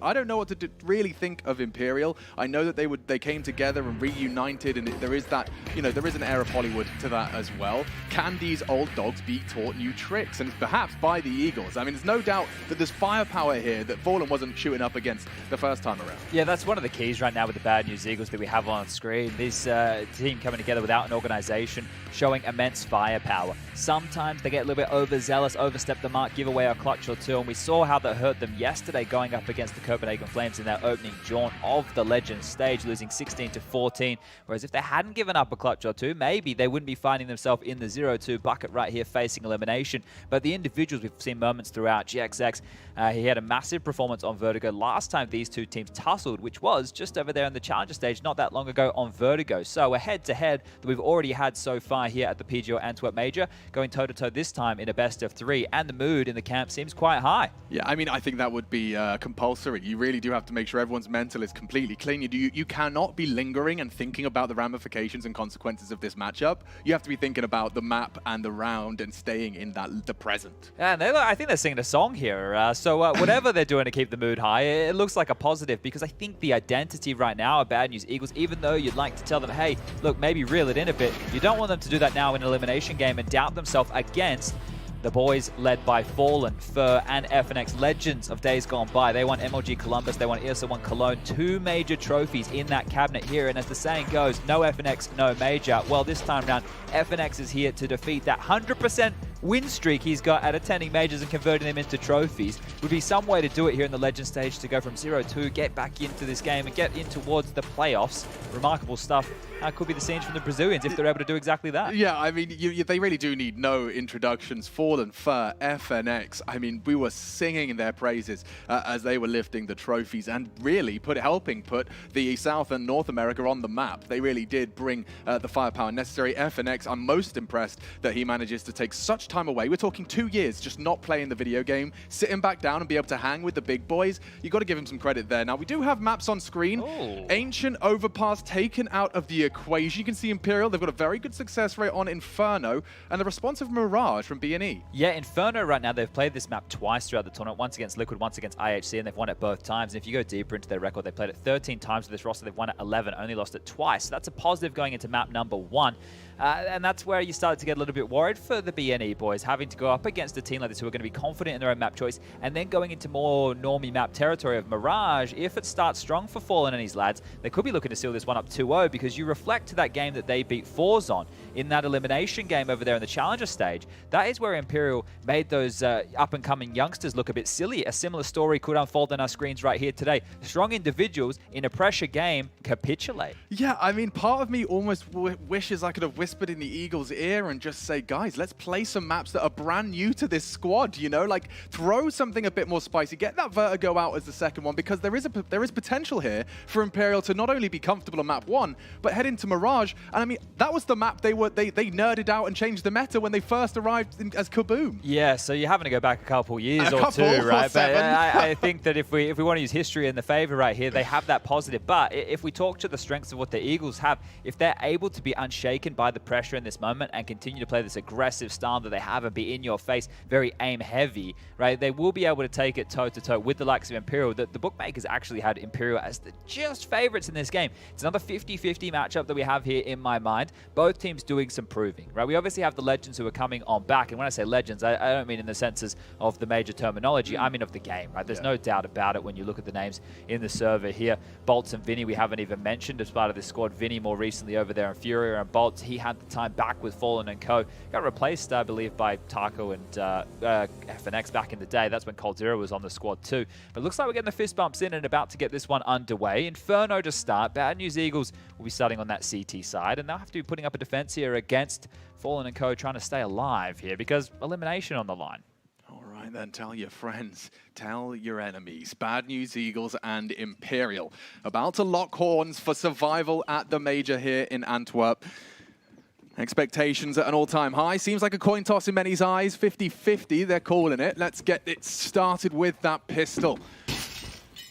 I don't know what to really think of Imperial. I know that they came together and reunited, and there is that, there is an air of Hollywood to that as well. Can these old dogs be taught new tricks, and perhaps by the Eagles? I mean, there's no doubt that there's firepower here that Fallen wasn't shooting up against the first time around. Yeah, that's one of the keys right now with the Bad News Eagles that we have on screen. This team coming together without an organization, showing immense firepower. Sometimes they get a little bit overzealous, overstep the mark, give away a clutch or two, and we saw how that hurt them yesterday going up against the Copenhagen Flames in their opening jaunt of the Legends stage, losing 16-14. Whereas if they hadn't given up a clutch or two, maybe they wouldn't be finding themselves in the 0-2 bucket right here facing elimination. But the individuals, we've seen moments throughout. GXX, he had a massive performance on Vertigo last time these two teams tussled, which was just over there in the Challenger stage not that long ago on Vertigo. So a head-to-head that we've already had so far here at the PGL Antwerp Major, going toe-to-toe this time in a best-of-3, and the mood in the camp seems quite high. Yeah, I mean, I think that would be compulsory. You really do have to make sure everyone's mental is completely clean. You cannot be lingering and thinking about the ramifications and consequences of this matchup. You have to be thinking about the map and the round and staying in the present. And I think they're singing a song here. So whatever they're doing to keep the mood high, it looks like a positive, because I think the identity right now of Bad News Eagles, even though you'd like to tell them, hey, look, maybe reel it in a bit, you don't want them to do that now in an elimination game and doubt themselves against the boys led by Fallen, Fur, and FNX, legends of days gone by. They won MLG Columbus, they won ESL 1 Cologne, 2 major trophies in that cabinet here. And as the saying goes, no FNX, no major. Well, this time around, FNX is here to defeat that 100% win streak he's got at attending majors and converting them into trophies. Would be some way to do it here in the Legend stage, to go from 0-2, get back into this game and get in towards the playoffs. Remarkable stuff. Could be the scenes from the Brazilians if they're able to do exactly that. Yeah, I mean, they really do need no introductions. Fallen, Fur, FNX. I mean, we were singing their praises as they were lifting the trophies and really helping put the South and North America on the map. They really did bring the firepower necessary. FNX, I'm most impressed that he manages to take such time away. We're talking 2 years just not playing the video game, sitting back down and be able to hang with the big boys. You got to give him some credit there. Now, we do have maps on screen. Ooh. Ancient Overpass taken out of the equation. You can see Imperial, they've got a very good success rate on Inferno, and the responsive Mirage from bNE. Yeah, Inferno right now, they've played this map twice throughout the tournament, once against Liquid, once against IHC, and they've won it both times. And if you go deeper into their record, they played it 13 times with this roster, they've won it 11, only lost it twice. So that's a positive going into map number 1. And that's where you started to get a little bit worried for the bNE boys, having to go up against a team like this who are going to be confident in their own map choice, and then going into more normie map territory of Mirage. If it starts strong for Fallen and his lads, they could be looking to seal this one up 2-0, because you reflect to that game that they beat Forz on in that elimination game over there in the Challenger stage. That is where Imperial made those up-and-coming youngsters look a bit silly. A similar story could unfold on our screens right here today. Strong individuals in a pressure game capitulate. Yeah, I mean, part of me almost wishes I could have whispered in the Eagles' ear and just say, guys, let's play some maps that are brand new to this squad, like throw something a bit more spicy, get that Vertigo out as the second one, because there is potential here for Imperial to not only be comfortable on map 1, but head into Mirage. And I mean, that was the map they nerded out and changed the meta when they first arrived as Kaboom. Yeah, so you're having to go back a couple years or two, right? But I think that if we want to use history in the favor right here, they have that positive. But if we talk to the strengths of what the Eagles have, if they're able to be unshaken by the pressure in this moment and continue to play this aggressive style that they have and be in your face, very aim heavy, right? They will be able to take it toe to toe with the likes of Imperial. The bookmakers actually had Imperial as the just favorites in this game. It's another 50-50 matchup that we have here in my mind. Both teams doing some proving, right? We obviously have the legends who are coming on back. And when I say legends, I don't mean in the senses of the major terminology. I mean of the game, right? There's no doubt about it when you look at the names in the server here. Bolts and Vinny, we haven't even mentioned as part of this squad. Vinny more recently over there in Furia, and Bolts, he had the time back with Fallen and Co. Got replaced, I believe, by Taco and FNX back in the day. That's when Cold Zero was on the squad too. But it looks like we're getting the fist bumps in and about to get this one underway. Inferno to start. Bad News Eagles will be starting on that CT side, and they'll have to be putting up a defense here against Fallen and Co. trying to stay alive here, because elimination on the line. All right, then tell your friends, tell your enemies. Bad News Eagles and Imperial about to lock horns for survival at the major here in Antwerp. Expectations at an all-time high. Seems like a coin toss in many's eyes. 50-50, they're calling it. Let's get it started with that pistol.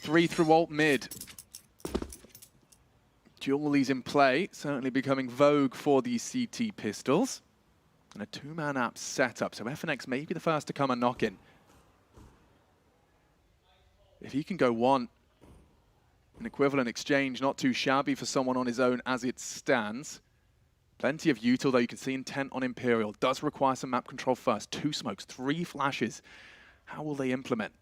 3 through alt mid. Dualies in play, certainly becoming vogue for these CT pistols. And a 2-man app setup, so FNX may be the first to come and knock in. if he can go one, an equivalent exchange, not too shabby for someone on his own as it stands. Plenty of util, though you can see intent on Imperial. Does require some map control first. 2 smokes, 3 flashes. How will they implement?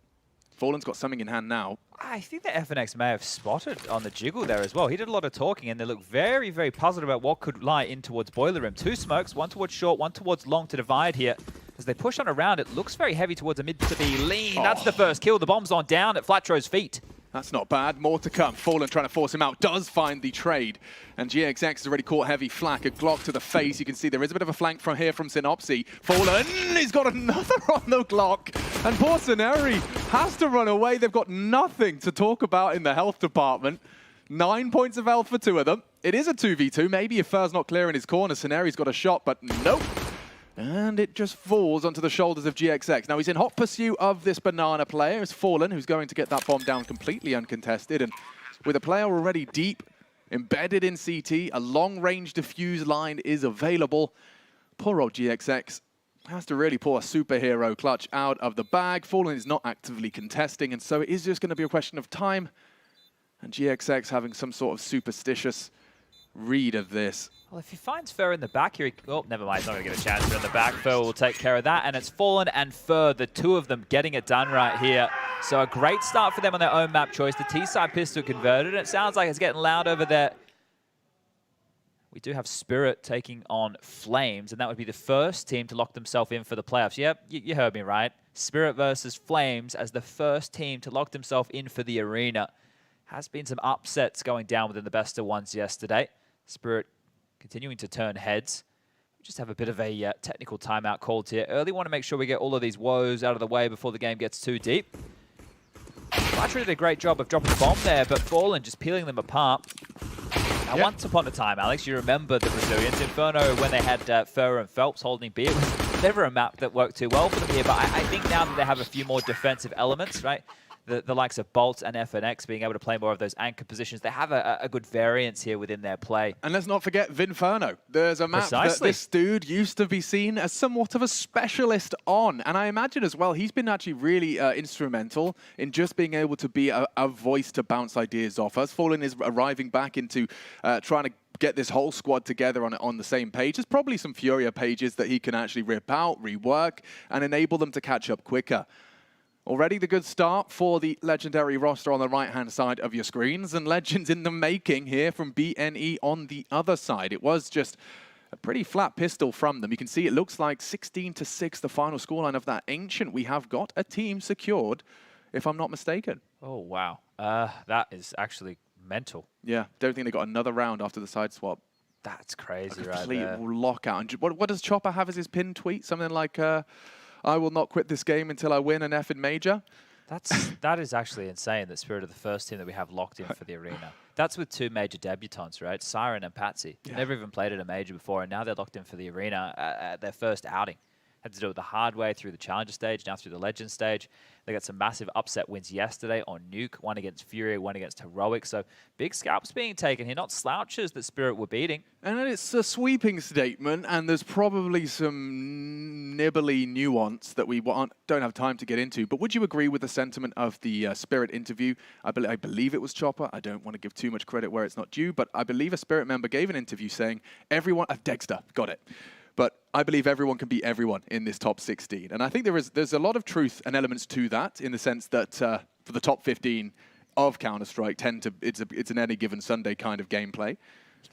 Fallen's got something in hand now. I think that FNX may have spotted on the jiggle there as well. He did a lot of talking, and they look very, very puzzled about what could lie in towards Boiler Room. 2 smokes, one towards short, one towards long to divide here. As they push on around, it looks very heavy towards the mid to be lean. Oh. That's the first kill. The bomb's on down at Flatro's feet. That's not bad. More to come. Fallen trying to force him out. Does find the trade. And GXX has already caught heavy flak. A Glock to the face. You can see there is a bit of a flank from here from Synopsy. Fallen, he's got another on the Glock. And poor Suneri has to run away. They've got nothing to talk about in the health department. 9 points of health for 2 of them. It is a 2v2. Maybe if Fur's not clear in his corner, Suneri's got a shot, but nope. And it just falls onto the shoulders of GXX. Now he's in hot pursuit of this banana player. It's Fallen, who's going to get that bomb down completely uncontested. And with a player already deep, embedded in CT, a long-range diffuse line is available. Poor old GXX has to really pull a superhero clutch out of the bag. Fallen is not actively contesting, and so it is just going to be a question of time. And GXX having some sort of superstitious read of this. Well, if he finds Fur in the back here, oh, never mind, he's not going to get a chance in the back. Fur will take care of that, and it's Fallen and Fur, the 2 of them getting it done right here. So a great start for them on their own map choice. The T-side pistol converted, and it sounds like it's getting loud over there. We do have Spirit taking on Flames, and that would be the first team to lock themselves in for the playoffs. Yep, you heard me right. Spirit versus Flames as the first team to lock themselves in for the arena. Has been some upsets going down within the best of ones yesterday. Spirit continuing to turn heads. We just have a bit of a technical timeout called here. Early want to make sure we get all of these woes out of the way before the game gets too deep. Flatcher did a great job of dropping the bomb there, but Fallen just peeling them apart. Now, once upon a time, Alex, you remember the Brazilians. Inferno, when they had Fur and Phelps holding B, it was never a map that worked too well for them here, but I think now that they have a few more defensive elements, right? The likes of Bolt and FNX being able to play more of those anchor positions. They have a good variance here within their play. And let's not forget Vinferno. There's a map that this dude used to be seen as somewhat of a specialist on. And I imagine as well, he's been actually really instrumental in just being able to be a voice to bounce ideas off us. Fallen is arriving back into trying to get this whole squad together on the same page. There's probably some Furia pages that he can actually rip out, rework, and enable them to catch up quicker. Already the good start for the legendary roster on the right-hand side of your screens, and legends in the making here from bNE on the other side. It was just a pretty flat pistol from them. You can see it looks like 16-6, the final scoreline of that Ancient. We have got a team secured, if I'm not mistaken. Oh, wow. That is actually mental. Yeah, don't think they got another round after the side swap. That's crazy, right complete there. lockout. And what does Chopper have as his pin tweet? Something like... I will not quit this game until I win an F in Major. That is actually insane, that Spirit are the first team that we have locked in for the arena. That's with 2 major debutants, right? Siren and Patsy. Yeah. Never even played at a major before, and now they're locked in for the arena at their first outing. Had to do it the hard way through the Challenger stage, now through the Legend stage. They got some massive upset wins yesterday on Nuke, one against Fury, one against Heroic. So big scalps being taken here, not slouches that Spirit were beating. And it's a sweeping statement, and there's probably some nibbly nuance that we don't have time to get into. But would you agree with the sentiment of the Spirit interview? I believe it was Chopper. I don't want to give too much credit where it's not due, but I believe a Spirit member gave an interview saying, everyone, Dexter, got it. But I believe everyone can beat everyone in this top 16. And I think there's a lot of truth and elements to that, in the sense that for the top 15 of Counter-Strike, it's an any given Sunday kind of gameplay.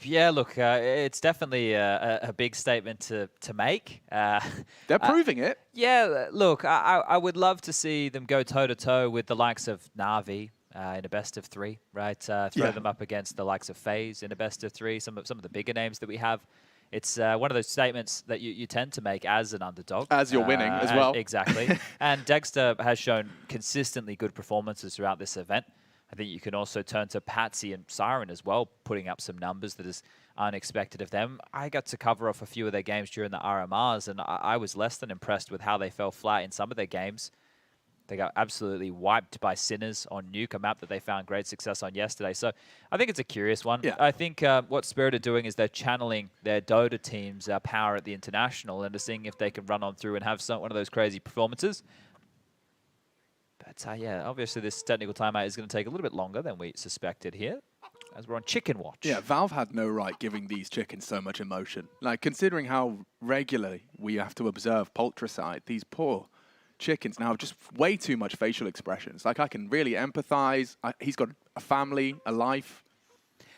Yeah, look, it's definitely a big statement to make. They're proving it. Yeah, look, I would love to see them go toe-to-toe with the likes of Na'Vi in a best of 3, right? Throw them up against the likes of FaZe in a best of 3, some of the bigger names that we have. It's one of those statements that you tend to make as an underdog. As you're winning as well. Exactly. And Dexter has shown consistently good performances throughout this event. I think you can also turn to Patsy and Siren as well, putting up some numbers that is unexpected of them. I got to cover off a few of their games during the RMRs, and I was less than impressed with how they fell flat in some of their games. They got absolutely wiped by Sinners on Nuke, a map that they found great success on yesterday. So I think it's a curious one. Yeah. I think what Spirit are doing is they're channeling their Dota team's power at the International and are seeing if they can run on through and have one of those crazy performances. But yeah, obviously this technical timeout is going to take a little bit longer than we suspected here, as we're on chicken watch. Yeah, Valve had no right giving these chickens so much emotion. Like, considering how regularly we have to observe Poltricide, these poor chickens now have just way too much facial expressions. Like, I can really empathize. He's got a family, a life.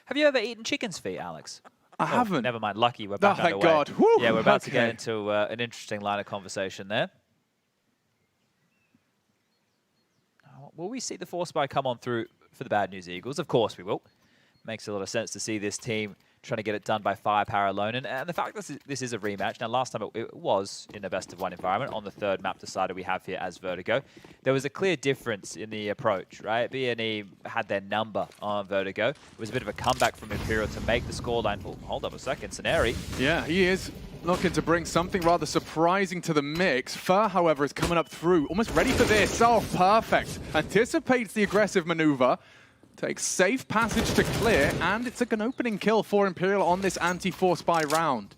Have you ever eaten chicken's feet, Alex? I haven't. Never mind. Lucky. We're back underway. Thank God. Woo, yeah, we're about to get into an interesting line of conversation there. Will we see the Force Buy come on through for the Bad News Eagles? Of course we will. Makes a lot of sense to see this team trying to get it done by firepower alone. And the fact that this is a rematch. Now, last time it was in a best-of-1 environment on the third map decider we have here as Vertigo. There was a clear difference in the approach, right? bNE had their number on Vertigo. It was a bit of a comeback from Imperial to make the scoreline. Oh, hold up a second, Sceneri. Yeah, he is looking to bring something rather surprising to the mix. Fur, however, is coming up through, almost ready for this. Oh, perfect. Anticipates the aggressive maneuver. Takes safe passage to clear, and it's an opening kill for Imperial on this anti-Force Buy round.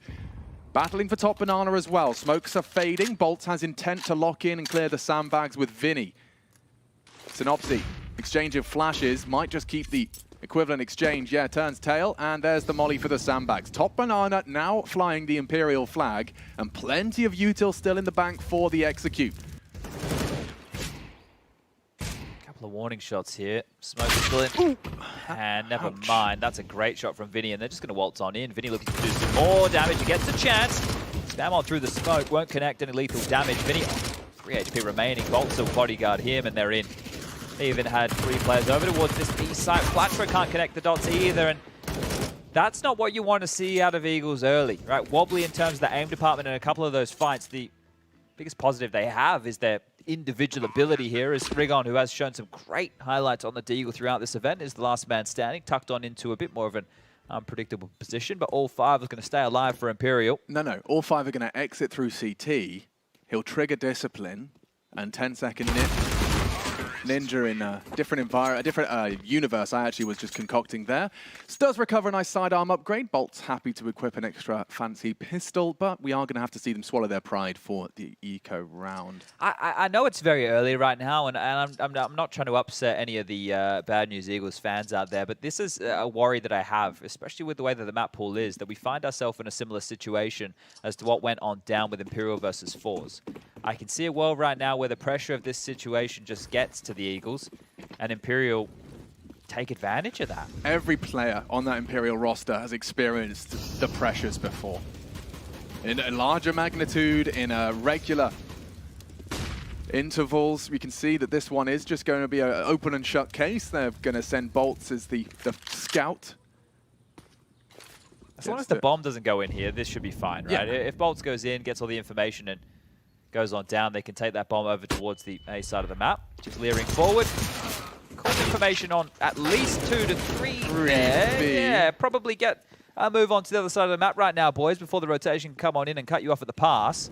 Battling for top banana as well. Smokes are fading. Bolts has intent to lock in and clear the sandbags with Vinny. Synopsy, exchange of flashes, might just keep the equivalent exchange. Yeah, turns tail, and there's the molly for the sandbags. Top banana now flying the Imperial flag, and plenty of util still in the bank for the execute. The warning shots here. Smoke is still in. Ooh. And never mind. That's a great shot from Vinny, and they're just going to waltz on in. Vinny looking to do some more damage. He gets a chance. Spam on through the smoke. Won't connect any lethal damage. Vinny, 3 HP remaining. Bolt will bodyguard him, and they're in. They even had 3 players over towards this B site. Flatford can't connect the dots either, and that's not what you want to see out of Eagles early, right? Wobbly in terms of the aim department in a couple of those fights. The biggest positive they have is their individual ability here, as Rigon, who has shown some great highlights on the Deagle throughout this event, is the last man standing, tucked on into a bit more of an unpredictable position, but all 5 are going to stay alive for Imperial. No, all 5 are going to exit through CT. He'll trigger Discipline, and 10-second Ninja in a different environment, a different universe I actually was just concocting there. Does recover a nice sidearm upgrade. Bolt's happy to equip an extra fancy pistol, but we are going to have to see them swallow their pride for the eco round. I know it's very early right now, and I'm not trying to upset any of the Bad News Eagles fans out there, but this is a worry that I have, especially with the way that the map pool is, that we find ourselves in a similar situation as to what went on down with Imperial versus Force. I can see a world right now where the pressure of this situation just gets to the Eagles, and Imperial take advantage of that. Every player on that Imperial roster has experienced the pressures before. In a larger magnitude, in a regular intervals, we can see that this one is just going to be an open and shut case. They're going to send Bolts as the scout. As long as the bomb doesn't go in here, this should be fine, right? Yeah. If Bolts goes in, gets all the information, and goes on down, they can take that bomb over towards the A side of the map. Just leering forward. Caught information on at least 2 to 3 there. Yeah, probably get a move on to the other side of the map right now, boys, before the rotation can come on in and cut you off at the pass.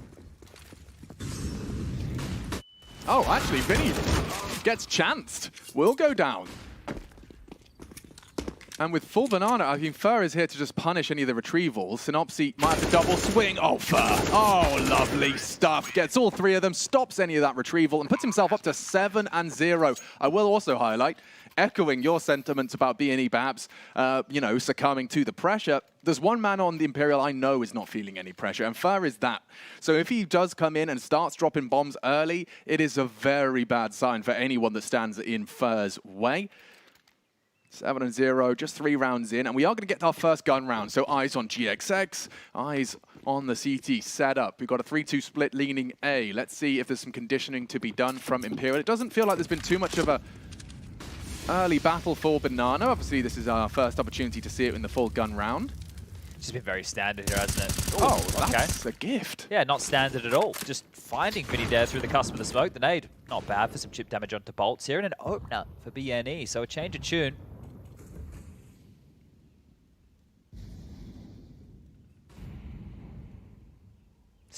Oh, actually, Vinny gets chanced. Will go down. And with full banana, I think Fur is here to just punish any of the retrievals. Synopsy might have to double swing. Oh, Fur. Oh, lovely stuff. Gets all 3 of them, stops any of that retrieval, and puts himself up to 7-0. I will also highlight, echoing your sentiments about bNE perhaps, you know, succumbing to the pressure. There's one man on the Imperial I know is not feeling any pressure, and Fur is that. So if he does come in and starts dropping bombs early, it is a very bad sign for anyone that stands in Fur's way. 7-0, just 3 rounds in, and we are going to get our first gun round. So eyes on GXX, eyes on the CT setup. We've got a 3-2 split leaning A. Let's see if there's some conditioning to be done from Imperial. It doesn't feel like there's been too much of a early battle for Banana. Obviously, this is our first opportunity to see it in the full gun round. It's just been very standard here, hasn't it? Oh, that's a gift. Yeah, not standard at all. Just finding Vinny there through the cusp of the smoke. The nade, not bad for some chip damage onto Bolts here, and an opener for bNE. So a change of tune.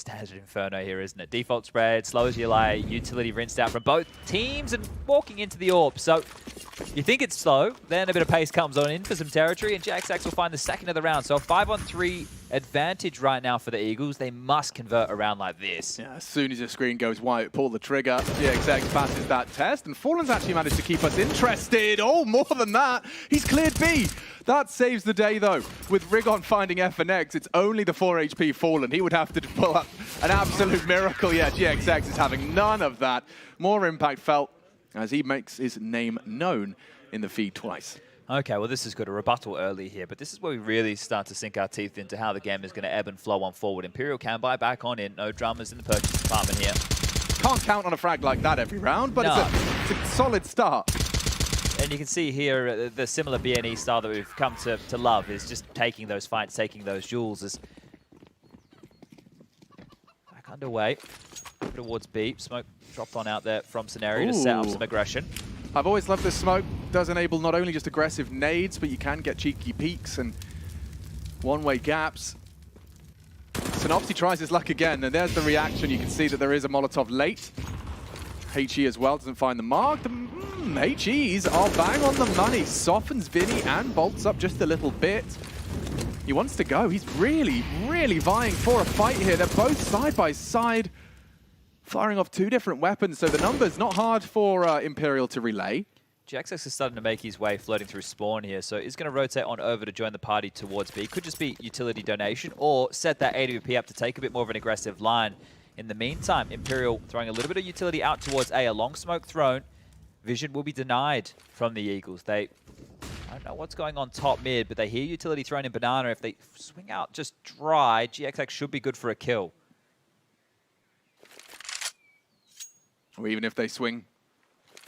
standard Inferno here, isn't it? Default spread, slow as you like, utility rinsed out from both teams and walking into the AWP. So you think it's slow, then a bit of pace comes on in for some territory, and GXX will find the second of the round. So a 5-on-3 advantage right now for the Eagles. They must convert a round like this. Yeah, as soon as the screen goes white, pull the trigger. GXX passes that test, and Fallen's actually managed to keep us interested. Oh, more than that. He's cleared B. That saves the day, though. With Rigon finding FNX, it's only the 4 HP Fallen. He would have to pull up an absolute miracle. Yeah, GXX is having none of that. More impact felt as he makes his name known in the feed twice. Okay, well, this is good. A rebuttal early here, but this is where we really start to sink our teeth into how the game is going to ebb and flow on forward. Imperial can buy back on in. No dramas in the purchase department here. Can't count on a frag like that every round, but no. it's a solid start. And you can see here the similar bNE style that we've come to love is just taking those fights, taking those duels. As back underway towards B. Smoke dropped on out there from Scenario to set up some aggression. I've always loved this smoke. Does enable not only just aggressive nades, but you can get cheeky peeks and one-way gaps. Synopsy tries his luck again, and there's the reaction. You can see that there is a Molotov late. HE as well doesn't find the mark. HEs are bang on the money. Softens Vinny and bolts up just a little bit. He wants to go. He's really, really vying for a fight here. They're both side by side, firing off two different weapons, so the numbers not hard for Imperial to relay. GXX is starting to make his way floating through spawn here, so he's going to rotate on over to join the party towards B. Could just be utility donation, or set that AWP up to take a bit more of an aggressive line. In the meantime, Imperial throwing a little bit of utility out towards A. A long smoke thrown. Vision will be denied from the Eagles. I don't know what's going on top mid, but they hear utility thrown in banana. If they swing out just dry, GXX should be good for a kill. Or even if they swing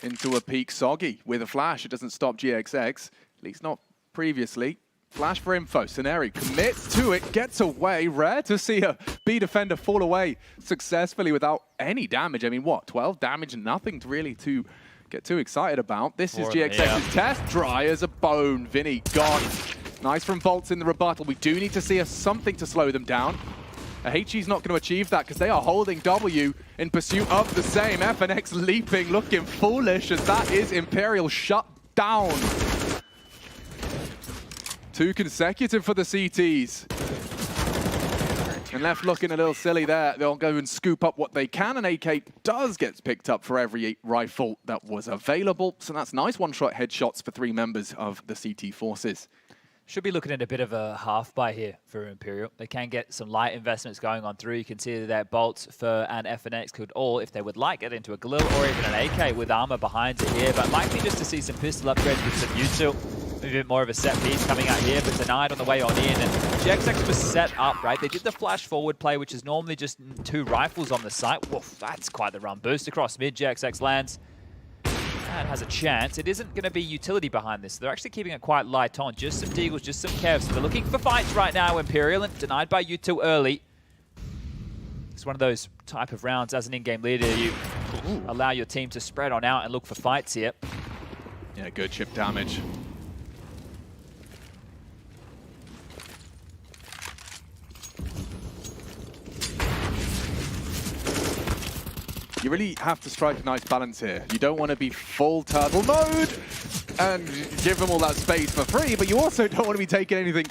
into a peak soggy with a flash, it doesn't stop GXX, at least not previously. Flash for info. Scenario commits to it, gets away. Rare to see a B defender fall away successfully without any damage. I mean, what, 12 damage? Nothing to really to get too excited about. This is GXX's test. Dry as a bone. Vinny gone. Nice from Bolts in the rebuttal. We do need to see something to slow them down. HE's not going to achieve that because they are holding W in pursuit of the same. FNX leaping, looking foolish as that is Imperial shut down. 2 consecutive for the CTs. And left looking a little silly there. They'll go and scoop up what they can, and AK does get picked up for every rifle that was available. So that's nice one-shot headshots for 3 members of the CT forces. Should be looking at a bit of a half buy here for Imperial. They can get some light investments going on through. You can see that Bolt, Fur, and FNX could all, if they would like, get into a Galil or even an AK with armor behind it here. But might be just to see some pistol upgrades with some util. Maybe a bit more of a set piece coming out here, but denied on the way on in. And GXX was set up, right? They did the flash forward play, which is normally just 2 rifles on the site. Woof, that's quite the run. Boost across mid, GXX lands. And has a chance. It isn't going to be utility behind this. They're actually keeping it quite light on. Just some deagles, just some kevs. So they're looking for fights right now, Imperial, and denied by U2 early. It's one of those type of rounds as an in-game leader. You allow your team to spread on out and look for fights here. Yeah, good chip damage. You really have to strike a nice balance here. You don't want to be full turtle mode and give them all that space for free, but you also don't want to be taking anything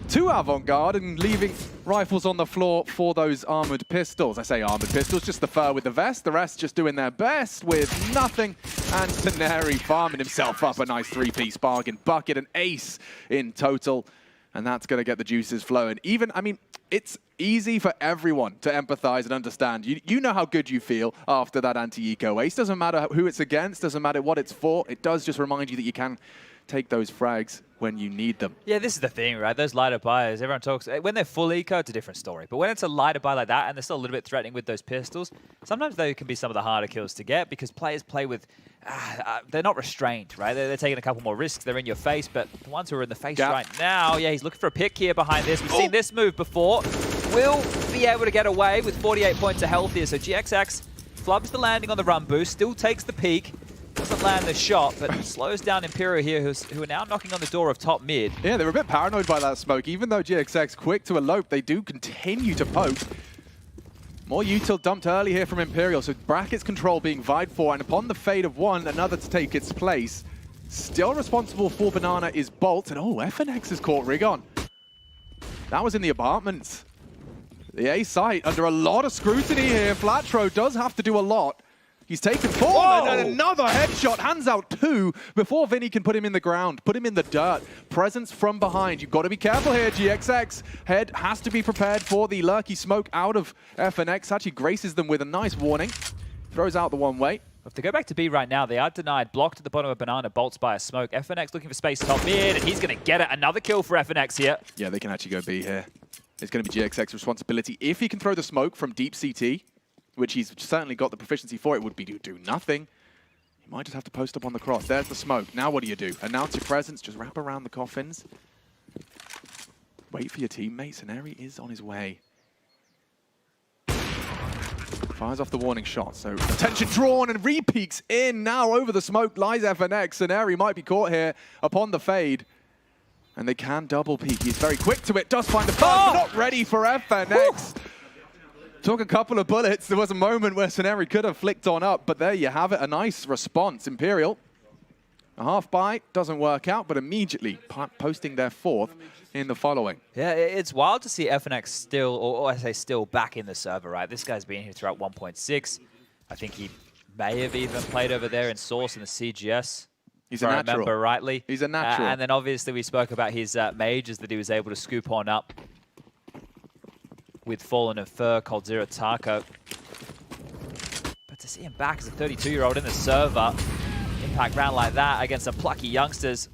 too avant-garde and leaving rifles on the floor for those armored pistols. I say armored pistols, just the Fur with the vest, the rest just doing their best with nothing. And Teneri farming himself up a nice 3-piece bargain bucket, an ace in total. And that's going to get the juices flowing. Even, I mean, it's easy for everyone to empathize and understand. You know how good you feel after that anti-eco ace. Doesn't matter who it's against, doesn't matter what it's for. It does just remind you that you can take those frags when you need them. Yeah, this is the thing, right? Those lighter buys, everyone talks, when they're full eco, it's a different story. But when it's a lighter buy like that, and they're still a little bit threatening with those pistols, sometimes they can be some of the harder kills to get because players play with, they're not restrained, right? They're taking a couple more risks. They're in your face, but the ones who are in the face right now, yeah, he's looking for a pick here behind this. We've seen this move before. Will be able to get away with 48 points of health here. So GXX flubs the landing on the run boost, still takes the peak. Doesn't land the shot, but slows down Imperial here, who are now knocking on the door of top mid. Yeah, they're a bit paranoid by that smoke. Even though GXX quick to elope, they do continue to poke. More util dumped early here from Imperial, so brackets control being vied for, and upon the fade of one, another to take its place. Still responsible for Banana is Bolt, and oh, FNX is caught Rigon. That was in the apartments. The A site under a lot of scrutiny here. Flatro does have to do a lot. He's taken 4, and another headshot, hands out 2 before Vinny can put him in the ground, put him in the dirt. Presence from behind. You've got to be careful here, GXX. Head has to be prepared for the lurky smoke out of FNX. Actually graces them with a nice warning. Throws out the one way. If they go back to B right now, they are denied. Blocked at the bottom of Banana, Bolts by a smoke. FNX looking for space top mid, and he's going to get it. Another kill for FNX here. Yeah, they can actually go B here. It's going to be GXX's responsibility. If he can throw the smoke from deep CT, which he's certainly got the proficiency for, it would be do nothing. He might just have to post up on the cross. There's the smoke. Now what do you do? Announce your presence, just wrap around the coffins. Wait for your teammates, and Eri is on his way. Fires off the warning shot, so attention drawn and re-peeks in. Now over the smoke lies FNX, and Eri might be caught here upon the fade. And they can double peek. He's very quick to it, does find the burn, but not ready for FNX. Took a couple of bullets. There was a moment where Suneri could have flicked on up, but there you have it. A nice response. Imperial, a half buy, doesn't work out, but immediately posting their 4th in the following. Yeah, it's wild to see FNX still, or I say still, back in the server, right? This guy's been here throughout 1.6. I think he may have even played over there in Source in the CGS. He's a natural. If I remember rightly. He's a natural. And then obviously we spoke about his mages that he was able to scoop on up with Fallen and Fur, Coldzera, Taco. But to see him back as a 32-year-old in the server, impact round like that against some plucky youngsters,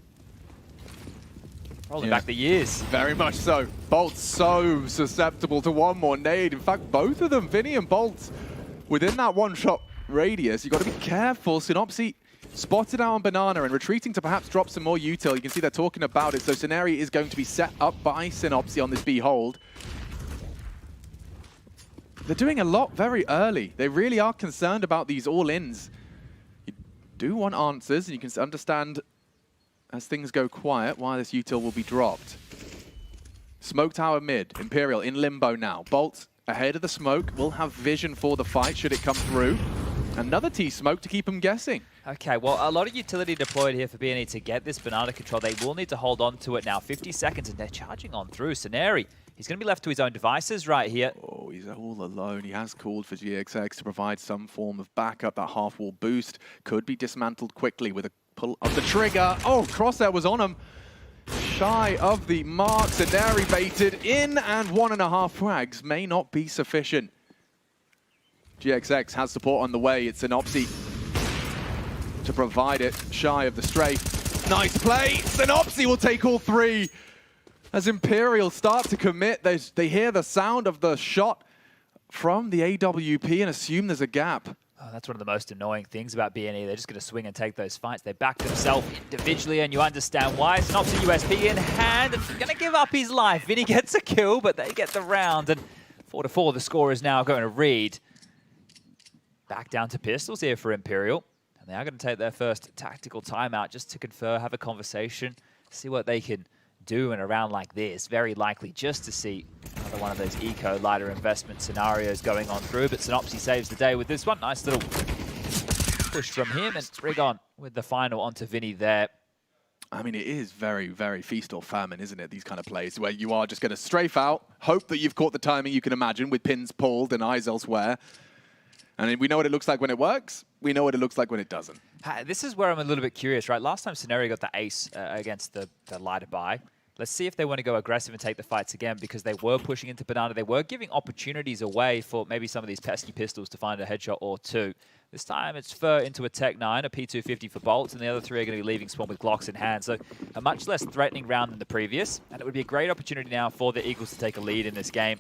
rolling back the years. Very much so. Bolt's so susceptible to one more nade. In fact, both of them, Vinny and Bolt, within that one-shot radius. You've got to be careful. Synopsy spotted out on Banana and retreating to perhaps drop some more util. You can see they're talking about it. So Suneri is going to be set up by Synopsy on this B hold. They're doing a lot very early. They really are concerned about these all-ins. You do want answers, and you can understand as things go quiet why this util will be dropped. Smoke tower mid. Imperial in limbo now. Bolt ahead of the smoke. Will have vision for the fight should it come through. Another T-smoke to keep them guessing. Okay, well, a lot of utility deployed here for bNE to get this Banana control. They will need to hold on to it now. 50 seconds, and they're charging on through. Suneri, he's going to be left to his own devices right here. Oh, he's all alone. He has called for GXX to provide some form of backup. That half-wall boost could be dismantled quickly with a pull of the trigger. Oh, Crosshair was on him. Shy of the mark. Suneri baited in, and 1.5 frags may not be sufficient. GXX has support on the way. It's Synopsy to provide it, shy of the strafe. Nice play. Synopsy will take all 3. As Imperial start to commit, they hear the sound of the shot from the AWP and assume there's a gap. Oh, that's one of the most annoying things about bNE. They're just going to swing and take those fights. They back themselves individually, and you understand why. Synopsy USP in hand, and going to give up his life. Vinny gets a kill, but they get the round, and 4-4, the score is now going to read. Back down to pistols here for Imperial. And they are going to take their first tactical timeout just to confer, have a conversation, see what they can do in a round like this. Very likely just to see another one of those eco lighter investment scenarios going on through. But Synopsy saves the day with this one. Nice little push from him, and Rigon with the final onto Vinny there. I mean, it is very, very feast or famine, isn't it? These kind of plays where you are just going to strafe out, hope that you've caught the timing you can imagine with pins pulled and eyes elsewhere. And we know what it looks like when it works. We know what it looks like when it doesn't. This is where I'm a little bit curious, right? Last time Suneri got the ace against the lighter buy. Let's see if they want to go aggressive and take the fights again, because they were pushing into Banana. They were giving opportunities away for maybe some of these pesky pistols to find a headshot or 2. This time it's Fur into a Tech 9, a P250 for Bolts, and the other 3 are going to be leaving Spawn with Glocks in hand. So a much less threatening round than the previous, and it would be a great opportunity now for the Eagles to take a lead in this game.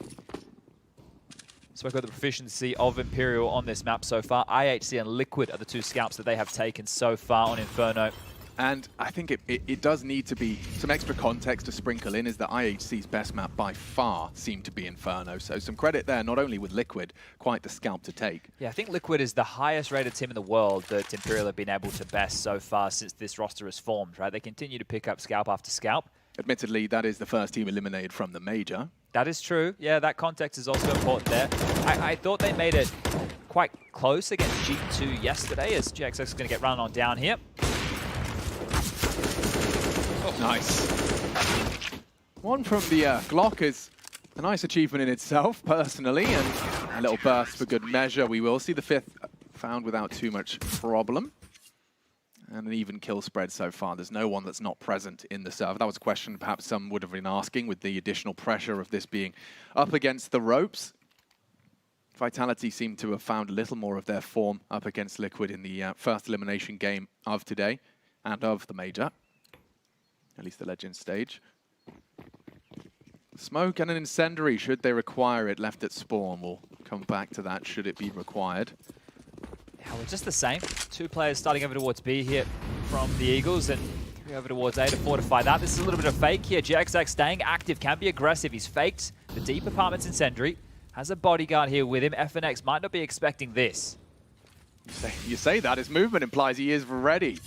Spoke about the proficiency of Imperial on this map so far. IHC and Liquid are the 2 scalps that they have taken so far on Inferno. And I think it does need to be some extra context to sprinkle in, is that IHC's best map by far seemed to be Inferno. So some credit there, not only with Liquid, quite the scalp to take. Yeah, I think Liquid is the highest rated team in the world that Imperial have been able to best so far since this roster has formed, right? They continue to pick up scalp after scalp. Admittedly, that is the first team eliminated from the major. That is true. Yeah, that context is also important there. I thought they made it quite close against G2 yesterday, as GXX is going to get run on down here. Oh, nice. One from the Glock is a nice achievement in itself, personally, and a little burst for good measure. We will see the 5th found without too much problem. And an even kill spread so far. There's no one that's not present in the server. That was a question perhaps some would have been asking with the additional pressure of this being up against the ropes. Vitality seem to have found a little more of their form up against Liquid in the first elimination game of today and of the major. At least the Legend stage. Smoke and an incendiary, should they require it, left at spawn. We'll come back to that, should it be required. Yeah, well, just the same. 2 players starting over towards B here from the Eagles, and 3 over towards A to fortify that. This is a little bit of fake here. GXX staying active, can be aggressive. He's faked the deep apartments incendiary. Has a bodyguard here with him. FNX might not be expecting this. You say that, his movement implies he is ready.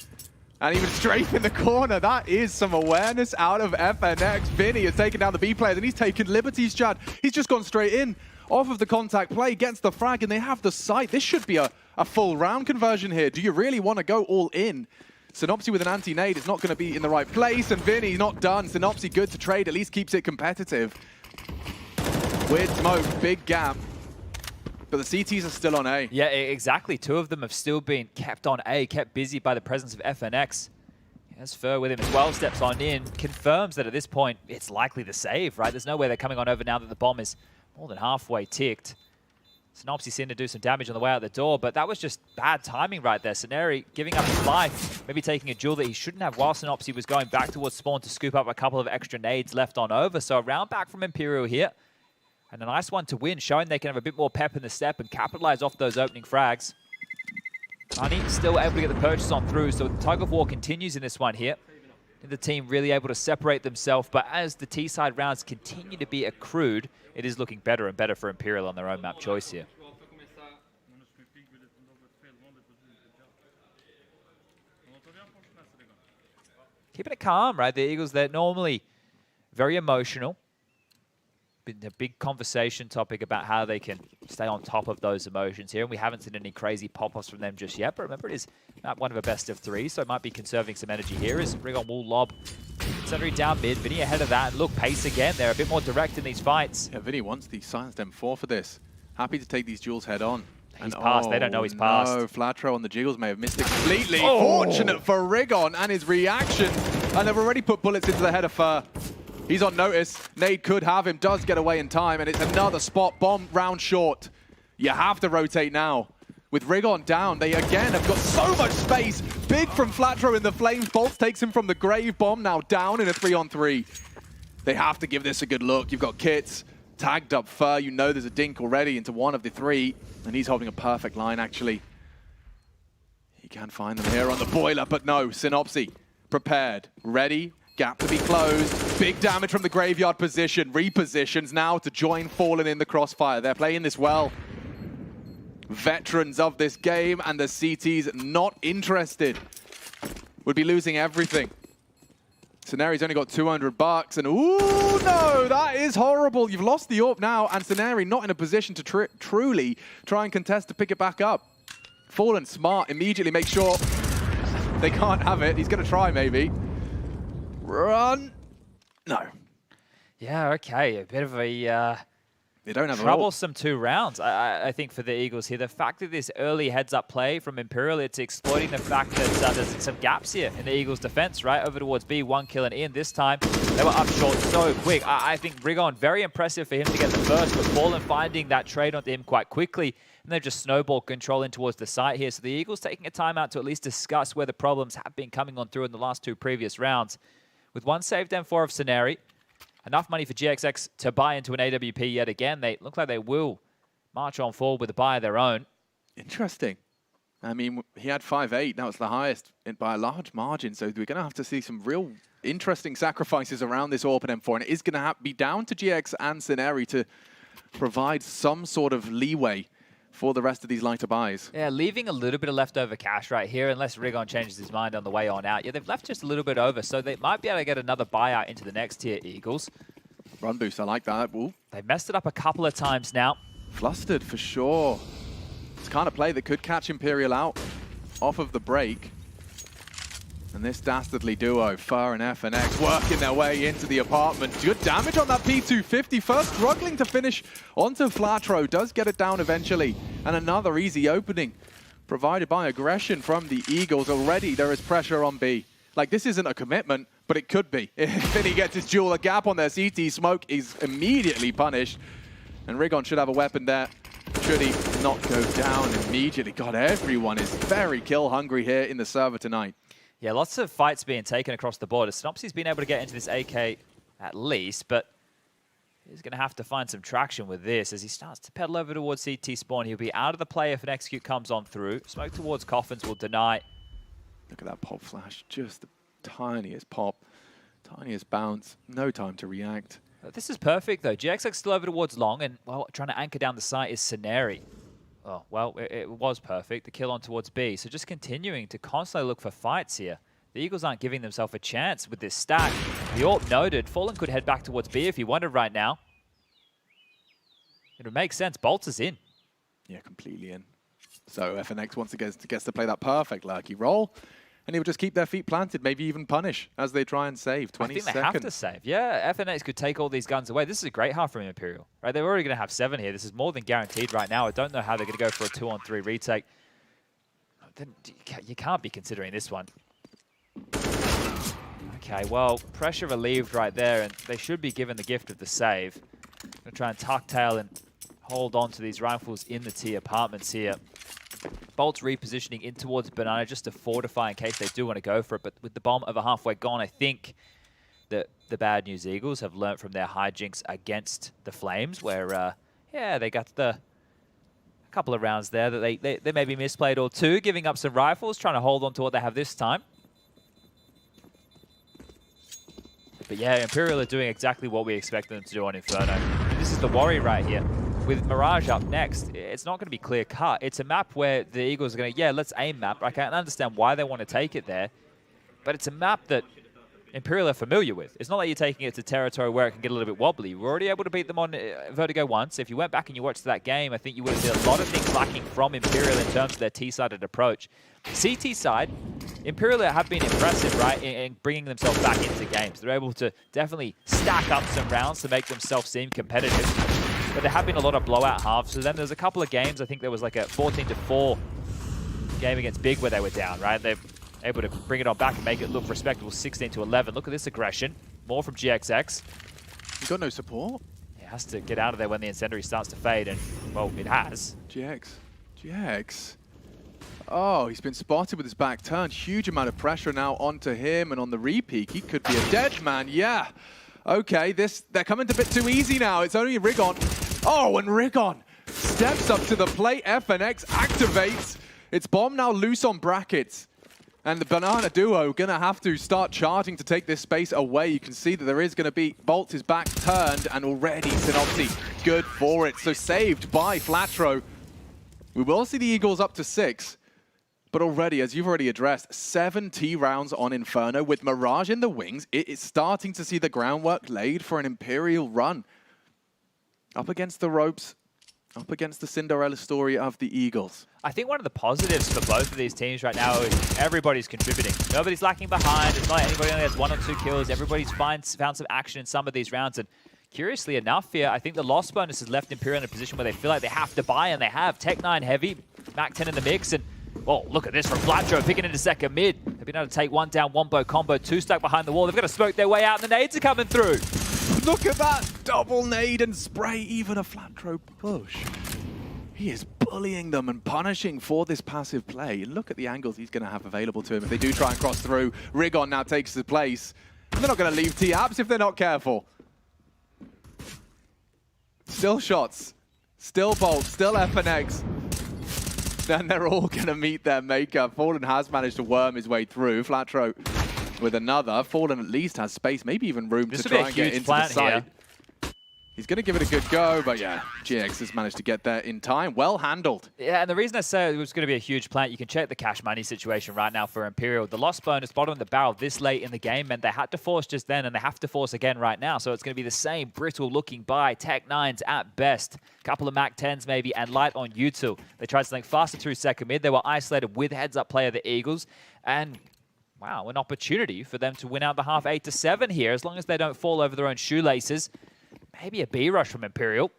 And even straight in the corner, that is some awareness out of FNX. bNE has taken down the B players, and he's taken liberties, Chad. He's just gone straight in, off of the contact play, gets the frag, and they have the sight. This should be a full round conversion here. Do you really want to go all in? Synopsy with an anti-nade is not going to be in the right place, and bNE not done. Synopsy good to trade, at least keeps it competitive. Weird smoke, big gap. But the CTs are still on A. Yeah, exactly. 2 of them have still been kept on A, kept busy by the presence of FNX. Has Fur with him as well, steps on in, confirms that at this point it's likely the save, right? There's no way they're coming on over now that the bomb is more than halfway ticked. Synopsy seemed to do some damage on the way out the door, but that was just bad timing right there. Scenari giving up his life, maybe taking a duel that he shouldn't have while Synopsy was going back towards spawn to scoop up a couple of extra nades left on over. So a round back from Imperial here. And a nice one to win, showing they can have a bit more pep in the step and capitalize off those opening frags. Money still able to get the purchase on through, so the tug of war continues in this one here. The team really able to separate themselves, but as the T-side rounds continue to be accrued, it is looking better and better for Imperial on their own map choice here. Keeping it calm, right? The Eagles, they're normally very emotional. Been a big conversation topic about how they can stay on top of those emotions here, and we haven't seen any crazy pop-offs from them just yet. But remember, it is not one of a best of 3, so it might be conserving some energy here as Rigon will lob Sundry down mid. Vinny ahead of that, and look, pace again. They're a bit more direct in these fights. Yeah, Vinny wants the silenced M4 for this. Happy to take these duels head on. He's passed. They don't know he's passed. No, Flatro on the jiggles may have missed it completely. Oh. Fortunate for Rigon and his reaction, and they've already put bullets into the head of Fur. He's on notice. Nade could have him, does get away in time, and it's another spot bomb round short. You have to rotate now. With Rigon down, they again have got so much space. Big from Flatro in the flames. Bolt takes him from the grave bomb, now down in a 3-on-3. They have to give this a good look. You've got Kits tagged up Fur. You know there's a dink already into one of the 3, and he's holding a perfect line, actually. He can find them here on the boiler, but no, Synopsy prepared, ready, gap to be closed. Big damage from the graveyard position. Repositions now to join Fallen in the crossfire. They're playing this well. Veterans of this game, and the CTs not interested. Would be losing everything. Scenari's only got $200, and ooh, no, that is horrible. You've lost the AWP now, and Scenari not in a position to truly try and contest to pick it back up. Fallen smart, immediately make sure they can't have it. He's going to try, maybe. Run. No. Yeah, okay. A bit of a they don't have troublesome 2 rounds, I think, for the Eagles here. The fact that this early heads-up play from Imperial, it's exploiting the fact that there's some gaps here in the Eagles' defense, right? Over towards B, 1 kill and in. This time, they were up short so quick. I think Rigon, very impressive for him to get the first, but Fallen finding that trade onto him quite quickly. And they've just snowballed control in towards the site here. So the Eagles taking a timeout to at least discuss where the problems have been coming on through in the last 2 previous rounds. With 1 saved M4 of Scenari, enough money for GXX to buy into an AWP yet again. They look like they will march on forward with a buy of their own. Interesting. I mean, he had 5-8. Now it's the highest by a large margin. So we're going to have to see some real interesting sacrifices around this AWP and M4. And it is going to be down to GX and Scenari to provide some sort of leeway for the rest of these lighter buys. Yeah, leaving a little bit of leftover cash right here, unless Rigon changes his mind on the way on out. Yeah, they've left just a little bit over, so they might be able to get another buyout into the next tier, Eagles. Run boost, I like that. Ooh. They messed it up a couple of times now. Flustered for sure. It's the kind of play that could catch Imperial out off of the break. And this dastardly duo, Fur and FNX, working their way into the apartment. Good damage on that P250. First struggling to finish onto Flatro. Does get it down eventually. And another easy opening provided by aggression from the Eagles. Already there is pressure on B. Like, this isn't a commitment, but it could be. If Finny gets his duel, a gap on their CT smoke is immediately punished. And Rigon should have a weapon there. Should he not go down immediately? God, everyone is very kill hungry here in the server tonight. Yeah, lots of fights being taken across the board. Synopsy's been able to get into this AK at least, but he's going to have to find some traction with this as he starts to pedal over towards CT spawn. He'll be out of the play if an execute comes on through. Smoke towards coffins will deny. Look at that pop flash. Just the tiniest pop, tiniest bounce. No time to react. This is perfect, though. GXX still over towards long, and, well, trying to anchor down the site is Sceneri. Oh, well, it was perfect. The kill on towards B. So just continuing to constantly look for fights here. The Eagles aren't giving themselves a chance with this stack. The AWP noted. Fallen could head back towards B if he wanted right now. It would make sense. Bolts is in. Yeah, completely in. So FNX once again gets to play that perfect lurky roll. And he will just keep their feet planted, maybe even punish as they try and save. 20 seconds. I think they have to save. Yeah, FNX could take all these guns away. This is a great half from Imperial. Right, they're already going to have 7 here. This is more than guaranteed right now. I don't know how they're going to go for a 2-on-3 retake. Then you can't be considering this one. Okay, well, pressure relieved right there, and they should be given the gift of the save. Going to try and tuck tail and hold on to these rifles in the T apartments here. Bolt's repositioning in towards Banana just to fortify in case they do want to go for it. But with the bomb over halfway gone, I think that the Bad News Eagles have learnt from their hijinks against the Flames, where, yeah, they got a couple of rounds there that they maybe misplayed or two, giving up some rifles, trying to hold on to what they have this time. But yeah, Imperial are doing exactly what we expected them to do on Inferno. This is the worry right here. With Mirage up next, it's not going to be clear-cut. It's a map where the Eagles are going to, yeah, let's aim map. I can understand why they want to take it there, but it's a map that Imperial are familiar with. It's not like you're taking it to territory where it can get a little bit wobbly. We're already able to beat them on Vertigo once. If you went back and you watched that game, I think you would have seen a lot of things lacking from Imperial in terms of their T-sided approach. CT side, Imperial have been impressive, right, in bringing themselves back into games. They're able to definitely stack up some rounds to make themselves seem competitive. But there have been a lot of blowout halves. So then there's a couple of games, I think there was like a 14-4 game against Big where they were down, right? They're able to bring it on back and make it look respectable, 16-11. Look at this aggression. More from GXX. You got no support? He has to get out of there when the incendiary starts to fade, and, well, it has. GX. Oh, he's been spotted with his back turned. Huge amount of pressure now onto him, and on the re-peak, he could be a dead man, yeah. Okay, they're coming a bit too easy now. It's only Rigon. Oh, and Rigon steps up to the plate. FNX activates. It's bomb now loose on brackets. And the Banana duo going to have to start charging to take this space away. You can see that there is going to be Bolt is back turned, and already Synopsy good for it. So saved by Flatro. We will see the Eagles up to 6. But already, as you've already addressed, 7 T rounds on Inferno. With Mirage in the wings, it is starting to see the groundwork laid for an Imperial run. Up against the ropes, up against the Cinderella story of the Eagles. I think one of the positives for both of these teams right now is everybody's contributing. Nobody's lacking behind. It's not like anybody only has 1 or 2 kills. Everybody's found some action in some of these rounds. And curiously enough here, I think the loss bonus has left Imperial in a position where they feel like they have to buy, and they have. Tech 9 heavy, Mac 10 in the mix, and oh, look at this from Flatro picking into second mid. They've been able to take 1 down, 1 combo, 2 stuck behind the wall. They've got to smoke their way out, and the nades are coming through. Look at that double nade and spray, even a Flatro push. He is bullying them and punishing for this passive play. Look at the angles he's going to have available to him if they do try and cross through. Rigon now takes his place. And they're not going to leave T-Apps if they're not careful. Still shots, still Bolt, still FNX. Then they're all going to meet their maker. Fallen has managed to worm his way through. Flatro with another. Fallen at least has space, maybe even room to try and get into the site. He's going to give it a good go, but yeah, GX has managed to get there in time. Well handled. Yeah, and the reason I say it was going to be a huge plant, you can check the cash money situation right now for Imperial. The loss bonus bottom of the barrel this late in the game meant they had to force just then, and they have to force again right now. So it's going to be the same brittle-looking buy, Tech 9s at best. Couple of Mac 10s maybe, and light on util. They tried something faster through second mid. They were isolated with heads-up play of the Eagles, and wow, an opportunity for them to win out the half 8-7 here, as long as they don't fall over their own shoelaces. Maybe a B rush from Imperial.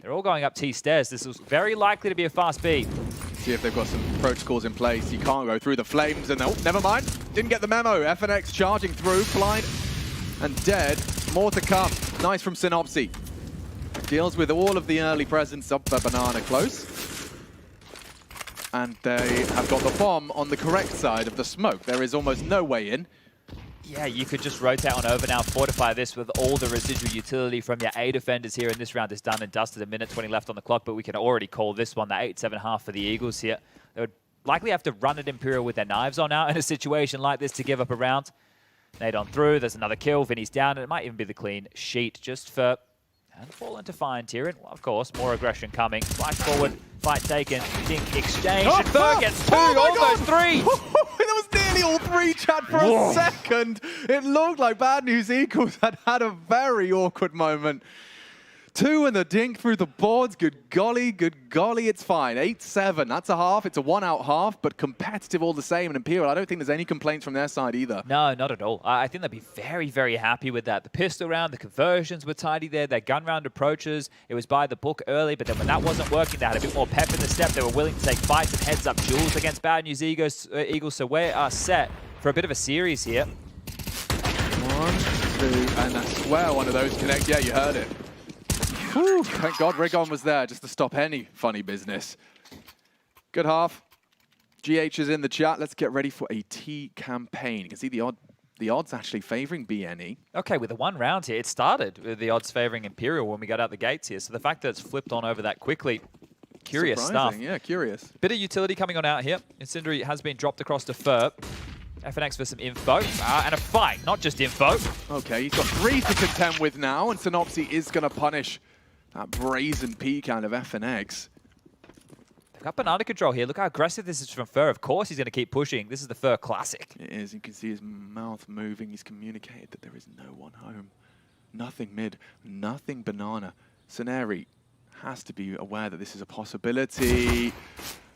They're all going up T stairs. This is very likely to be a fast B. See if they've got some protocols in place. You can't go through the flames, and oh, never mind. Didn't get the memo. FNX charging through, blind and dead. More to come. Nice from Synopsy. Deals with all of the early presence of the banana close. And they have got the bomb on the correct side of the smoke. There is almost no way in. Yeah, you could just rotate on over now, fortify this with all the residual utility from your A defenders here, and this round is done and dusted. A minute 20 left on the clock, but we can already call this one the 8-7 half for the Eagles here. They would likely have to run at Imperial with their knives on now in a situation like this to give up a round. Nade on through, there's another kill, Vinny's down, and it might even be the clean sheet just for... And fall into fine, Tyrion. Well, of course, more aggression coming. Flash forward, fight taken, dink exchange, and Fur gets two, almost three! That was nearly all three, Chad, for a second. It looked like Bad News Equals had had a very awkward moment. Two and the dink through the boards. Good golly, it's fine. 8-7, that's a half. It's a one-out half, but competitive all the same. And Imperial, I don't think there's any complaints from their side either. No, not at all. I think they'd be very, very happy with that. The pistol round, the conversions were tidy there. Their gun round approaches, it was by the book early, but then when that wasn't working, they had a bit more pep in the step. They were willing to take fights and heads-up duels against Bad News Eagles. So we are set for a bit of a series here. 1, 2, and I swear one of those connect. Yeah, you heard it. Whew, thank God Rigon was there just to stop any funny business. Good half. GH is in the chat. Let's get ready for a T campaign. You can see the odds actually favoring bNE. Okay, with the one round here, it started with the odds favoring Imperial when we got out the gates here. So the fact that it's flipped on over that quickly, curious stuff. Yeah, curious. Bit of utility coming on out here. Incendiary has been dropped across to Fur. FNX for some info, and a fight, not just info. Okay, he's got 3 to contend with now, and Synopsy is going to punish that brazen peak out of FNX. They've got banana control here. Look how aggressive this is from Fur. Of course he's going to keep pushing. This is the Fur classic. It is. You can see his mouth moving. He's communicated that there is no one home. Nothing mid, nothing banana. Scenari has to be aware that this is a possibility.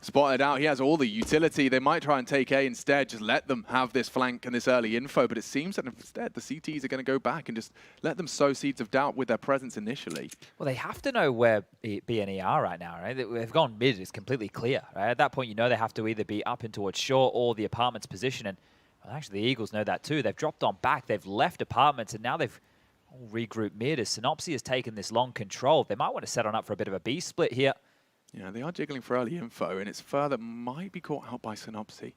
Spotted out, he has all the utility. They might try and take A instead, just let them have this flank and this early info, but it seems that instead the CTs are going to go back and just let them sow seeds of doubt with their presence initially. Well, they have to know where bNE are right now, right? They've gone mid, it's completely clear, right? At that point, you know they have to either be up and towards shore or the apartment's position, and well, actually the Eagles know that too. They've dropped on back, they've left apartments, and now they've all regrouped mid as Synopsy has taken this long control. They might want to set on up for a bit of a B split here. Yeah, they are jiggling for early info, and it's Fur that might be caught out by Synopsy.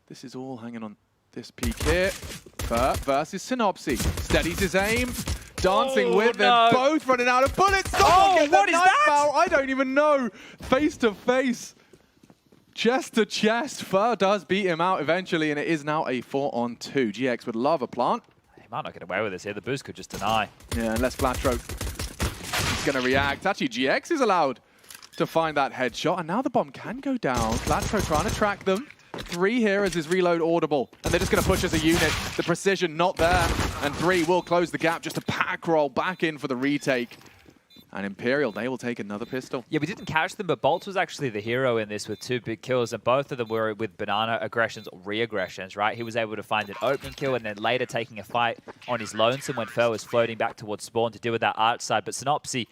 This is all hanging on this peak here. Fur versus Synopsy. Steadies his aim, dancing with them, both running out of bullets. Oh, what is that? Foul. I don't even know. Face to face, chest to chest. Fur does beat him out eventually, and it is now a 4-on-2. GX would love a plant. He might not get away with this here. The boost could just deny. Yeah, unless Flatro is going to react. Actually, GX is allowed to find that headshot, and now the bomb can go down. Flatro trying to track them. 3 here as his reload audible, and they're just going to push as a unit. The precision not there, and 3 will close the gap. Just a pack roll back in for the retake. And Imperial, they will take another pistol. Yeah, we didn't catch them, but Bolts was actually the hero in this with 2 big kills, and both of them were with banana aggressions or re-aggressions, right? He was able to find an opening kill and then later taking a fight on his lonesome when Fur was floating back towards spawn to deal with that arch side. But Synopsy,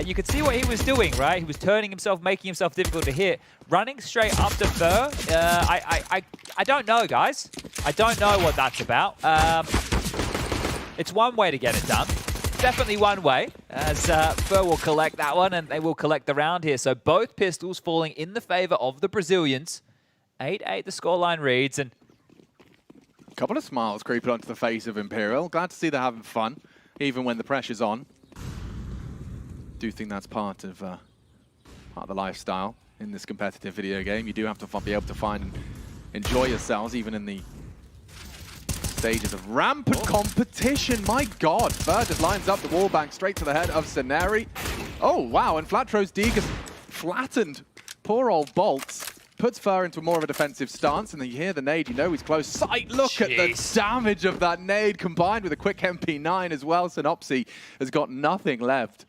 you could see what he was doing, right? He was turning himself, making himself difficult to hit, running straight up to Fur. I don't know, guys. I don't know what that's about. It's one way to get it done. Definitely one way, as Fur will collect that one, and they will collect the round here. So both pistols falling in the favor of the Brazilians. 8-8 the scoreline reads, and a couple of smiles creeping onto the face of Imperial. Glad to see they're having fun, even when the pressure's on. Do think that's part of the lifestyle in this competitive video game. You do have to be able to find and enjoy yourselves, even in the Stages of rampant competition. My God, Fer just lines up the wall bank straight to the head of Seneri. Oh, wow, and Flatro's Degas flattened poor old Bolts. Puts Fer into more of a defensive stance, and then you hear the nade, you know he's close. Sight, look at the damage of that nade, combined with a quick MP9 as well. Synopsy has got nothing left.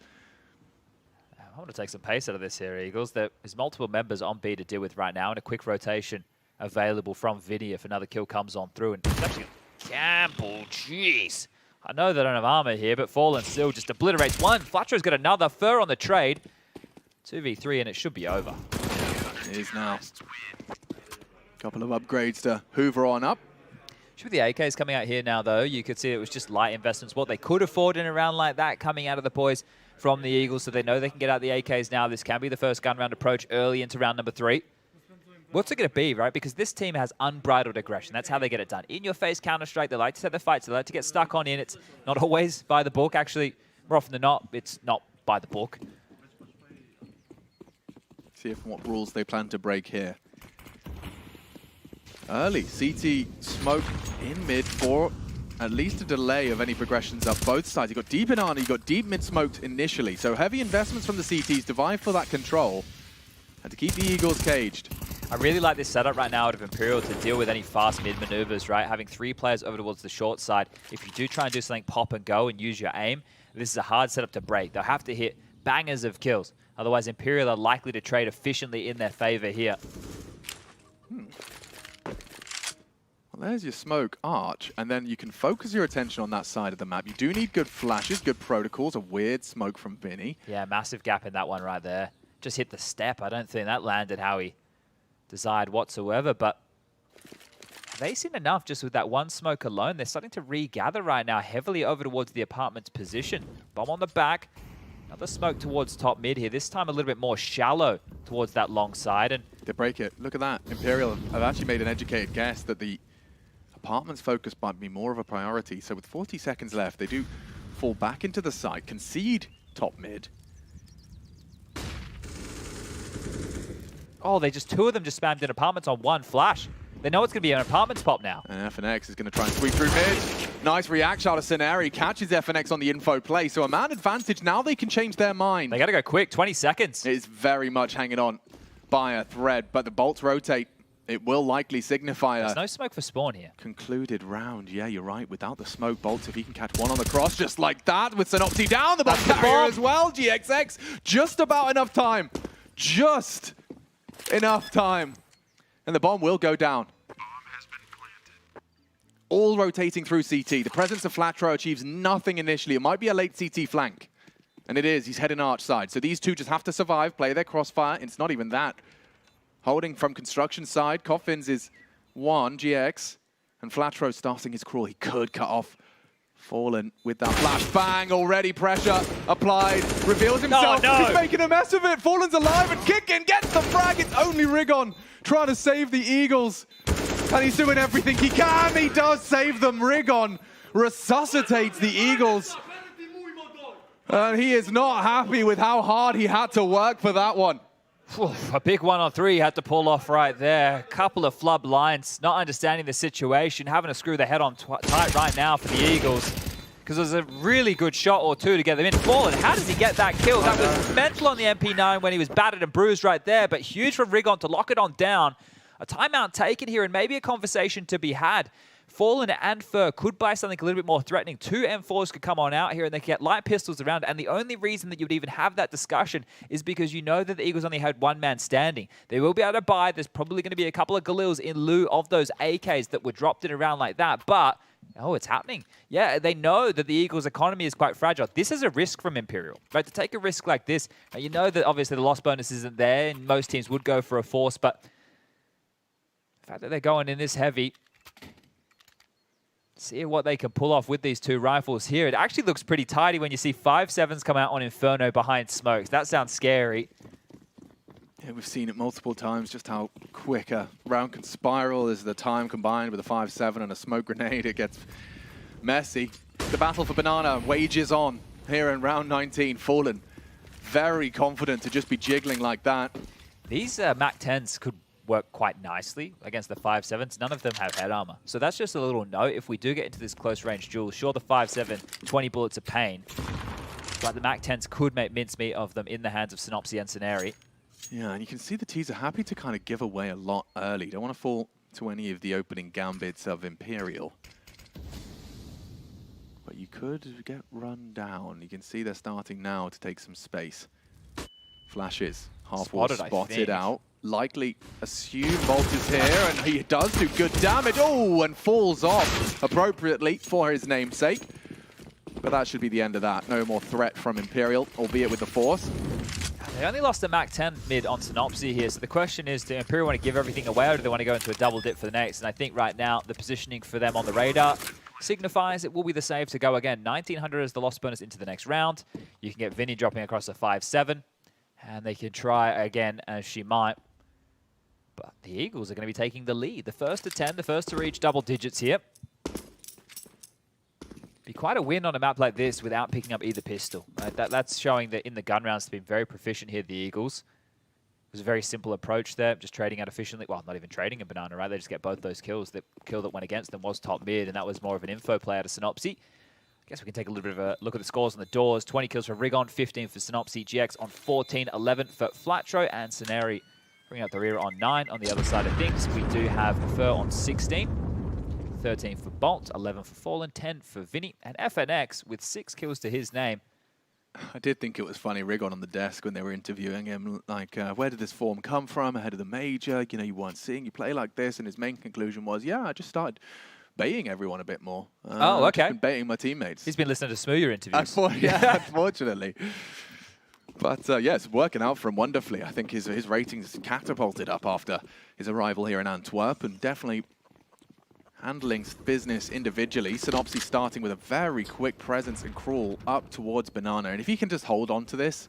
I want to take some pace out of this here, Eagles. There is multiple members on B to deal with right now, and a quick rotation available from Vinny if another kill comes on through. And it's actually Campbell, jeez. I know they don't have armor here, but Fallen still just obliterates one. Flatro's got another. Fer on the trade. 2v3, and it should be over. It is now. Couple of upgrades to hoover on up. With the AKs coming out here now, though, you could see it was just light investments. What they could afford in a round like that coming out of the boys from the Eagles, so they know they can get out the AKs now. This can be the first gun round approach early into round number 3. What's it going to be, right? Because this team has unbridled aggression. That's how they get it done. In-your-face Counter-Strike. They like to set the fights. They like to get stuck on in. It's not always by the book. Actually, more often than not, it's not by the book. See if what rules they plan to break here. Early CT smoke in mid for at least a delay of any progressions up both sides. You got deep in Arna, you got deep mid smoked initially. So heavy investments from the CTs to vie for that control and to keep the Eagles caged. I really like this setup right now out of Imperial to deal with any fast mid maneuvers, right? Having 3 players over towards the short side. If you do try and do something pop and go and use your aim, this is a hard setup to break. They'll have to hit bangers of kills. Otherwise, Imperial are likely to trade efficiently in their favor here. Well, there's your smoke arch, and then you can focus your attention on that side of the map. You do need good flashes, good protocols, a weird smoke from Vinny. Yeah, massive gap in that one right there. Just hit the step. I don't think that landed how he desired whatsoever, but they seen enough just with that one smoke alone. They're starting to regather right now, heavily over towards the apartment's position. Bomb on the back. Another smoke towards top mid here, this time a little bit more shallow towards that long side. And they break it. Look at that. Imperial have actually made an educated guess that the apartment's focus might be more of a priority. So with 40 seconds left, they do fall back into the site, concede top mid. Oh, 2 of them just spammed in apartments on one flash. They know it's going to be an apartments pop now. And FNX is going to try and sweep through mid. Nice reaction out of Seneri. Catches FNX on the info play. So a man advantage. Now they can change their mind. They got to go quick. 20 seconds. It's very much hanging on by a thread. But the bolts rotate. It will likely signify There's no smoke for spawn here. Concluded round. Yeah, you're right. Without the smoke, Bolts, if he can catch one on the cross just like that with Synopsy down. The bomb carrier as well. GXX. Just about enough time. Just enough time. And the bomb will go down. All rotating through CT. The presence of Flatro achieves nothing initially. It might be a late CT flank. And it is. He's heading arch side. So these two just have to survive, play their crossfire. It's not even that. Holding from construction side. Coffins is 1, GX. And Flatro starting his crawl. He could cut off Fallen with that flash. Bang! Already pressure applied. Reveals himself. Oh, no. He's making a mess of it. Fallen's alive and kicking. Gets the frag. It's only Rigon trying to save the Eagles. And he's doing everything he can. He does save them. Rigon resuscitates the Eagles. And he is not happy with how hard he had to work for that one. A big 1-on-3 he had to pull off right there. Couple of flub lines, not understanding the situation, having to screw the head on tight right now for the Eagles. Because there's a really good shot or two to get them in. Fallen, how does he get that kill? That was mental on the MP9 when he was battered and bruised right there, but huge from Rigon to lock it on down. A timeout taken here and maybe a conversation to be had. Fallen and Fer could buy something a little bit more threatening. 2 M4s could come on out here and they could get light pistols around. And the only reason that you would even have that discussion is because you know that the Eagles only had 1 man standing. They will be able to buy. There's probably going to be a couple of Galils in lieu of those AKs that were dropped in around like that. But, oh, it's happening. Yeah, they know that the Eagles' economy is quite fragile. This is a risk from Imperial, right? To take a risk like this, you know that obviously the loss bonus isn't there and most teams would go for a force, but the fact that they're going in this heavy, see what they can pull off with these 2 rifles here. It actually looks pretty tidy when you see 5.7s come out on Inferno behind smokes. That sounds scary. Yeah, we've seen it multiple times, just how quick a round can spiral as the time combined with a 5.7 and a smoke grenade. It gets messy. The battle for Banana wages on here in round 19. Fallen very confident to just be jiggling like that. These MAC-10s could work quite nicely against the 5.7s. None of them have head armor. So that's just a little note. If we do get into this close range duel, sure, the 5.7, 20 bullets of pain. But the MAC-10s could make mincemeat of them in the hands of Synopsy and Scenari. Yeah, and you can see the T's are happy to kind of give away a lot early. Don't want to fall to any of the opening gambits of Imperial. But you could get run down. You can see they're starting now to take some space. Flashes. Half-wall spotted out. Likely assume Bolt is here, and he does do good damage. Oh, and falls off appropriately for his namesake. But that should be the end of that. No more threat from Imperial, albeit with the Force. They only lost the MAC-10 mid on Synopsy here, so the question is, do Imperial want to give everything away, or do they want to go into a double dip for the next? And I think right now, the positioning for them on the radar signifies it will be the save to go again. 1900 is the loss bonus into the next round. You can get Vinny dropping across a 5.7, and they can try again as she might. But the Eagles are going to be taking the lead. The first to 10, the first to reach double digits here. Be quite a win on a map like this without picking up either pistol. Right? That's showing that in the gun rounds, they've been very proficient here, the Eagles. It was a very simple approach there, just trading out efficiently. Well, not even trading a banana, right? They just get both those kills. The kill that went against them was top mid, and that was more of an info play out of Synopsy. I guess we can take a little bit of a look at the scores on the doors. 20 kills for Rigon, 15 for Synopsy, GX on 14, 11 for Flatro, and Scenari bringing up the rear on 9. On the other side of things, we do have Fur on 16. 13 for Bolt, 11 for Fallen, 10 for Vinny, and FNX with 6 kills to his name. I did think it was funny, Rigon on the desk when they were interviewing him, like, where did this form come from ahead of the major? You know, you weren't seeing you play like this, and his main conclusion was, yeah, I just started baiting everyone a bit more. Oh, okay. Just been baiting my teammates. He's been listening to Smoother interviews. Yeah, unfortunately. But yeah, it's working out for him wonderfully. I think his ratings catapulted up after his arrival here in Antwerp, and definitely handling business individually. Synopsy starting with a very quick presence and crawl up towards Banana. And if he can just hold on to this,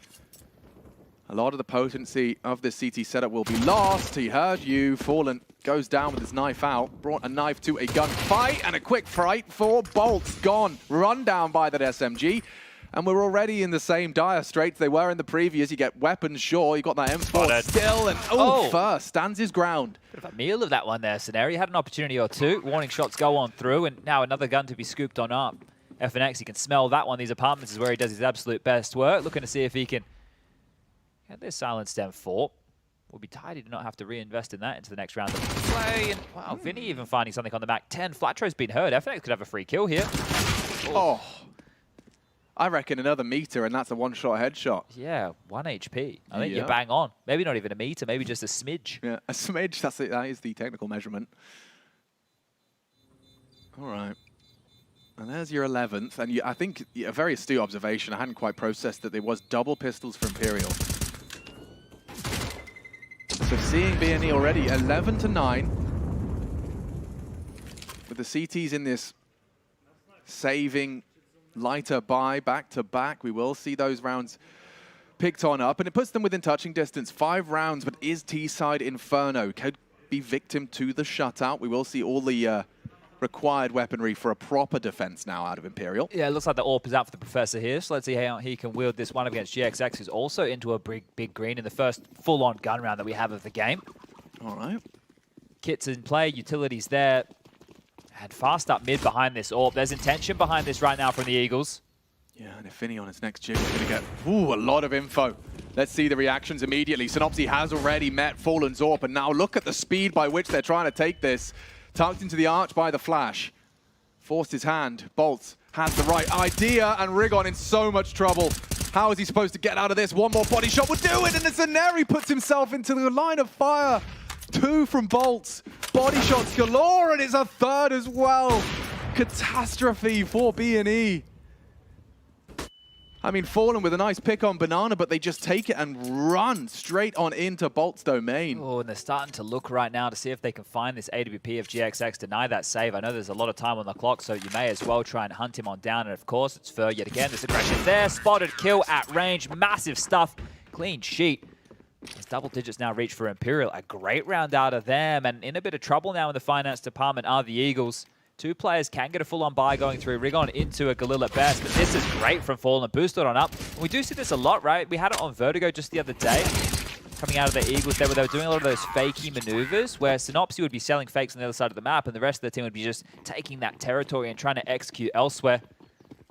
a lot of the potency of this CT setup will be lost. He heard you. Fallen goes down with his knife out. Brought a knife to a gunfight, and a quick fright for Bolt. Gone. Run down by that SMG. And we're already in the same dire straits they were in the previous. You get weapons, sure. You got that M4 still, and Fur stands his ground. Bit of a meal of that one there, Scenario. Had an opportunity or two. Warning shots go on through, and now another gun to be scooped on up. FNX, you can smell that one. These apartments is where he does his absolute best work. Looking to see if he can get this silent stem 4. We'll be tidy to not have to reinvest in that into the next round of play. And wow, Vinny even finding something on the back 10. Flatro's been hurt. FNX could have a free kill here. Oh. I reckon another meter, and that's a one-shot headshot. Yeah, 1 HP. I think you're bang on. Maybe not even a meter, maybe just a smidge. Yeah, a smidge. That's it. That is the technical measurement. All right. And there's your 11th. And I think a very astute observation. I hadn't quite processed that there was double pistols for Imperial. So seeing bNE already 11 to 9. With the CTs in this saving lighter buy back to back. We will see those rounds picked on up, and it puts them within touching distance. 5 rounds, but is T-side Inferno could be victim to the shutout. We will see all the required weaponry for a proper defense now out of Imperial. Yeah, it looks like the AWP is out for the Professor here, so let's see how he can wield this one against GXX, who's also into a big green in the first full-on gun round that we have of the game. All right. Kits in play, utilities there. And fast up mid behind this AWP. There's intention behind this right now from the Eagles. Yeah, and if Finny on his next jig is going to get a lot of info. Let's see the reactions immediately. Synopsy has already met Fallen's AWP, and now look at the speed by which they're trying to take this. Tucked into the arch by the flash. Forced his hand. Bolt has the right idea, and Rigon in so much trouble. How is he supposed to get out of this? One more body shot will do it, and the Scenari puts himself into the line of fire. 2 from Bolts. Body shots galore, and it's a 3rd as well. Catastrophe for bNE. I mean, Fallen with a nice pick on Banana, but they just take it and run straight on into Bolt's domain. Oh, and they're starting to look right now to see if they can find this AWP of GXX, deny that save. I know there's a lot of time on the clock, so you may as well try and hunt him on down. And of course, it's Fur yet again. There's aggression there. Spotted kill at range. Massive stuff. Clean sheet. As double digits now reach for Imperial. A great round out of them, and in a bit of trouble now in the finance department are the Eagles. 2 players can get a full-on buy going through. Rigon into a Galil at best, but this is great from Fallen. Boosted on up. And we do see this a lot, right? We had it on Vertigo just the other day. coming out of the Eagles there, where they were doing a lot of those fakey maneuvers, where Synopsy would be selling fakes on the other side of the map, and the rest of the team would be just taking that territory and trying to execute elsewhere.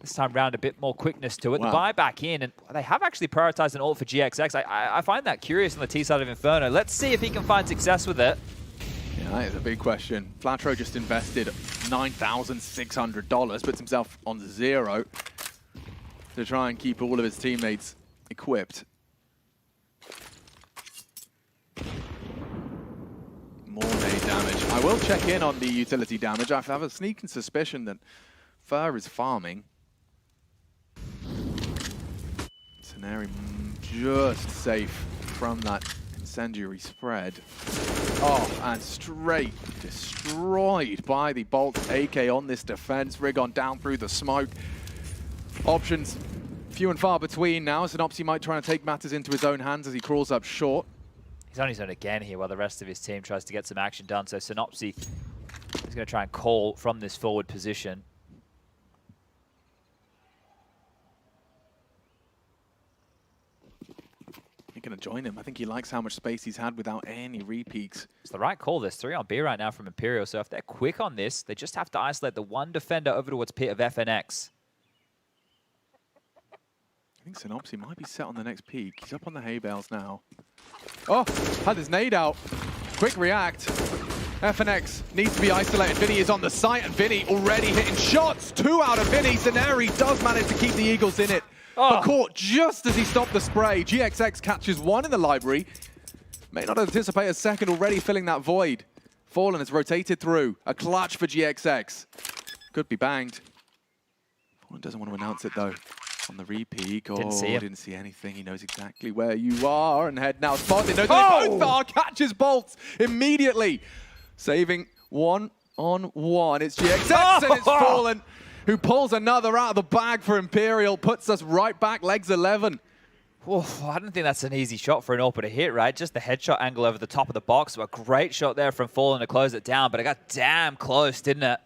This time round, a bit more quickness to it. Wow. The buy back in, and they have actually prioritized an ult for GXX. I find that curious on the T side of Inferno. Let's see if he can find success with it. Yeah, that is a big question. Flatro just invested $9,600, puts himself on 0 to try and keep all of his teammates equipped. More nade damage. I will check in on the utility damage. I have a sneaking suspicion that Fur is farming. Scenario just safe from that incendiary spread. Oh, and straight destroyed by the Bolt AK on this defense. Rigon down through the smoke. Options few and far between now. Synopsy might try and take matters into his own hands as he crawls up short. He's on his own again here while the rest of his team tries to get some action done. So Synopsy is going to try and call from this forward position. Going to join him. I think he likes how much space he's had without any repeaks. It's the right call. There's 3 on B right now from Imperial, so if they're quick on this, they just have to isolate the one defender over towards pit of FNX. I think Synopsy might be set on the next peak. He's up on the hay bales now. Oh, had his nade out. Quick react. FNX needs to be isolated. Vinny is on the site, and Vinny already hitting shots. 2 out of Vinny. Scenari does manage to keep the Eagles in it. But caught just as he stopped the spray. GXX catches 1 in the library. May not anticipate a second, already filling that void. Fallen has rotated through. A clutch for GXX. Could be banged. Fallen doesn't want to announce it though. On the repeat. Oh, didn't see anything. He knows exactly where you are. And head now spotted. Knows where they both are. Catches bolts immediately. Saving 1-on-1. It's GXX and it's Fallen, who pulls another out of the bag for Imperial, puts us right back, legs 11. Oof, I don't think that's an easy shot for an AWP to hit, right? Just the headshot angle over the top of the box. So a great shot there from Fallen to close it down, but it got damn close, didn't it?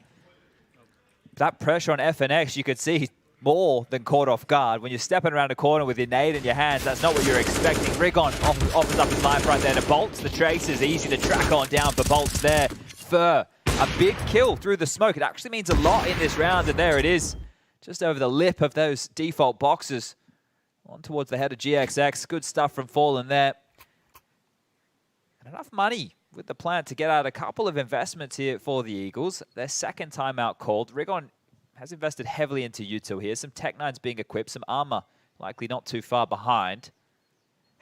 That pressure on FNX, you could see more than caught off guard. When you're stepping around a corner with your nade in your hands, that's not what you're expecting. Rigon offers up his life right there to Bolts. The trace is easy to track on down for Bolts there. Fur. A big kill through the smoke. It actually means a lot in this round, and there it is. Just over the lip of those default boxes. On towards the head of GXX. Good stuff from Fallen there. And enough money with the plan to get out a couple of investments here for the Eagles. Their second timeout called. Rigon has invested heavily into util here. Some Tech-9s being equipped, some armor likely not too far behind.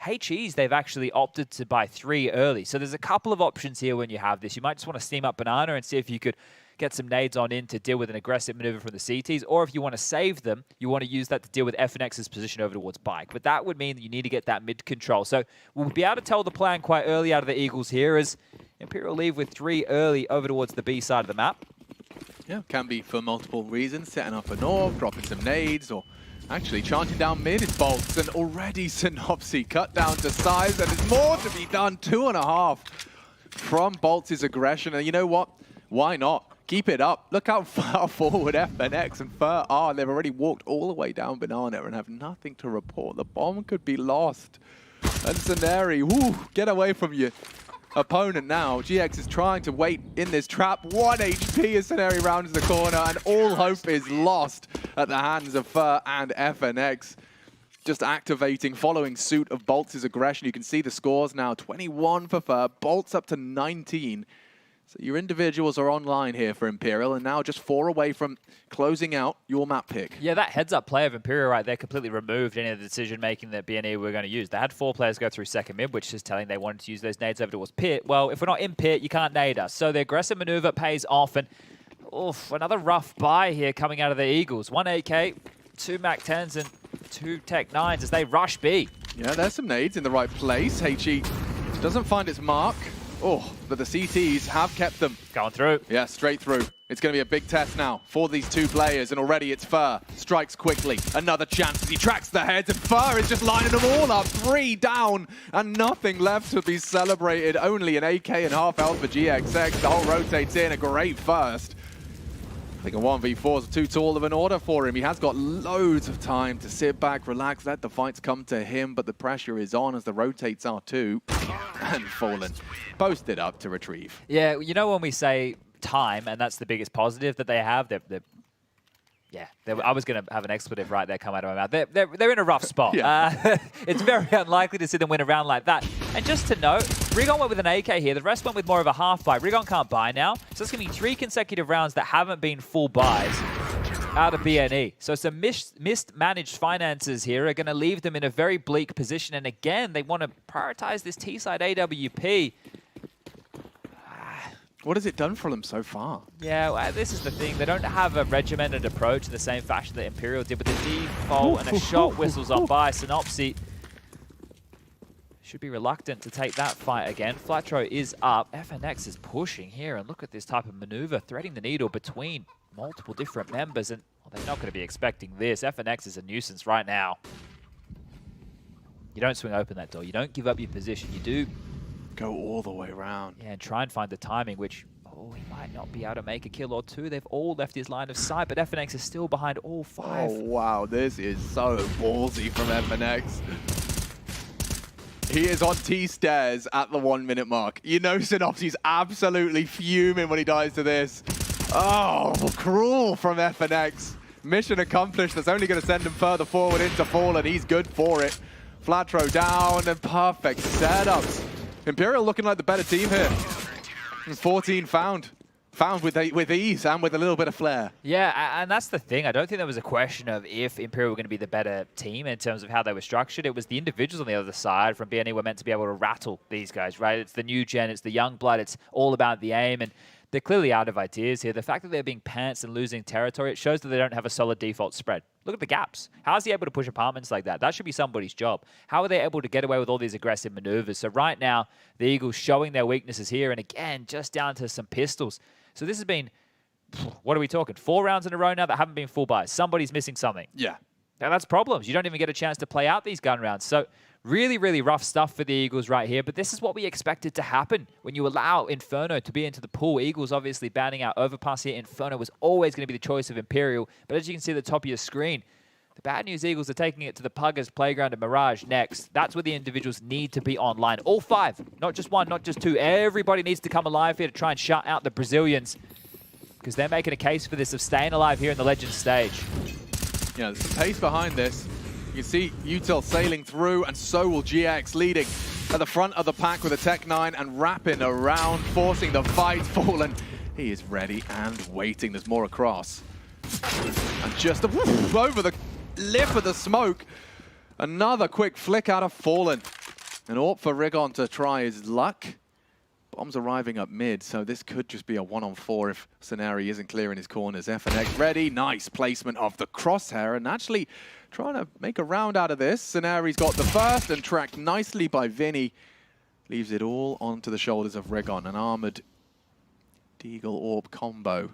HEs, they've actually opted to buy 3 early. So there's a couple of options here when you have this. You might just want to steam up Banana and see if you could get some nades on in to deal with an aggressive maneuver from the CTs. Or if you want to save them, you want to use that to deal with FNX's position over towards Bike. But that would mean that you need to get that mid control. So we'll be able to tell the plan quite early out of the Eagles here as Imperial leave with 3 early over towards the B side of the map. Yeah, can be for multiple reasons. Setting up a north, dropping some nades, or actually charging down mid is Bolts, and already Synopsy cut down to size, and there's more to be done. 2.5 from Bolts' aggression, and you know what? Why not? Keep it up. Look how far forward FNX and Fur are. They've already walked all the way down Banana and have nothing to report. The bomb could be lost. And Scenari, get away from your opponent now. GX is trying to wait in this trap. 1 HP as Scenari rounds the corner, and all hope is lost at the hands of Fur and FNX. Just activating, following suit of Bolts' aggression. You can see the scores now. 21 for Fur, Bolts up to 19. So your individuals are online here for Imperial, and now just 4 away from closing out your map pick. Yeah, that heads-up play of Imperial right there completely removed any of the decision-making that bNE were going to use. They had 4 players go through second mid, which is telling they wanted to use those nades over towards pit. Well, if we're not in pit, you can't nade us. So the aggressive maneuver pays off, and another rough buy here coming out of the Eagles. 1 AK, 2 MAC-10s, and 2 Tech-9s as they rush B. Yeah, there's some nades in the right place. HE doesn't find its mark. But the CTs have kept them. Going through. Yeah, straight through. It's going to be a big test now for these 2 players, and already it's Fur. Strikes quickly. Another chance as he tracks the heads, and Fur is just lining them all up. 3 down, and nothing left to be celebrated. Only an AK and half health for GXX. The whole rotates in. A great first. I think a 1v4 is too tall of an order for him. He has got loads of time to sit back, relax, let the fights come to him, but the pressure is on as the rotates are too. And Fallen posted up to retrieve. Yeah, you know when we say time, and that's the biggest positive that they have, I was going to have an expletive right there come out of my mouth. They're in a rough spot. Yeah. It's very unlikely to see them win a round like that. And just to note, Rigon went with an AK here. The rest went with more of a half buy. Rigon can't buy now. So it's going to be 3 consecutive rounds that haven't been full buys out of bNE. So some mismanaged finances here are going to leave them in a very bleak position. And again, they want to prioritize this T-side AWP. What has it done for them so far? Yeah, well, this is the thing. They don't have a regimented approach in the same fashion that Imperial did, with the default and a shot whistles on by. Synopsy should be reluctant to take that fight again. Flatro is up. FNX is pushing here, and look at this type of maneuver, threading the needle between multiple different members, and well, they're not going to be expecting this. FNX is a nuisance right now. You don't swing open that door. You don't give up your position. You do go all the way around. Yeah, and try and find the timing, which, oh, he might not be able to make a kill or two. They've all left his line of sight, but FNX is still behind all 5. Oh, wow. This is so ballsy from FNX. He is on T-stairs at the 1 minute mark. You know Synopsy's absolutely fuming when he dies to this. Oh, cruel from FNX. Mission accomplished. That's only going to send him further forward into Fallen. He's good for it. Flatro down and perfect setups. Imperial looking like the better team here. 14 found with ease and with a little bit of flair. Yeah, and that's the thing. I don't think there was a question of if Imperial were going to be the better team in terms of how they were structured. It was the individuals on the other side from bNE were meant to be able to rattle these guys, right? It's the new gen, it's the young blood, it's all about the aim, and they're clearly out of ideas here. The fact that they're being pants and losing territory, it shows that they don't have a solid default spread. Look at the gaps. How is he able to push apartments like that? That should be somebody's job. How are they able to get away with all these aggressive maneuvers? So right now, the Eagles showing their weaknesses here, and again, just down to some pistols. So this has been, what are we talking? 4 rounds in a row now that haven't been full buys. Somebody's missing something. Yeah. Now that's problems. You don't even get a chance to play out these gun rounds. So really, really rough stuff for the Eagles right here. But this is what we expected to happen when you allow Inferno to be into the pool. Eagles obviously banning out Overpass here. Inferno was always going to be the choice of Imperial. But as you can see at the top of your screen, the bad news Eagles are taking it to the Puggers Playground and Mirage next. That's where the individuals need to be online. All 5, not just 1, not just 2. Everybody needs to come alive here to try and shut out the Brazilians, because they're making a case for this of staying alive here in the Legends stage. Yeah, there's some pace behind this. You can see Util sailing through, and so will GX leading at the front of the pack with a Tech 9 and wrapping around, forcing the fight. Fallen, he is ready and waiting. There's more across. And just over the lip of the smoke. Another quick flick out of Fallen. An AWP for Rigon to try his luck. Bombs arriving up mid, so this could just be a 1-on-4 if Scenari isn't clearing his corners. FNX ready. Nice placement of the crosshair, and actually trying to make a round out of this. Scenari's got the first and tracked nicely by Vinny. Leaves it all onto the shoulders of Rigon. An armored Deagle AWP combo.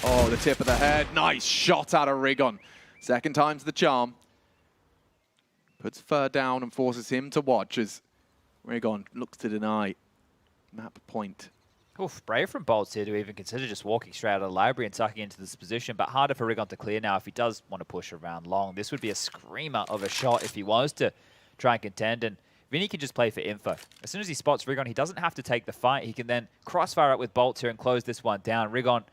Oh, the tip of the head. Nice shot out of Rigon. Second time's the charm. Puts Fur down and forces him to watch as Rigon looks to deny map point. Oof, brave from Bolts here to even consider just walking straight out of the library and tucking into this position, but harder for Rigon to clear now if he does want to push around long. This would be a screamer of a shot if he was to try and contend, and Vinny can just play for info. As soon as he spots Rigon, he doesn't have to take the fight. He can then crossfire up with Bolts here and close this one down. Rigon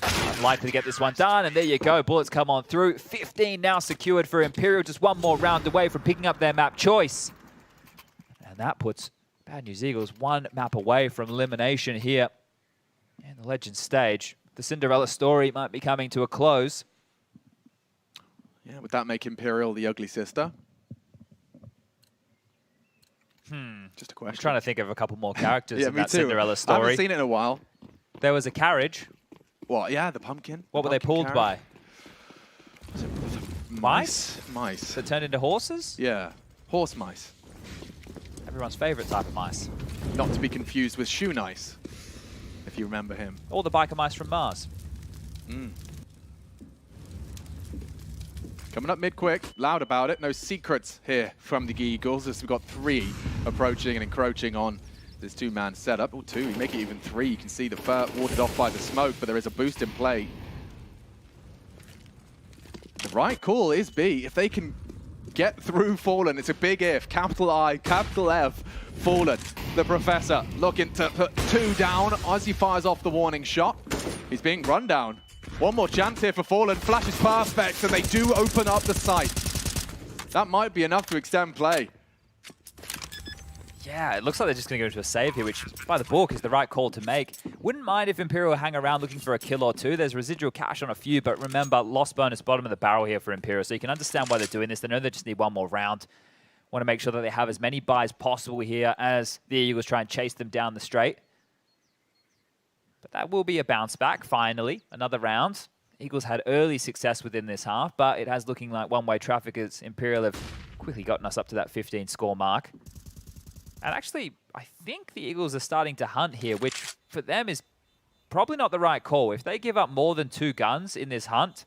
unlikely to get this one done, and there you go. Bullets come on through. 15 now secured for Imperial, just one more round away from picking up their map choice. And that puts Bad News Eagles 1 map away from elimination here in the Legends stage. The Cinderella story might be coming to a close. Yeah, would that make Imperial the ugly sister? Just a question. I'm trying to think of a couple more characters yeah, in that Cinderella story. I haven't seen it in a while. There was a carriage. What? Yeah, the pumpkin. What were they pulled by? Was it mice? Mice. That turned into horses? Yeah, horse mice. Everyone's favorite type of mice. Not to be confused with shoe nice, if you remember him. Or the biker mice from Mars. Coming up mid quick, loud about it. No secrets here from the Eagles as we've got 3 approaching and encroaching on this 2-man setup. Oh, 2, you make it even 3. You can see the Fur warded off by the smoke, but there is a boost in play. right call is B. If they can get through Fallen, it's a big if. Capital I, capital F, Fallen. The Professor looking to put 2 down as he fires off the warning shot. He's being run down. One more chance here for Fallen. Flash is perfect, and they do open up the site. That might be enough to extend play. Yeah, it looks like they're just going to go into a save here, which, by the book, is the right call to make. Wouldn't mind if Imperial hang around looking for a kill or two. There's residual cash on a few, but remember, loss bonus bottom of the barrel here for Imperial, so you can understand why they're doing this. They know they just need one more round. Want to make sure that they have as many buys possible here as the Eagles try and chase them down the straight. But that will be a bounce back, finally. Another round. Eagles had early success within this half, but it has looking like one-way traffic as Imperial have quickly gotten us up to that 15 score mark. And actually, I think the Eagles are starting to hunt here, which for them is probably not the right call. If they give up more than 2 guns in this hunt,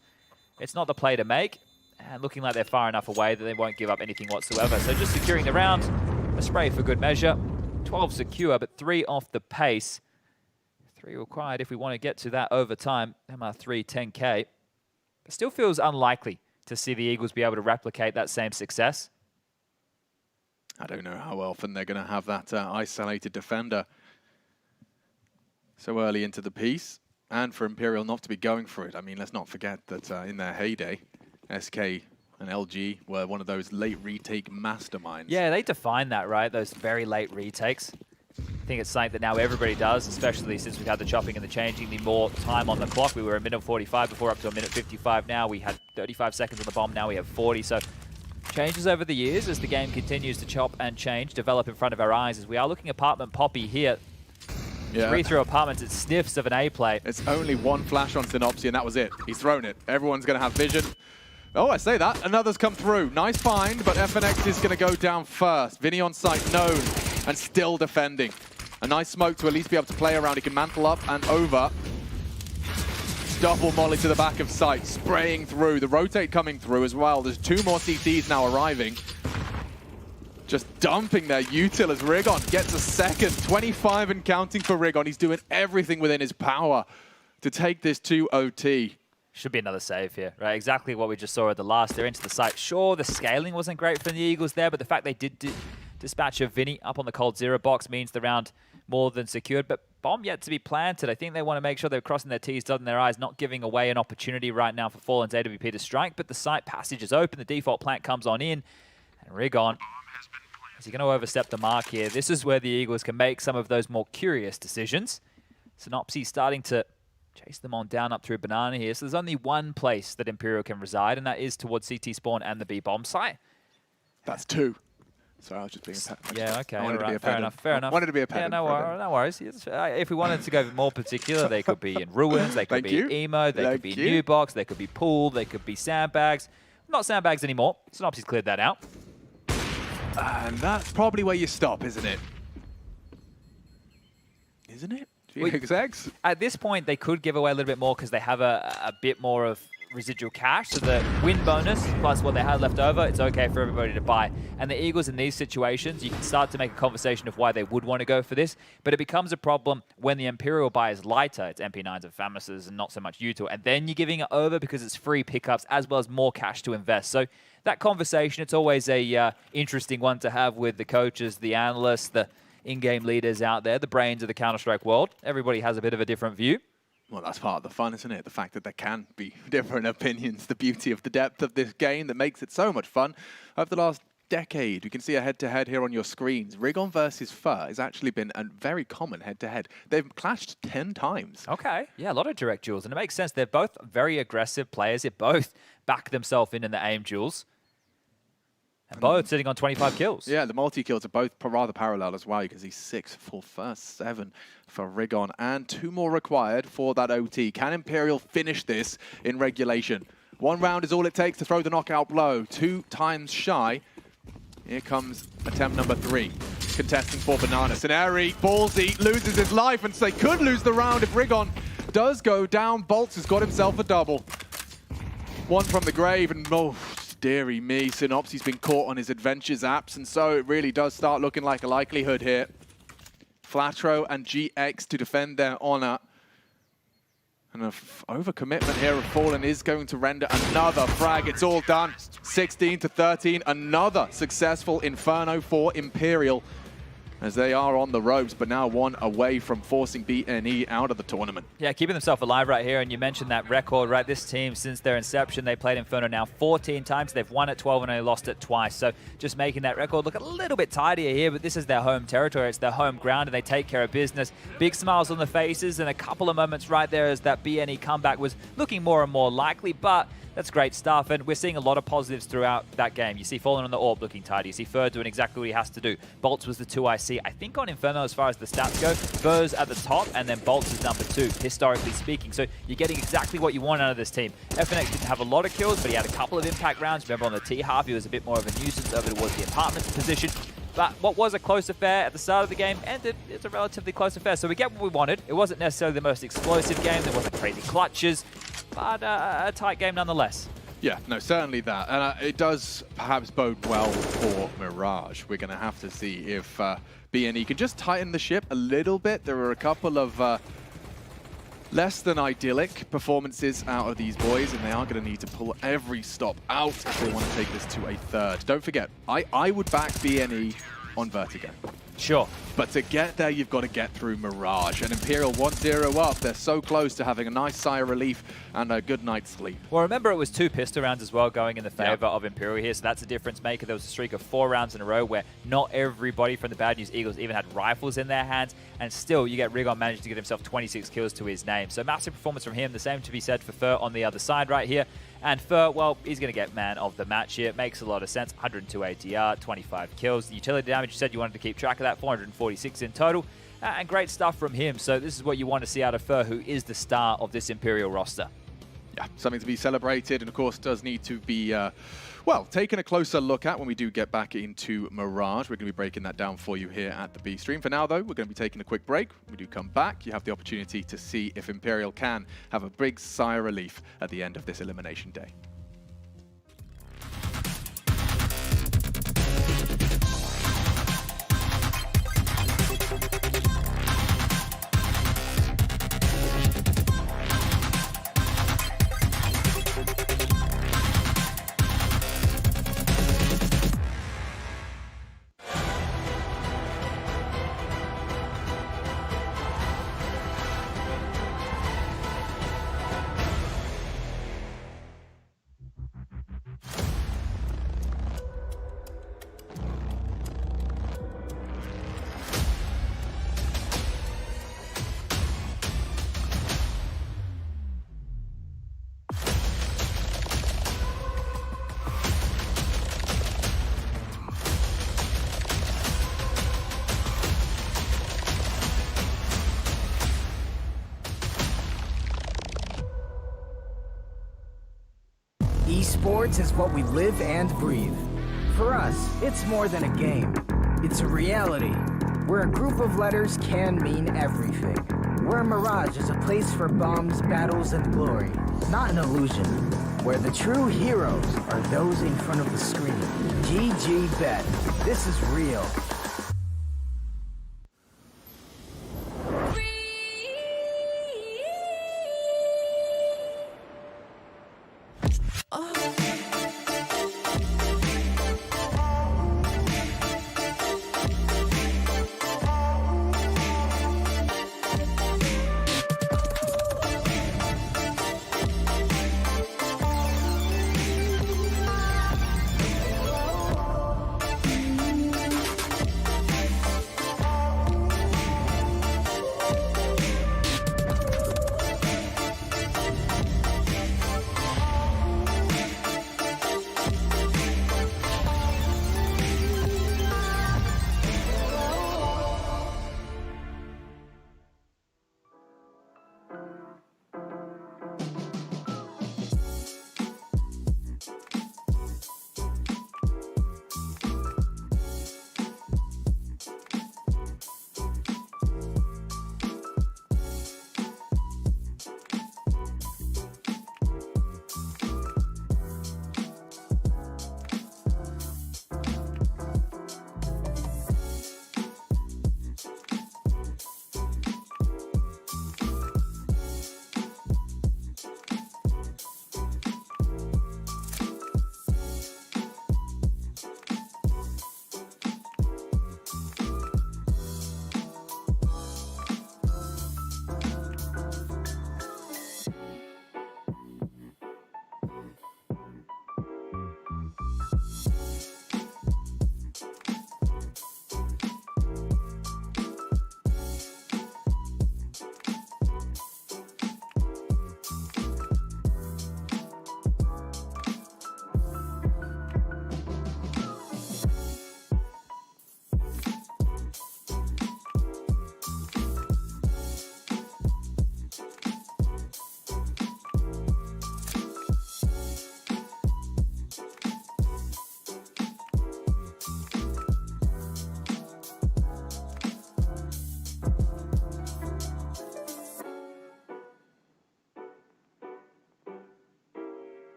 it's not the play to make. And looking like they're far enough away that they won't give up anything whatsoever. So just securing the round, a spray for good measure. 12 secure, but 3 off the pace. 3 required if we want to get to that overtime. MR3 10K. It still feels unlikely to see the Eagles be able to replicate that same success. I don't know how often they're going to have that isolated defender so early into the piece. And for Imperial not to be going for it. I mean, let's not forget that in their heyday, SK and LG were one of those late retake masterminds. Yeah, they define that, right? Those very late retakes. I think it's something that now everybody does, especially since we've had the chopping and the changing, the more time on the clock. We were a minute 45 before, up to a minute 55 now. We had 35 seconds on the bomb, now we have 40. So changes over the years as the game continues to chop and change, develop in front of our eyes. As we are looking apartment Poppy here. Yeah. 3 through apartments, it's sniffs of an A play. It's only 1 flash on Synopsy, and that was it. He's thrown it. Everyone's going to have vision. Oh, I say that. Another's come through. Nice find, but FNX is going to go down first. Vinny on site, known, and still defending. A nice smoke to at least be able to play around. He can mantle up and over. Double molly to the back of site, spraying through. The rotate coming through as well. There's 2 more CTs now arriving. Just dumping their util as Rigon gets a second. 25 and counting for Rigon. He's doing everything within his power to take this to OT. Should be another save here, right? Exactly what we just saw at the last. They're into the site. Sure, the scaling wasn't great for the Eagles there, but the fact they did dispatch of Vinny up on the cold 0 box means the round more than secured. But bomb yet to be planted. I think they want to make sure they're crossing their T's, dotting their I's, not giving away an opportunity right now for Fallen's AWP to strike. But the site passage is open. The default plant comes on in. And Rigon, is he going to overstep the mark here? This is where the Eagles can make some of those more curious decisions. Synopsy starting to chase them on down up through Banana here. So there's only one place that Imperial can reside, and that is towards CT spawn and the B bomb site. That's 2. Sorry, I was just being a pet. Yeah, okay. I wanted to be a fair enough, fair enough. I wanted to be a pet. Yeah, no worries. If we wanted to go more particular, they could be in ruins, they could be emo, they could be new box, they could be pool, they could be sandbags. Not sandbags anymore. Synopsy's cleared that out. And that's probably where you stop, isn't it? Isn't it? GXX? At this point, they could give away a little bit more because they have a bit more of residual cash. So the win bonus plus what they had left over, it's okay for everybody to buy. And the Eagles in these situations, you can start to make a conversation of why they would want to go for this. But it becomes a problem when the Imperial buy is lighter. It's MP9s and Famouses and not so much util. And then you're giving it over because it's free pickups as well as more cash to invest. So that conversation, it's always a interesting one to have with the coaches, the analysts, the in-game leaders out there, the brains of the Counter-Strike world. Everybody has a bit of a different view. Well, that's part of the fun, isn't it? The fact that there can be different opinions, the beauty of the depth of this game that makes it so much fun. Over the last decade, you can see a head-to-head here on your screens. Rigon versus Fur has actually been a very common head-to-head. They've clashed 10 times. Okay. Yeah, a lot of direct duels, and it makes sense. They're both very aggressive players. They both back themselves in the aim duels. And both sitting on 25 kills. Yeah, the multi-kills are both rather parallel as well. You can see 6 for first, 7 for Rigon, and 2 more required for that OT. Can Imperial finish this in regulation? 1 round is all it takes to throw the knockout blow. 2 times shy. Here comes attempt number 3. Contesting for Banana. Scenari, ballsy, loses his life, and they could lose the round if Rigon does go down. Bolts has got himself a double. 1 from the grave, and dearie me, Synopsy's been caught on his adventures apps, and so it really does start looking like a likelihood here. Flatro and GX to defend their honor. And an overcommitment here of Fallen is going to render another frag. It's all done. 16 to 13. Another successful Inferno for Imperial, as they are on the ropes, but now one away from forcing bNE out of the tournament. Yeah, keeping themselves alive right here, and you mentioned that record, right? This team, since their inception, they played Inferno now 14 times. They've won at 12 and only lost it twice. So just making that record look a little bit tidier here, but this is their home territory. It's their home ground, and they take care of business. Big smiles on the faces, and a couple of moments right there as that bNE comeback was looking more and more likely, but that's great stuff, and we're seeing a lot of positives throughout that game. You see Fallen on the Orb looking tidy. You see Fur doing exactly what he has to do. Bolts was the 2 IC. I think on Inferno, as far as the stats go, Fur's at the top, and then Bolts is number 2, historically speaking. So you're getting exactly what you want out of this team. FNX didn't have a lot of kills, but he had a couple of impact rounds. Remember on the T half, he was a bit more of a nuisance over towards the apartments position. But what was a close affair at the start of the game ended. It's a relatively close affair, so we get what we wanted. It wasn't necessarily the most explosive game. There wasn't crazy clutches, but a tight game nonetheless. Yeah, no, certainly that. And it does perhaps bode well for Mirage. We're going to have to see if bNE can just tighten the ship a little bit. There were a couple of less than idyllic performances out of these boys, and they are going to need to pull every stop out if they want to take this to a third. Don't forget, I would back bNE on Vertigo. Sure. But to get there, you've got to get through Mirage. And Imperial 1-0 up. They're so close to having a nice sigh of relief and a good night's sleep. Well, remember, it was 2 pistol rounds as well going in the favor of Imperial here, so that's a difference maker. There was a streak of 4 rounds in a row where not everybody from the Bad News Eagles even had rifles in their hands, and still you get Rigon managed to get himself 26 kills to his name. So massive performance from him. The same to be said for Fur on the other side right here. And Fur, well, he's going to get man of the match here. It makes a lot of sense. 102 ATR, 25 kills. The utility damage, you said you wanted to keep track of that, 446 in total. And great stuff from him. So this is what you want to see out of Fur, who is the star of this Imperial roster. Yeah, something to be celebrated, and of course does need to be, well, taken a closer look at when we do get back into Mirage. We're going to be breaking that down for you here at the B stream. For now, though, we're going to be taking a quick break. When we do come back, you have the opportunity to see if Imperial can have a big sigh of relief at the end of this elimination day. Esports is what we live and breathe. For us, it's more than a game. It's a reality, where a group of letters can mean everything. Where Mirage is a place for bombs, battles, and glory, not an illusion. Where the true heroes are those in front of the screen. GG Bet. This is real.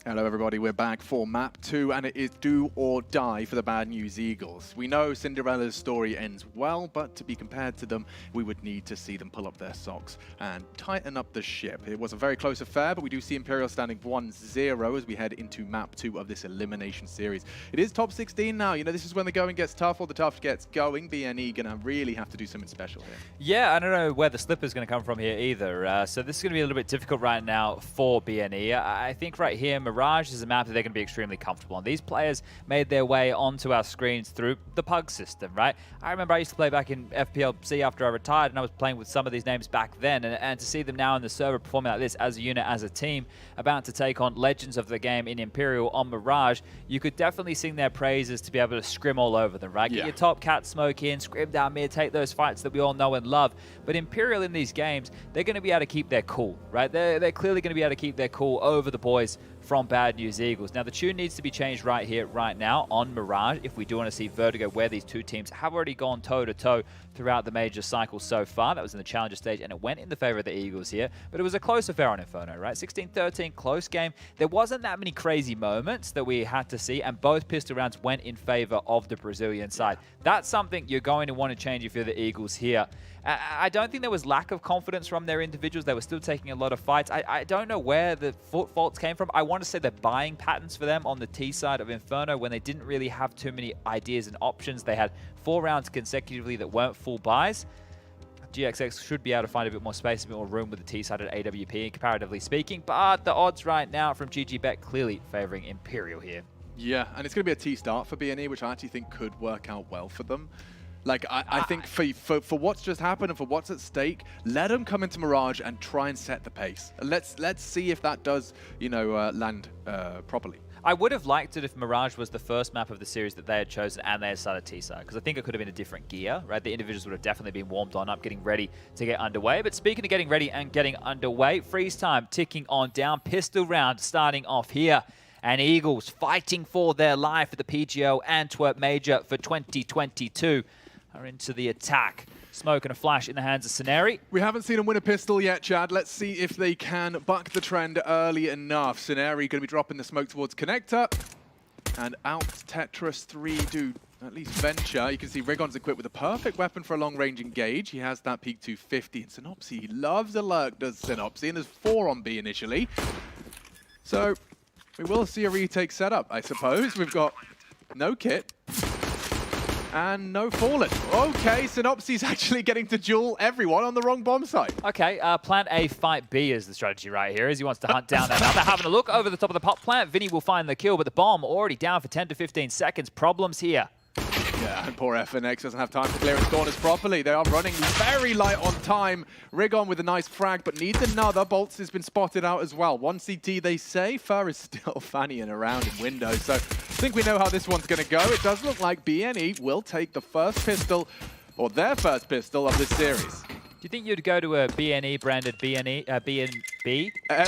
Hello everybody, we're back for map 2 and it is do or die for the Bad News Eagles. We know Cinderella's story ends well, but to be compared to them, we would need to see them pull up their socks and tighten up the ship. It was a very close affair, but we do see Imperial standing 1-0 as we head into map 2 of this elimination series. It is top 16 now, you know, this is when the going gets tough or the tough gets going. bNE gonna really have to do something special here. Yeah, I don't know where the slipper's gonna come from here either, so this is gonna be a little bit difficult right now for bNE. I think right here, Mirage is a map that they're going to be extremely comfortable on. These players made their way onto our screens through the PUG system, right? I remember I used to play back in FPLC after I retired, and I was playing with some of these names back then, and to see them now in the server performing like this as a unit, as a team, about to take on legends of the game in Imperial on Mirage, you could definitely sing their praises to be able to scrim all over them, right? Get your top cat smoke in, scrim down mid, take those fights that we all know and love. But Imperial in these games, they're going to be able to keep their cool, right? They're clearly going to be able to keep their cool over the boys from Bad News Eagles. Now, the tune needs to be changed right here, right now on Mirage if we do want to see Vertigo, where these two teams have already gone toe-to-toe throughout the major cycle so far. That was in the Challenger stage, and it went in the favor of the Eagles here. But it was a close affair on Inferno, right? 16-13, close game. There wasn't that many crazy moments that we had to see, and both pistol rounds went in favor of the Brazilian side. That's something you're going to want to change if you're the Eagles here. I don't think there was lack of confidence from their individuals. They were still taking a lot of fights. I don't know where the foot faults came from. I want to say the buying patterns for them on the T side of Inferno, when they didn't really have too many ideas and options. They had 4 rounds consecutively that weren't full buys. GXX should be able to find a bit more space, a bit more room with the T side at AWP, comparatively speaking. But the odds right now from GGBet clearly favoring Imperial here. Yeah, and it's going to be a T start for bNE, which I actually think could work out well for them. Like, I think for what's just happened and for what's at stake, let them come into Mirage and try and set the pace. Let's see if that does, you know, land properly. I would have liked it if Mirage was the first map of the series that they had chosen and they had started T-side, because I think it could have been a different gear, right? The individuals would have definitely been warmed on up, getting ready to get underway. But speaking of getting ready and getting underway, freeze time ticking on down, pistol round starting off here. And Eagles fighting for their life at the PGL Antwerp Major for 2022 are into the attack. Smoke and a flash in the hands of Sceneri. We haven't seen him win a pistol yet, Chad. Let's see if they can buck the trend early enough. Sceneri going to be dropping the smoke towards Connector. And out Tetris 3 do at least venture. You can see Rigon's equipped with a perfect weapon for a long-range engage. He has that peak 250. And Synopsy, he loves a lurk, does Synopsy. And there's 4 on B initially. So we will see a retake setup, I suppose. We've got no kit. And no Fallen. Okay, Synopsy's actually getting to duel everyone on the wrong bomb site. Okay, plant A, fight B is the strategy right here, as he wants to hunt down that map. They're having a look over the top of the pop plant. Vinny will find the kill, but the bomb already down for 10 to 15 seconds. Problems here. Yeah, and poor FNX doesn't have time to clear his corners properly. They are running very light on time. Rigon with a nice frag, but needs another. Bolts has been spotted out as well. 1 CT, they say. Fur is still fannying around in windows, so I think we know how this one's going to go. It does look like bNE will take the first pistol, or their first pistol of this series. Do you think you'd go to a bNE branded B&B? A B&B. A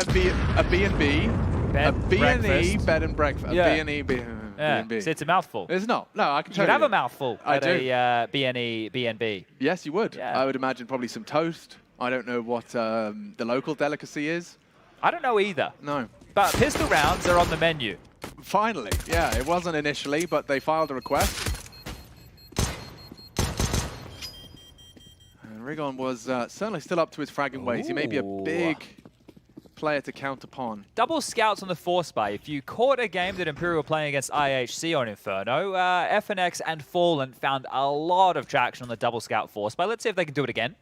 bNE bed and breakfast. Yeah. A bNE Yeah, so it's a mouthful. It's not. No, I can tell you. You'd have a mouthful at do. a bNE, B&B. Yes, you would. Yeah. I would imagine probably some toast. I don't know what the local delicacy is. I don't know either. No. But pistol rounds are on the menu. Finally. Yeah, it wasn't initially, but they filed a request. And Rigon was certainly still up to his fragging ways. He may be a big player to count upon. Double scouts on the Force Spy. If you caught a game that Imperial were playing against IHC on Inferno, FNX and Fallen found a lot of traction on the double scout Force Spy. Let's see if they can do it again.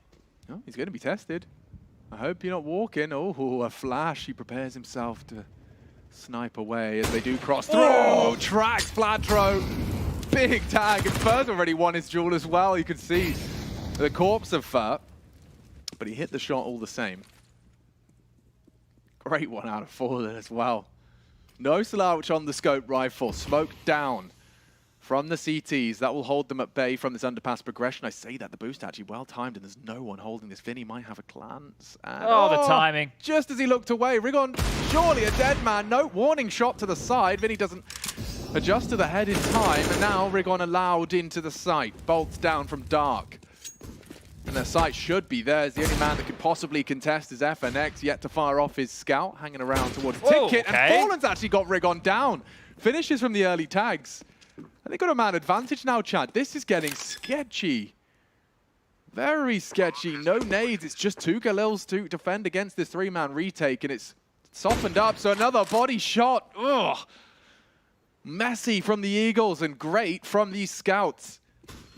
Oh, he's going to be tested. I hope you're not walking. Oh, a flash. He prepares himself to snipe away as they do cross through. Oh, tracks Flatro. Big tag. And Fur's already won his duel as well. You can see the corpse of Fur. But he hit the shot all the same. Great one out of Fallen as well. No slouch on the scope rifle. Smoke down from the CTs. That will hold them at bay from this underpass progression. I say that, the boost actually well timed, and there's no one holding this. Vinny might have a glance. And the timing. Just as he looked away, Rigon, surely a dead man. No warning shot to the side. Vinny doesn't adjust to the head in time, and now Rigon allowed into the site. Bolts down from Dark. And their sight should be theirs. The only man that could possibly contest is FNX, yet to fire off his scout, hanging around towards Ticket. Okay. And Fallen's actually got Rigon down. Finishes from the early tags. And they got a man advantage now, Chad. This is getting sketchy. Very sketchy. No nades. It's just 2 Galils to defend against this 3-man retake, and it's softened up. So another body shot. Ugh. Messy from the Eagles and great from these scouts.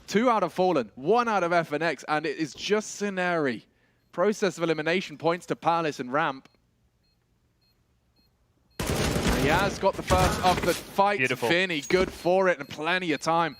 2 out of Fallen, 1 out of FNX, and it is just Scenery. Process of elimination points to Palace and Ramp. And he has got the first of the fight. Beautiful. Vinny, good for it, and plenty of time.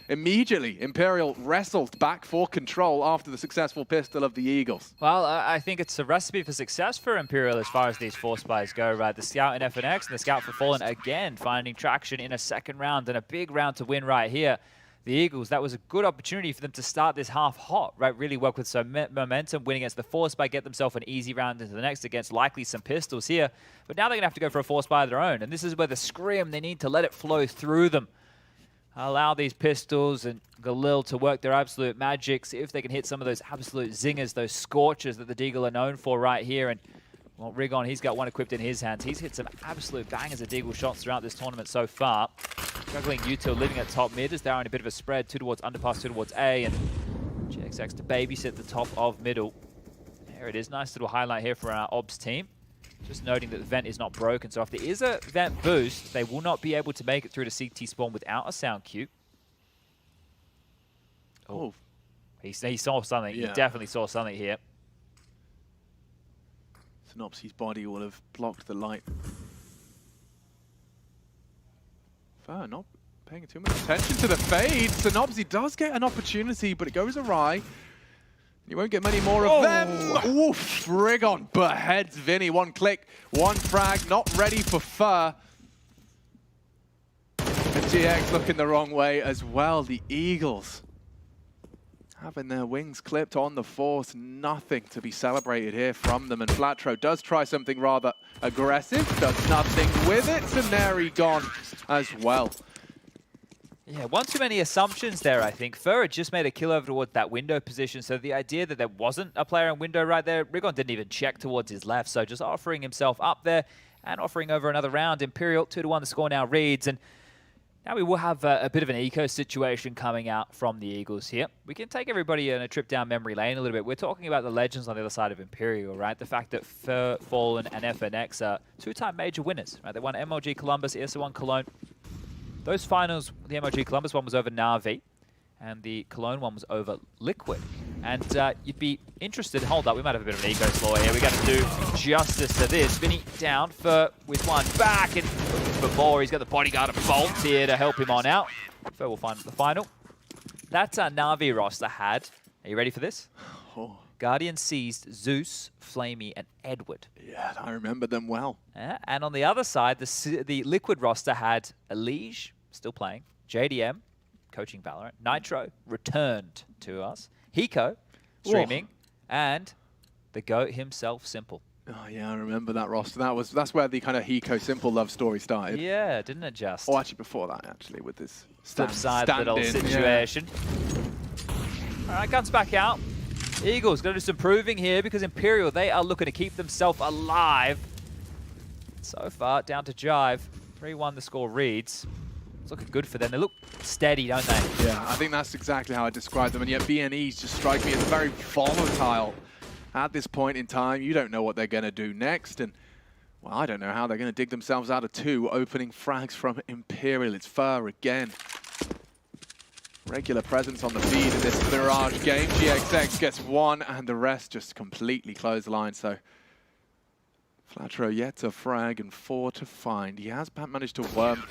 Immediately, Imperial wrestled back for control after the successful pistol of the Eagles. Well, I think it's a recipe for success for Imperial as far as these Force Buys go, right? The Scout in FNX and the Scout for Fallen again finding traction in a second round and a big round to win right here. The Eagles, that was a good opportunity for them to start this half hot, right? Really work with some momentum, win against the Force Buy, get themselves an easy round into the next against likely some pistols here. But now they're going to have to go for a Force Buy of their own. And this is where the Scrim, they need to let it flow through them. Allow these pistols and Galil to work their absolute magic, see if they can hit some of those absolute zingers, those scorchers that the Deagle are known for right here. And well, Rigon, he's got one equipped in his hands. He's hit some absolute bangers of Deagle shots throughout this tournament so far. Struggling Util living at top mid as they're in a bit of a spread, 2 towards underpass, 2 towards A, and GXX to babysit the top of middle. There it is, nice little highlight here for our Obs team. Just noting that the vent is not broken, so if there is a vent boost, they will not be able to make it through to CT spawn without a sound cue. Oh, he saw something. Yeah. He definitely saw something here. Synopsy's body will have blocked the light. Not paying too much attention to the fade. Synopsy does get an opportunity, but it goes awry. You won't get many more of them. Oof, Rigon beheads Vinny. 1 click, 1 frag, not ready for Fur. And GX looking the wrong way as well. The Eagles having their wings clipped on the Force. Nothing to be celebrated here from them. And Flatro does try something rather aggressive. Does nothing with it. Scenery gone as well. Yeah, one too many assumptions there, I think. Fur had just made a kill over towards that window position, so the idea that there wasn't a player in window right there, Rigon didn't even check towards his left, so just offering himself up there and offering over another round. Imperial, 2-1 the score now reads, and now we will have a bit of an eco situation coming out from the Eagles here. We can take everybody on a trip down memory lane a little bit. We're talking about the legends on the other side of Imperial, right? The fact that Fur, Fallen, and FNX are 2-time major winners, right? They won MLG Columbus, ESO won Cologne. Those finals, the MLG Columbus one was over Na'Vi, and the Cologne one was over Liquid. And you'd be interested, hold up, we might have a bit of an eco slaw here. We got to do justice to this. Vinny down for with 1 back, and looking for more. He's got the bodyguard of Bolt here to help him on out. Fur will find the final. That's our Na'Vi roster had. Are you ready for this? Oh. Guardian seized Zeus, Flamey, and Edward. Yeah, I remember them well. And on the other side, the Liquid roster had Elige, still playing, JDM, coaching Valorant, Nitro, returned to us, Hiko, streaming, and the GOAT himself, Simple. Oh yeah, I remember that roster. That's where the kind of Hiko Simple love story started. Yeah, didn't it just? Oh, actually before that, actually, with this flip side little situation. Yeah. All right, guns back out. Eagles got to do some proving here because Imperial, they are looking to keep themselves alive. So far, down to Jive. 3-1 the score reads. It's looking good for them. They look steady, don't they? Yeah, I think that's exactly how I describe them. And yet bNEs just strike me as very volatile. At this point in time, you don't know what they're going to do next. And, well, I don't know how they're going to dig themselves out of 2 opening frags from Imperial. It's Fur again. Regular presence on the feed in this Mirage game. GXX gets 1, and the rest just completely clothesline. So Flatro yet to frag and 4 to find. He has managed to worm.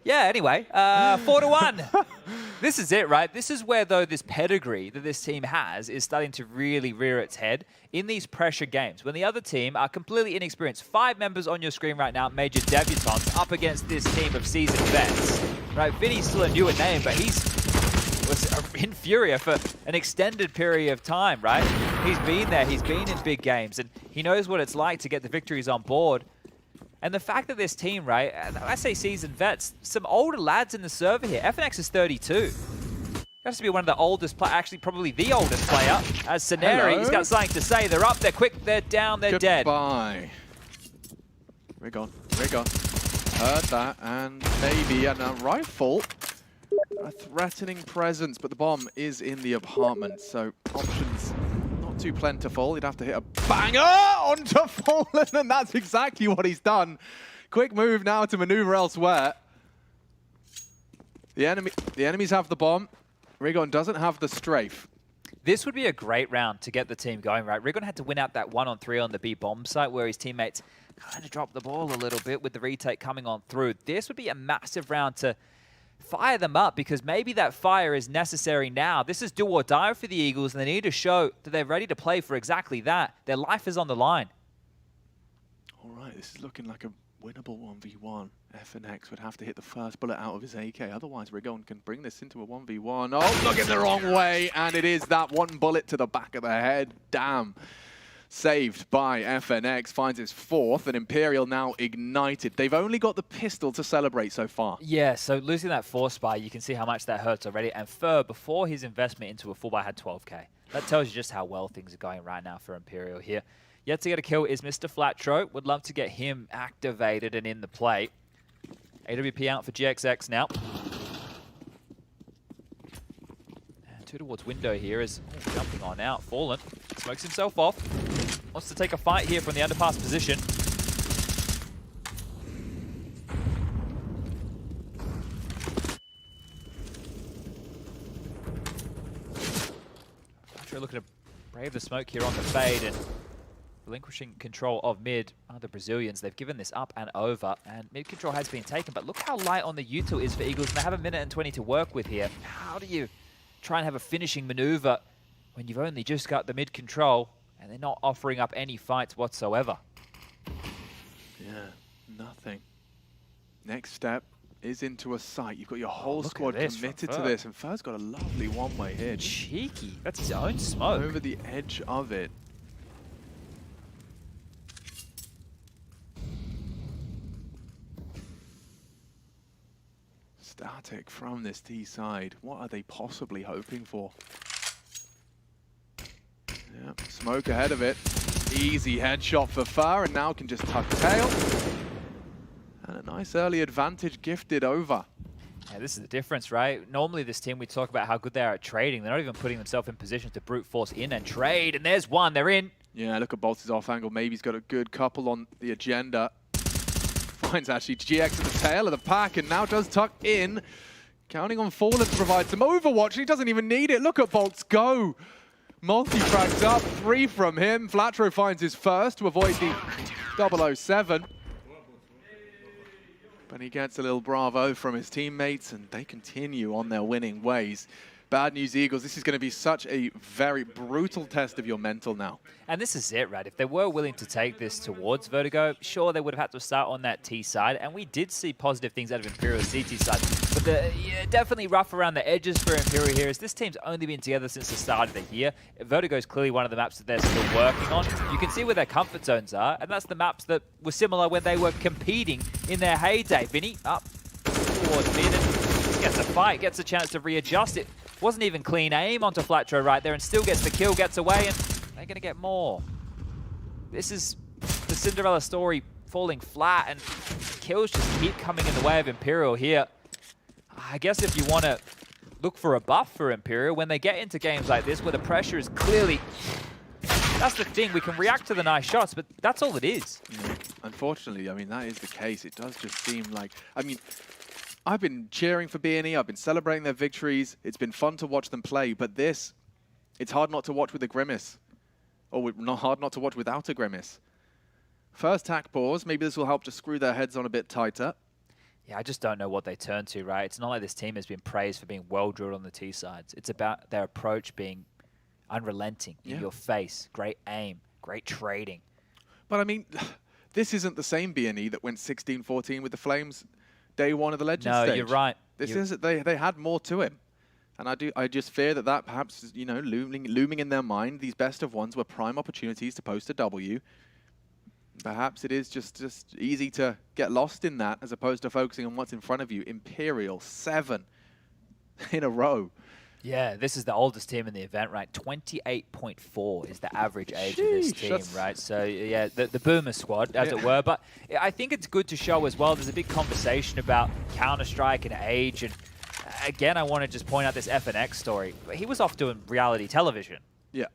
Yeah, anyway, 4-1. This is it, right? This is where, though, this pedigree that this team has is starting to really rear its head in these pressure games. When the other team are completely inexperienced. 5 members on your screen right now, major debutants, up against this team of seasoned vets. Right, Vinny's still a newer name, but was in Furia for an extended period of time, right? He's been there, he's been in big games, and he knows what it's like to get the victories on board. And the fact that this team, right, I say seasoned vets, some older lads in the server here. FNX is 32. Has to be one of the oldest, actually probably the oldest player, as Scenario. He's got something to say. They're up, they're quick, they're down, they're dead. Goodbye. We're gone. Heard that, and maybe a rifle. A threatening presence, but the bomb is in the apartment, so options not too plentiful. You'd have to hit a banger onto Fallen, and that's exactly what he's done. Quick move now to maneuver elsewhere. The enemies have the bomb. Rigon doesn't have the strafe. This would be a great round to get the team going, right? Rigon had to win out that 1-on-3 on the B bomb site where his teammates kind of dropped the ball a little bit with the retake coming on through. This would be a massive round to fire them up, because maybe that fire is necessary now. This is do or die for the Eagles, and they need to show that they're ready to play for exactly that. Their life is on the line. All right, this is looking like a winnable 1v1. FNX would have to hit the first bullet out of his AK. Otherwise, Rigon can bring this into a 1v1. Oh, look in the wrong way. And it is that one bullet to the back of the head. Damn. Saved by FNX. Finds his fourth. And Imperial now ignited. They've only got the pistol to celebrate so far. Yeah, so losing that 4-spy, you can see how much that hurts already. And Fur, before his investment into a 4-buy, had 12k. That tells you just how well things are going right now for Imperial here. Yet to get a kill is Mr. Flatro. Would love to get him activated and in the play. AWP out for GXX now. And two towards window here is jumping on out. Fallen smokes himself off. Wants to take a fight here from the underpass position. Flatro looking to brave the smoke here on the fade and relinquishing control of mid are the Brazilians. They've given this up and over, and mid control has been taken, but look how light on the util is for Eagles, and they have 1 minute and 20 to work with here. How do you try and have a finishing maneuver when you've only just got the mid control and they're not offering up any fights whatsoever? Yeah, nothing. Next step is into a site. You've got your whole squad committed to this, and Fur's got a lovely one-way hit. Cheeky. That's his own smoke. Over the edge of it. Static from this T side. What are they possibly hoping for? Yep, smoke ahead of it. Easy headshot for Fur, and now can just tuck tail. And a nice early advantage gifted over. Yeah, this is the difference, right? Normally this team, we talk about how good they are at trading. They're not even putting themselves in position to brute force in and trade. And there's one, they're in. Yeah, look at Bolt's off angle. Maybe he's got a good couple on the agenda. Finds actually GX at the tail of the pack, and now does tuck in. Counting on Fallen to provide some overwatch. He doesn't even need it. Look at Bolts go. Multi-frags up, 3 from him. Flatro finds his first to avoid the 007. But he gets a little bravo from his teammates, and they continue on their winning ways. Bad news, Eagles. This is going to be such a very brutal test of your mental now. And this is it, right? If they were willing to take this towards Vertigo, sure, they would have had to start on that T side. And we did see positive things out of Imperial's CT side. But definitely rough around the edges for Imperial here, as this team's only been together since the start of the year. Vertigo is clearly one of the maps that they're still working on. You can see where their comfort zones are, and that's the maps that were similar when they were competing in their heyday. Vinny up towards mid and gets a fight, gets a chance to readjust it. Wasn't even clean aim onto Flatro right there, and still gets the kill, gets away, and they're going to get more. This is the Cinderella story falling flat, and kills just keep coming in the way of Imperial here. I guess if you want to look for a buff for Imperial, when they get into games like this where the pressure is clearly... That's the thing, we can react to the nice shots, but that's all it is. Yeah. Unfortunately, I mean, that is the case. It does just seem like... I mean, I've been cheering for bNE, I've been celebrating their victories. It's been fun to watch them play, but this, it's hard not to watch with a grimace. Or hard not to watch without a grimace. First tack pause, maybe this will help to screw their heads on a bit tighter. Yeah, I just don't know what they turn to, right? It's not like this team has been praised for being well-drilled on the T sides. It's about their approach being unrelenting, in your face, great aim, great trading. But I mean, this isn't the same bNE that went 16-14 with the Flames day one of the Legends stage. No, you're right. This is they had more to him. And I just fear that perhaps, you know, looming in their mind, these best of ones were prime opportunities to post a W. Perhaps it is just easy to get lost in that as opposed to focusing on what's in front of you. Imperial, 7 in a row. Yeah, this is the oldest team in the event, right? 28.4 is the average age of this team, right? So, yeah, the boomer squad, as it were. But I think it's good to show as well, there's a big conversation about Counter-Strike and age. And again, I want to just point out this FNX story. He was off doing reality television. Yeah.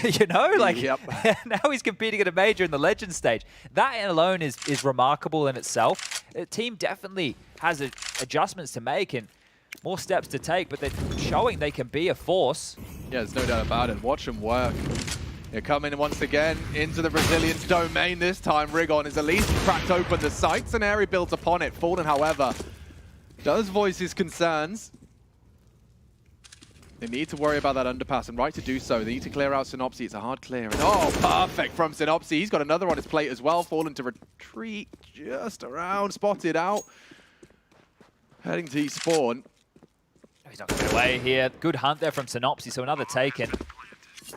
You know, like, now he's competing at a major in the Legend stage. That alone is remarkable in itself. The team definitely has adjustments to make and more steps to take, but they're showing they can be a force. Yeah, there's no doubt about it. Watch them work. They're coming once again into the Brazilian domain this time. Rigon is at least cracked open the sights and Airy builds upon it. Fallen, however, does voice his concerns. They need to worry about that underpass, and right to do so. They need to clear out Synopsy. It's a hard clear. And oh, perfect from Synopsy. He's got another on his plate as well. Fallen to retreat just around, spotted out. Heading to spawn. He's not going to get away here. Good hunt there from Synopsy, so another taken.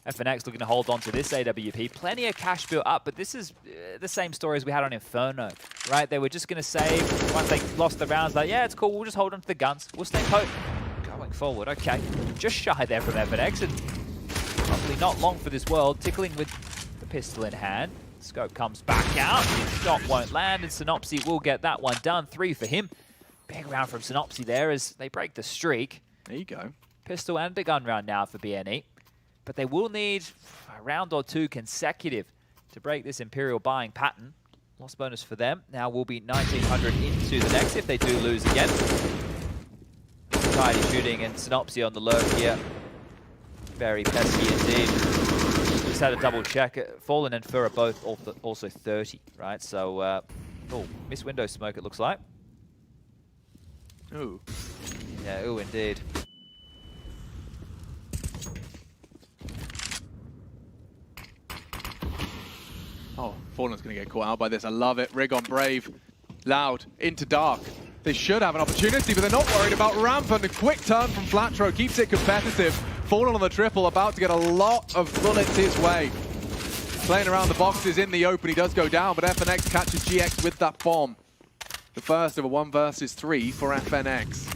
FNX looking to hold on to this AWP. Plenty of cash built up, but this is the same story as we had on Inferno, right? They were just going to save. Once they lost the rounds, like, yeah, it's cool. We'll just hold on to the guns. We'll stay put. Going forward, okay. Just shy there from FNX, and probably not long for this world. Tickling with the pistol in hand. Scope comes back out. Shot won't land, and Synopsy will get that one done. 3 for him. Big round from Synopsy there as they break the streak. There you go. Pistol and a gun round now for bNE. But they will need a round or 2 consecutive to break this Imperial buying pattern. Loss bonus for them. Now will be 1900 into the next if they do lose again. Tidy shooting and Synopsy on the lurk here. Very pesky indeed. Just had a double check. Fallen and Fur are both also 30, right? So, oh, missed window smoke it looks like. Ooh. Yeah, ooh, indeed. Oh, Fallen's going to get caught out by this. I love it. Rigon brave. Loud. Into dark. They should have an opportunity, but they're not worried about ramp. And a quick turn from Flatro keeps it competitive. Fallen on the triple, about to get a lot of bullets his way. Playing around the boxes in the open, he does go down, but FNX catches GX with that bomb. The first of a 1 versus 3 for FNX.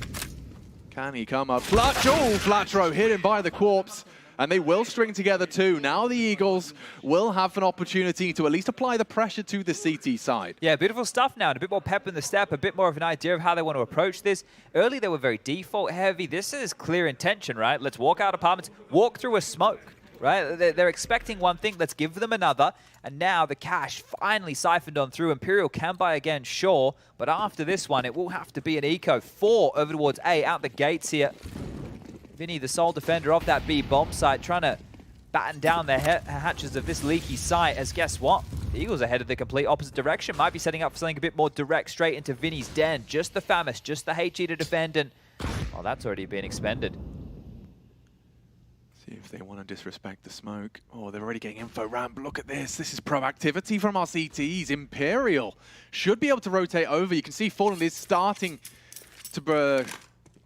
Can he come up? Flatro hidden by the corpse. And they will string together too. Now the Eagles will have an opportunity to at least apply the pressure to the CT side. Yeah, beautiful stuff now. And a bit more pep in the step, a bit more of an idea of how they want to approach this. Early, they were very default heavy. This is clear intention, right? Let's walk out apartments, walk through a smoke, right? They're expecting one thing. Let's give them another. And now the cash finally siphoned on through. Imperial can buy again, sure. But after this one, it will have to be an eco. 4 over towards A, out the gates here. Vinny, the sole defender of that B bomb site, trying to batten down the hatches of this leaky site, as guess what? The Eagles are headed the complete opposite direction. Might be setting up for something a bit more direct, straight into Vinny's den. Just the FAMAS, just the HE to defend, and well, that's already been expended. See if they want to disrespect the smoke. Oh, they're already getting info ramp. Look at this. This is proactivity from our CTs. Imperial should be able to rotate over. You can see Fallen is starting to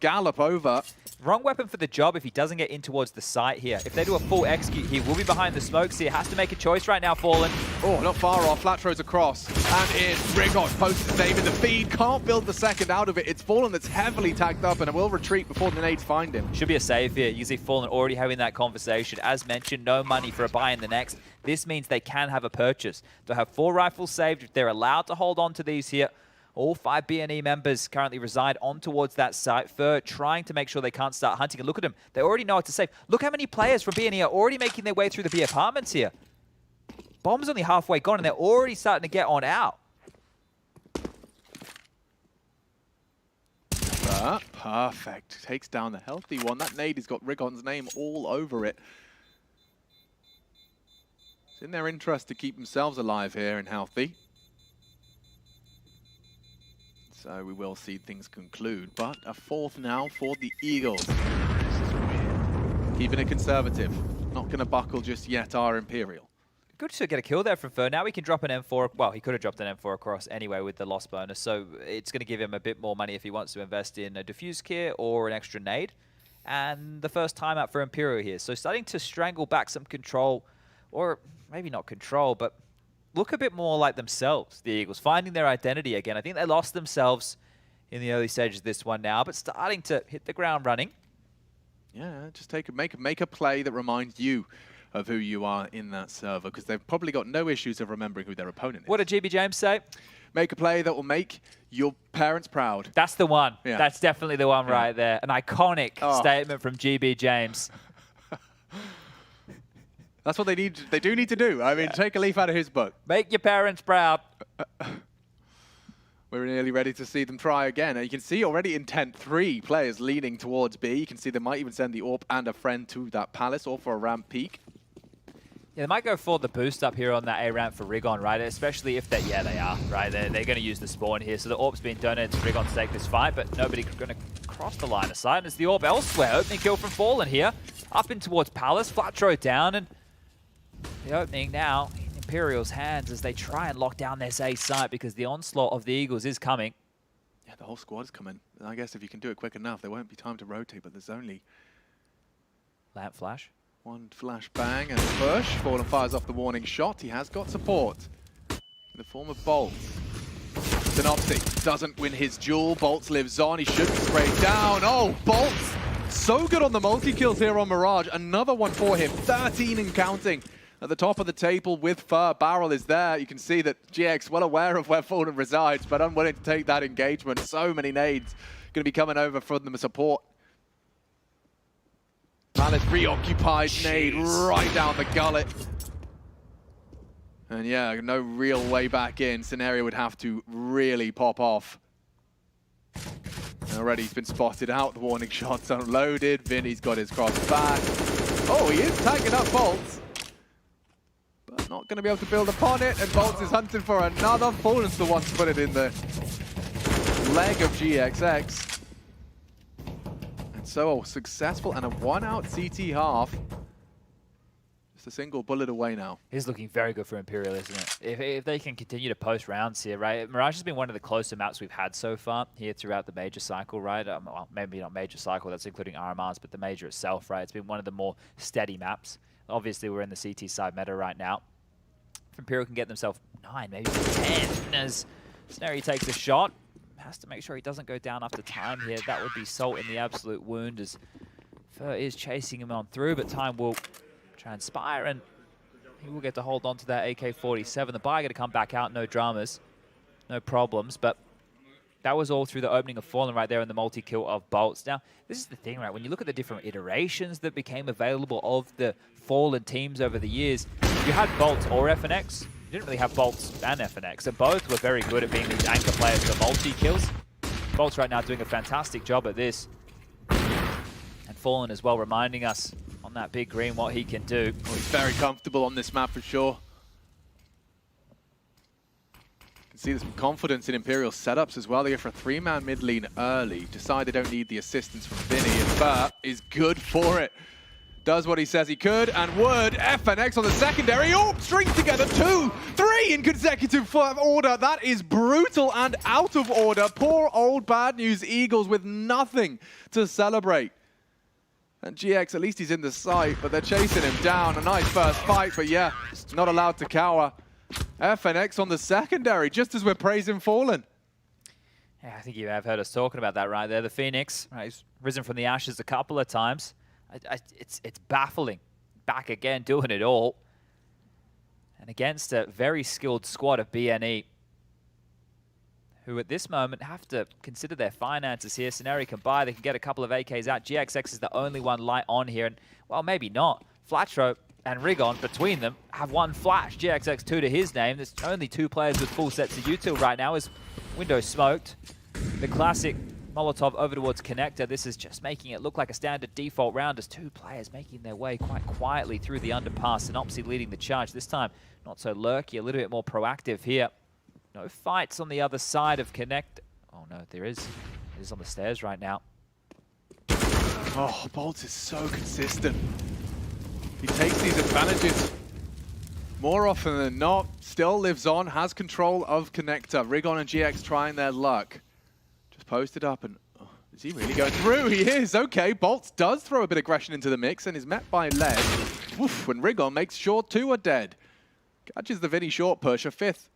gallop over. Wrong weapon for the job if he doesn't get in towards the site here. If they do a full execute, he will be behind the smoke, so he has to make a choice right now, Fallen. Oh, not far off. Flatro's across. And in. Rigon posts his name in the feed. Can't build the second out of it. It's Fallen that's heavily tagged up, and it will retreat before the nades find him. Should be a save here. You see Fallen already having that conversation. As mentioned, no money for a buy in the next. This means they can have a purchase. They'll have 4 rifles saved if they're allowed to hold on to these here. All 5 bNE members currently reside on towards that site. Fur trying to make sure they can't start hunting. And look at them. They already know what to save. Look how many players from bNE are already making their way through the B apartments here. Bomb's only halfway gone, and they're already starting to get on out. Perfect. Takes down the healthy one. That nade has got Rigon's name all over it. It's in their interest to keep themselves alive here and healthy. So we will see things conclude, but a 4th now for the Eagles. This is weird. Keeping it conservative. Not going to buckle just yet, our Imperial. Good to get a kill there from Fur. Now he can drop an M4. Well, he could have dropped an M4 across anyway with the loss bonus, so it's going to give him a bit more money if he wants to invest in a diffuse kit or an extra nade. And the first time out for Imperial here. So starting to strangle back some control, or maybe not control, but look a bit more like themselves, the Eagles, finding their identity again. I think they lost themselves in the early stages of this one now, but starting to hit the ground running. Yeah, just make a play that reminds you of who you are in that server, because they've probably got no issues of remembering who their opponent is. What did GB James say? Make a play that will make your parents proud. That's the one. Yeah. That's definitely the one right there. An iconic statement from GB James. That's what they need. They do need to do. I mean, take a leaf out of his book. Make your parents proud. We're nearly ready to see them try again. And you can see already in tent 3 players leaning towards B. You can see they might even send the AWP and a friend to that palace or for a ramp peak. Yeah, they might go for the boost up here on that A ramp for Rigon, right? Especially if they, yeah, they are, right? They're going to use the spawn here. So the AWP's being donated to Rigon to take this fight, but nobody going to cross the line of sight. And it's the AWP elsewhere. Opening kill from Fallen here. Up in towards Palace. Flat throw down, and the opening now in Imperial's hands as they try and lock down this A site because the onslaught of the Eagles is coming. Yeah, the whole squad is coming. I guess if you can do it quick enough, there won't be time to rotate, but there's only Lamp flash. one flash bang and push. Fallen fires off the warning shot. He has got support in the form of Bolt. Synopsy doesn't win his duel. Bolt lives on. He should be sprayed down. Oh, Bolt! So good on the multi-kills here on Mirage. Another one for him. 13 and counting. At the top of the table with Fur. Barrel is there. You can see that GX well aware of where Fallen resides, but unwilling to take that engagement. So many nades going to be coming over from them as support. Palace preoccupied nade right down the gullet. And yeah, no real way back in. Scenario would have to really pop off. Already he's been spotted out. The warning shot's unloaded. Vinny's got his cross back. Oh, he is tagging up Bolts. But not going to be able to build upon it. And Bolts is hunting for another. Fallen's the one to put it in the leg of GXX. And so successful and a 1-out CT half. Just a single bullet away now. It's looking very good for Imperial, isn't it? If they can continue to post rounds here, right? Mirage has been one of the closer maps we've had so far here throughout the major cycle, right? Well, maybe not major cycle, that's including RMRs, but the major itself, right? It's been one of the more steady maps. Obviously, we're in the CT side meta right now. If Imperial can get themselves 9, maybe 10, as Scenario takes a shot, has to make sure he doesn't go down after time here. That would be salt in the absolute wound, as Fur is chasing him on through, but time will transpire, and he will get to hold on to that AK-47. The buy going to come back out, no dramas, no problems, but that was all through the opening of Fallen right there and the multi-kill of Bolts. Now, this is the thing, right? When you look at the different iterations that became available of the Fallen teams over the years, you had Bolts or FNX. You didn't really have Bolts and FNX, and both were very good at being these anchor players for multi-kills. Bolts right now doing a fantastic job at this. And Fallen as well, reminding us on that big green what he can do. Well, he's very comfortable on this map for sure. You can see there's some confidence in Imperial setups as well. They go for a 3-man mid lane early. Decide they don't need the assistance from Vinny, and Fur is good for it. Does what he says he could and would. FNX on the secondary. Oh, strings together 2, 3 in consecutive order. That is brutal and out of order. Poor old bad news Eagles with nothing to celebrate. And GX, at least he's in the sight, but they're chasing him down. A nice first fight, but yeah, not allowed to cower. FNX on the secondary, just as we're praising Fallen. Yeah, I think you have heard us talking about that right there. The Phoenix, right, he's risen from the ashes a couple of times. It's baffling. Back again, doing it all. And against a very skilled squad of bNE, who at this moment have to consider their finances here. Scenario can buy, they can get a couple of AKs out. GXX is the only one light on here, and well, maybe not. Flatro and Rigon, between them, have one flash. GXX 2 to his name. There's only 2 players with full sets of util right now as window smoked. The classic Molotov over towards Connector. This is just making it look like a standard default round as 2 players making their way quite quietly through the underpass. Synopsy leading the charge. This time, not so lurky, a little bit more proactive here. No fights on the other side of Connect. Oh no, there is. It is on the stairs right now. Oh, Bolt is so consistent. He takes these advantages more often than not. Still lives on, has control of Connector. Rigon and GX trying their luck. Just posted up and... Oh, is he really going through? He is. Okay, Bolt does throw a bit of aggression into the mix and is met by lead. Oof, when Rigon makes sure 2 are dead. Catches the Vinny short push, a 5th.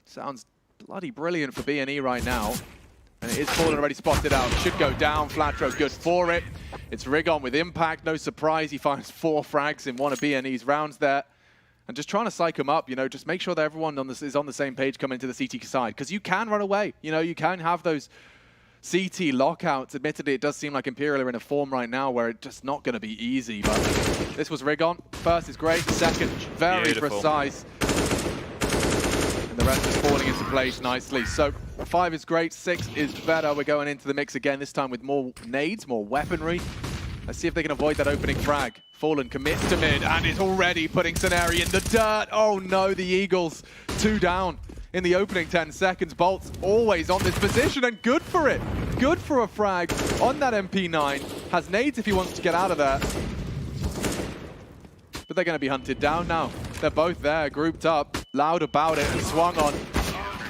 Sounds bloody brilliant for bNE right now. And it is Fallen already spotted out. Should go down. Flatro good for it. It's Rigon with impact. No surprise, he finds 4 frags in one of bNE's rounds there. And just trying to psych them up, you know, just make sure that everyone is on the same page coming into the CT side. Because you can run away. You know, you can have those CT lockouts. Admittedly, it does seem like Imperial are in a form right now where it's just not going to be easy. But this was Rigon. First is great. Second, very precise. And the rest is falling into place nicely. So 5 is great. 6 is better. We're going into the mix again, this time with more nades, more weaponry. Let's see if they can avoid that opening frag. Fallen commits to mid and is already putting Scenarii in the dirt. Oh no, the Eagles 2 down in the opening 10 seconds. Bolt's always on this position and good for it. Good for a frag on that MP9. Has nades if he wants to get out of there. But they're going to be hunted down now. They're both there, grouped up, loud about it and swung on.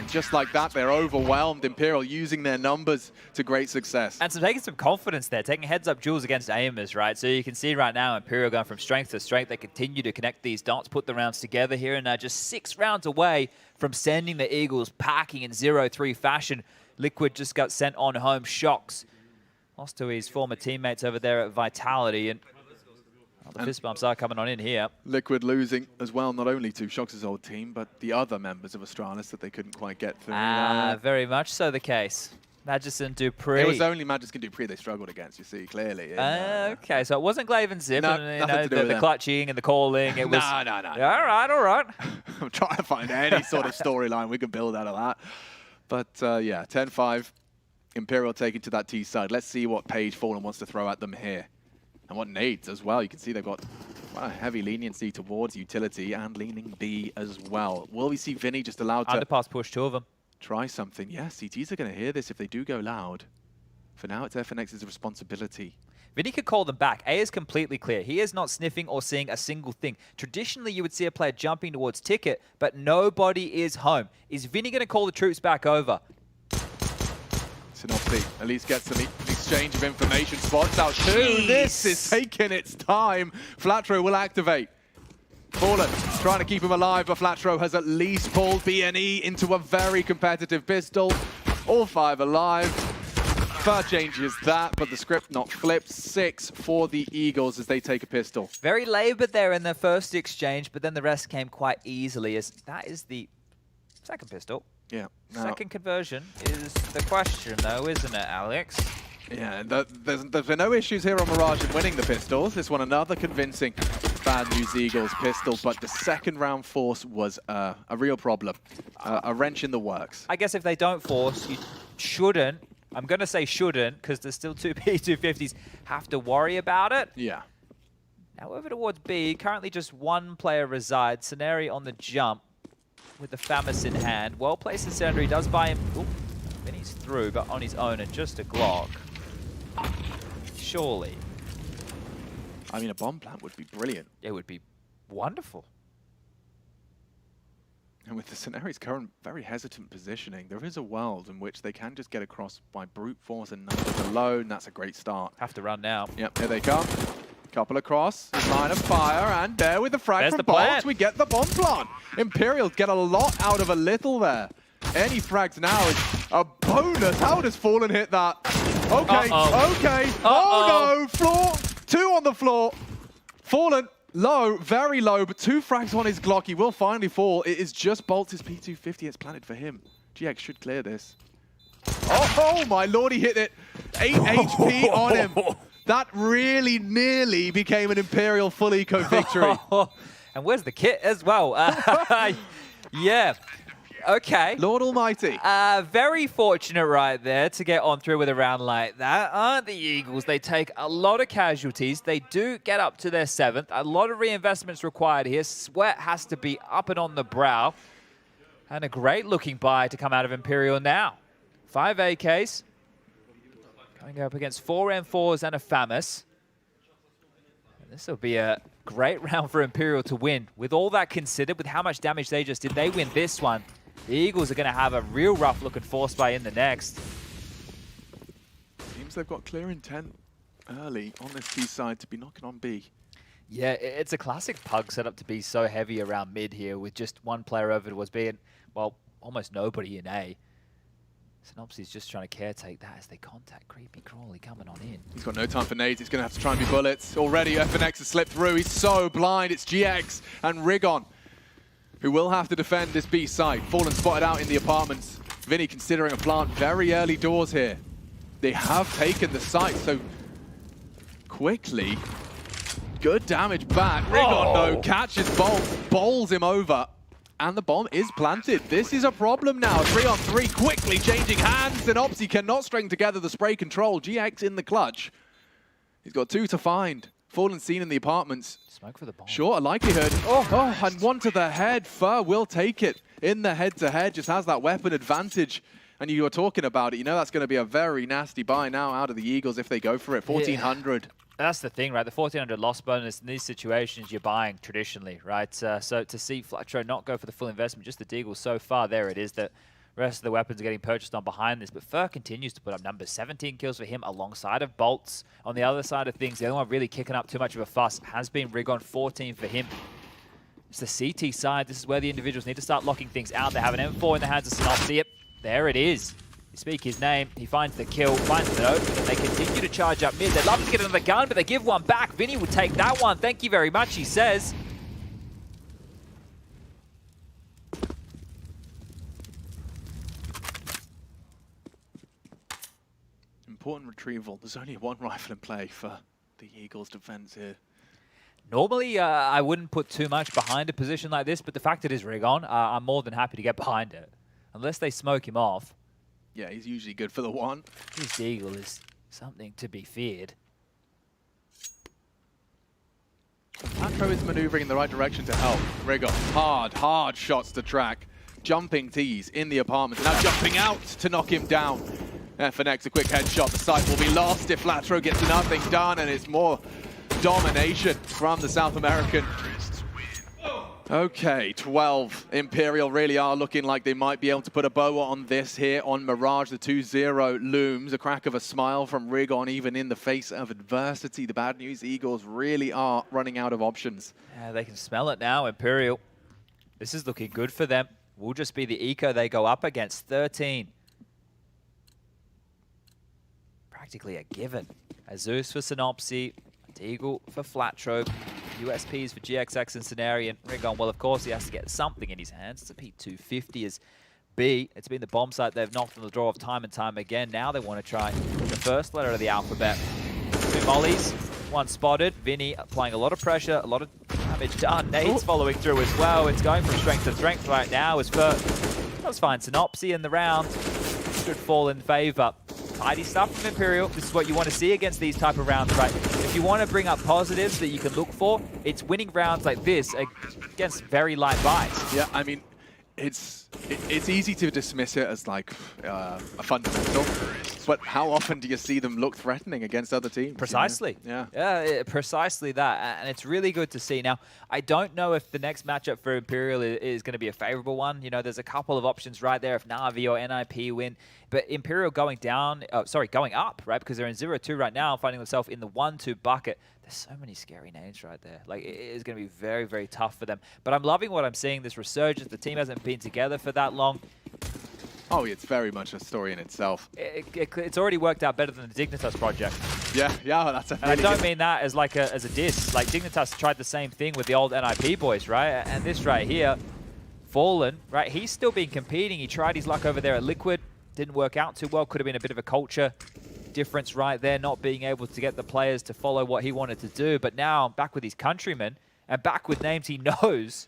Just like that, they're overwhelmed. Imperial using their numbers to great success. And so taking some confidence there, taking heads-up duels against aimers, right? So you can see right now Imperial going from strength to strength. They continue to connect these dots, put the rounds together here, and just 6 rounds away from sending the Eagles packing in 0-3 fashion. Liquid just got sent on home. Shocks lost to his former teammates over there at Vitality, and the fist bumps are coming on in here. Liquid losing as well, not only to Shox' old team, but the other members of Astralis that they couldn't quite get through. Very much so the case. Magicson, Dupree. It was only Magicson Dupree they struggled against, you see, clearly. Okay, so it wasn't Glaive and Zip, no, and the clutching and the calling. It was. No. All right. I'm trying to find any sort of storyline we can build out of that. But yeah, 10-5. Imperial taking to that T side. Let's see what Page Fallen wants to throw at them here. And what nades as well. You can see they've got quite a heavy leniency towards utility and leaning B as well. Will we see Vinny just allowed to underpass push 2 of them? Try something. Yeah, CTs are going to hear this if they do go loud. For now, it's FNX's responsibility. Vinny could call them back. A is completely clear. He is not sniffing or seeing a single thing. Traditionally, you would see a player jumping towards Ticket, but nobody is home. Is Vinny going to call the troops back over? Synopsy at least gets some exchange of information. Spots out 2. This is taking its time. Flatro will activate. Fallen trying to keep him alive, but Flatro has at least pulled bNE into a very competitive pistol. All 5 alive. Fur changes that, but the script not flipped. 6 for the Eagles as they take a pistol. Very laboured there in their first exchange, but then the rest came quite easily, as that is the second pistol. Yeah. Second conversion is the question, though, isn't it, Alex? Yeah, there's been no issues here on Mirage in winning the pistols. This one another convincing Bad News Eagles pistol, but the second round force was a real problem, a wrench in the works. I guess if they don't force, you shouldn't. I'm going to say shouldn't, because there's still 2 P250s. Have to worry about it. Yeah. Now over towards B, currently just 1 player resides. Scenarii on the jump with the FAMAS in hand. Well-placed Incendiary does buy him. Ooh, Vinny's through, but on his own and just a Glock. Surely. I mean, a bomb plant would be brilliant. It would be wonderful. And with the Scenarii's current very hesitant positioning, there is a world in which they can just get across by brute force and numbers alone. That's a great start. Have to run now. Yep, here they come. Couple across, line of fire, and there with the frag from Bolt, we get the bomb plant. Imperial get a lot out of a little there. Any frags now is a bonus. How does Fallen hit that? Okay, okay. Oh no, floor, 2 on the floor. Fallen, low, very low, but 2 frags on his Glock. He will finally fall. It is just Bolt's P250. It's planted for him. GX should clear this. Oh my lord, he hit it. 8 HP on him. That really nearly became an Imperial full eco victory. And where's the kit as well? Yeah. Okay. Lord Almighty. Very fortunate right there to get on through with a round like that. Aren't the Eagles? They take a lot of casualties. They do get up to their 7th. A lot of reinvestments required here. Sweat has to be up and on the brow. And a great looking buy to come out of Imperial now. 5 AKs. Going up against 4 M4s and a FAMAS. And this will be a great round for Imperial to win. With all that considered, with how much damage they just did, they win this one. The Eagles are going to have a real rough-looking force buy in the next. Seems they've got clear intent early on this B side to be knocking on B. Yeah, it's a classic Pug setup to be so heavy around mid here with just 1 player over towards B and, well, almost nobody in A. Synopsy's just trying to caretake that as they contact Creepy Crawly coming on in. He's got no time for nades. He's going to have to try and be bullets. Already, FNX has slipped through. He's so blind. It's GX and Rigon who will have to defend this B site. Fallen spotted out in the apartments. Vinny considering a plant very early doors here. They have taken the site, so quickly. Good damage back. Rigon, though, catches Bolt, bowls him over. And the bomb is planted. This is a problem now. 3-on-3 quickly changing hands. And Opsy cannot string together the spray control. GX in the clutch. He's got 2 to find. Fallen seen in the apartments. Smoke for the bomb. Sure, a likelihood. Oh, and 1 to the head. Fur will take it in the head-to-head. Just has that weapon advantage. And you were talking about it. You know that's going to be a very nasty buy now out of the Eagles if they go for it. 1,400. Yeah. That's the thing, right? The 1,400 loss bonus in these situations you're buying traditionally, right? So to see Flatro not go for the full investment, just the Deagle so far, there it is. The rest of the weapons are getting purchased on behind this. But Fur continues to put up numbers. 17 kills for him alongside of Bolts. On the other side of things, the only one really kicking up too much of a fuss has been Rigon. 14 for him. It's the CT side. This is where the individuals need to start locking things out. They have an M4 in the hands of Synopsy. Yep, there it is. You speak his name, he finds the kill, finds the open, and they continue to charge up mid. They'd love to get another gun, but they give one back. Vinny will take that one. Thank you very much, he says. Important retrieval. There's only 1 rifle in play for the Eagles' defense here. Normally, I wouldn't put too much behind a position like this, but the fact it is Rigon, I'm more than happy to get behind it. Unless they smoke him off. Yeah, he's usually good for the 1. His Deagle is something to be feared. Flatro is maneuvering in the right direction to help. Rigon, hard shots to track. Jumping T's in the apartment. Now jumping out to knock him down. FNX, a quick headshot. The site will be lost if Flatro gets nothing done, and it's more domination from the South American. Okay, 12. Imperial really are looking like they might be able to put a bow on this here on Mirage. The 2-0 looms. A crack of a smile from Rigon, even in the face of adversity. The bad news, Eagles really are running out of options. Yeah, they can smell it now, Imperial. This is looking good for them. Will just be the eco they go up against. 13. Practically a given. Azus for Synopsy. Deagle for Flatro. USPs for GXX and Cenarian. Rigon, well, of course, he has to get something in his hands. It's a P250 as B. It's been the bomb site they've knocked on the door of time and time again. Now they want to try the first letter of the alphabet. 2 mollies, 1 spotted. Vinny applying a lot of pressure, a lot of damage done. Nades following through as well. It's going from strength to strength right now as Fur does find Synopsy in the round. Should fall in favor. Tidy stuff from Imperial. This is what you want to see against these type of rounds, right? If you want to bring up positives that you can look for, it's winning rounds like this against very light buys. Yeah, I mean, it's easy to dismiss it as like a fundamental, but how often do you see them look threatening against other teams? Precisely. You know? Yeah, precisely that. And it's really good to see. Now, I don't know if the next matchup for Imperial is going to be a favorable one. You know, there's a couple of options right there if Na'Vi or NIP win. But Imperial going up, right? Because they're in 0-2 right now, finding themselves in the 1-2 bucket. There's so many scary names right there. Like, it is going to be very, very tough for them. But I'm loving what I'm seeing, this resurgence. The team hasn't been together for that long. Oh, it's very much a story in itself. It's already worked out better than the Dignitas project. Yeah, that's a really And I don't mean that as like as a diss. Like, Dignitas tried the same thing with the old NIP boys, right? And this right here, Fallen, right? He's still been competing. He tried his luck over there at Liquid. Didn't work out too well. Could have been a bit of a culture difference right there, not being able to get the players to follow what he wanted to do. But now, back with his countrymen and back with names he knows,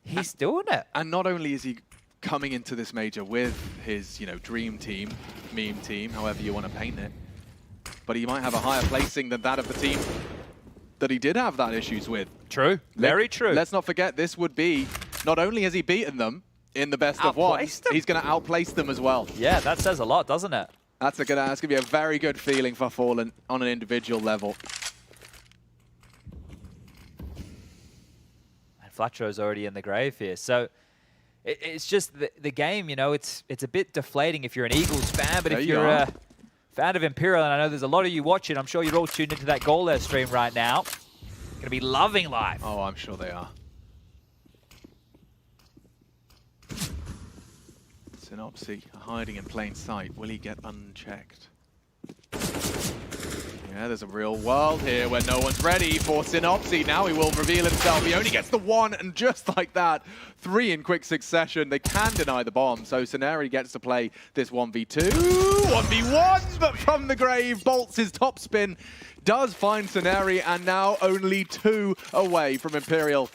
he's doing it. And not only is he coming into this major with his, dream team, meme team, however you want to paint it, but he might have a higher placing than that of the team that he did have that issues with. True. Very true. Let's not forget, this would be, not only has he beaten them in the best of one, he's going to outplace them as well. Yeah, that says a lot, doesn't it? That's going to be a very good feeling for Fallen on an individual level. And Flatro's already in the grave here. So it's just the game, it's a bit deflating if you're an Eagles fan, but if you're a fan of Imperial, and I know there's a lot of you watching, I'm sure you're all tuned into that goal there stream right now. Going to be loving life. Oh, I'm sure they are. Synopsy hiding in plain sight. Will he get unchecked? Yeah, there's a real world here where no one's ready for Synopsy. Now he will reveal himself. He only gets the one, and just like that, 3 in quick succession. They can deny the bomb, so Syneri gets to play this 1v2. 1v1, but from the grave, bolts his top spin. Does find Syneri, and now only 2 away from Imperial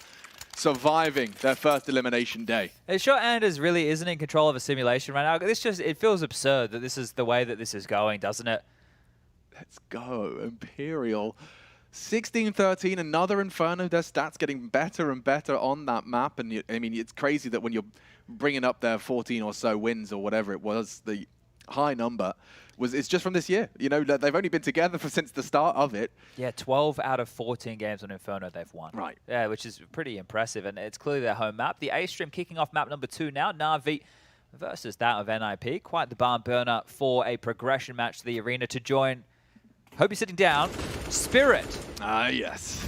surviving their first elimination day. It's sure Anders really isn't in control of a simulation right now. It feels absurd that this is the way that this is going, doesn't it? Let's go, Imperial. 16-13, another Inferno. Their stats getting better and better on that map. And I mean, it's crazy that when you're bringing up their 14 or so wins or whatever it was, the high number it's just from this year. You know, they've only been together since the start of it. Yeah, 12 out of 14 games on Inferno they've won. Right. Yeah, which is pretty impressive. And it's clearly their home map. The A-Stream kicking off map number 2 now. Na'Vi versus that of NIP. Quite the barn burner for a progression match to the arena to join. Hope you're sitting down. Spirit. Yes.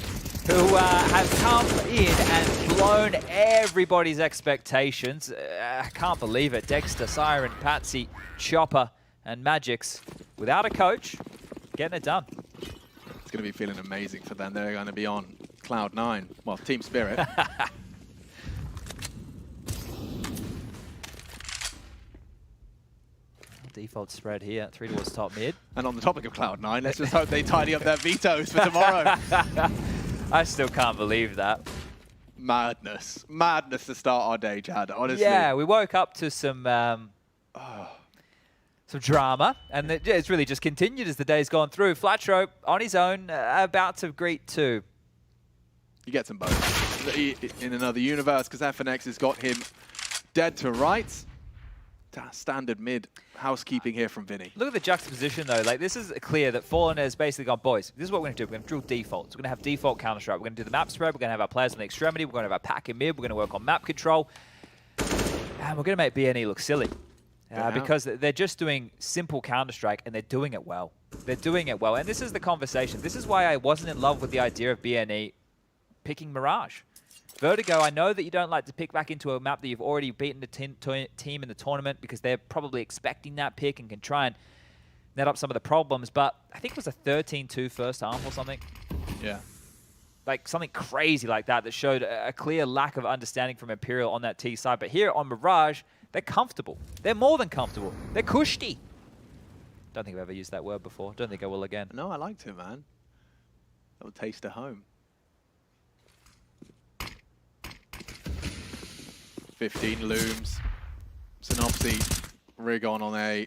Who have come in and blown everybody's expectations. I can't believe it. Dexter, Siren, Patsy, Chopper, and Magix, without a coach, getting it done. It's going to be feeling amazing for them. They're going to be on Cloud 9. Well, Team Spirit. Default spread here, 3 towards top mid. And on the topic of Cloud 9, let's just hope they tidy up their vetoes for tomorrow. I still can't believe that. Madness. Madness to start our day, Chad, honestly. Yeah, we woke up to some drama, and it's really just continued as the day's gone through. Flatro on his own, about to greet 2. He gets them both in another universe, because FNX has got him dead to rights. Standard mid housekeeping here from Vinny. Look at the juxtaposition, though. Like, this is clear that Fallen has basically gone, boys, this is what we're going to do. We're going to drill defaults. We're going to have default Counter-Strike. We're going to do the map spread. We're going to have our players on the extremity. We're going to have our pack in mid. We're going to work on map control. And we're going to make bNE look silly. Because they're just doing simple Counter-Strike, and they're doing it well. They're doing it well. And this is the conversation. This is why I wasn't in love with the idea of bNE picking Mirage. Vertigo, I know that you don't like to pick back into a map that you've already beaten the team in the tournament because they're probably expecting that pick and can try and net up some of the problems, but I think it was a 13-2 first half or something. Yeah. Like something crazy like that that showed a clear lack of understanding from Imperial on that T side. But here on Mirage, they're comfortable. They're more than comfortable. They're cushy. Don't think I've ever used that word before. Don't think I will again. No, I liked it, man. A little taste of home. 15 looms. Synopsy, rig on A.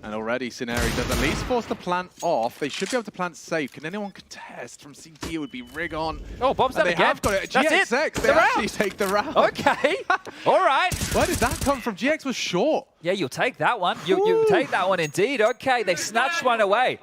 And already Syneri does at least force the plant off. They should be able to plant safe. Can anyone contest from CT? It would be rig on. Oh, bombs down again. They have got it. GXX, they actually take the round. Okay. All right. Where did that come from? GX was short. Yeah, you'll take that one. You'll take that one indeed. Okay, they snatched one away.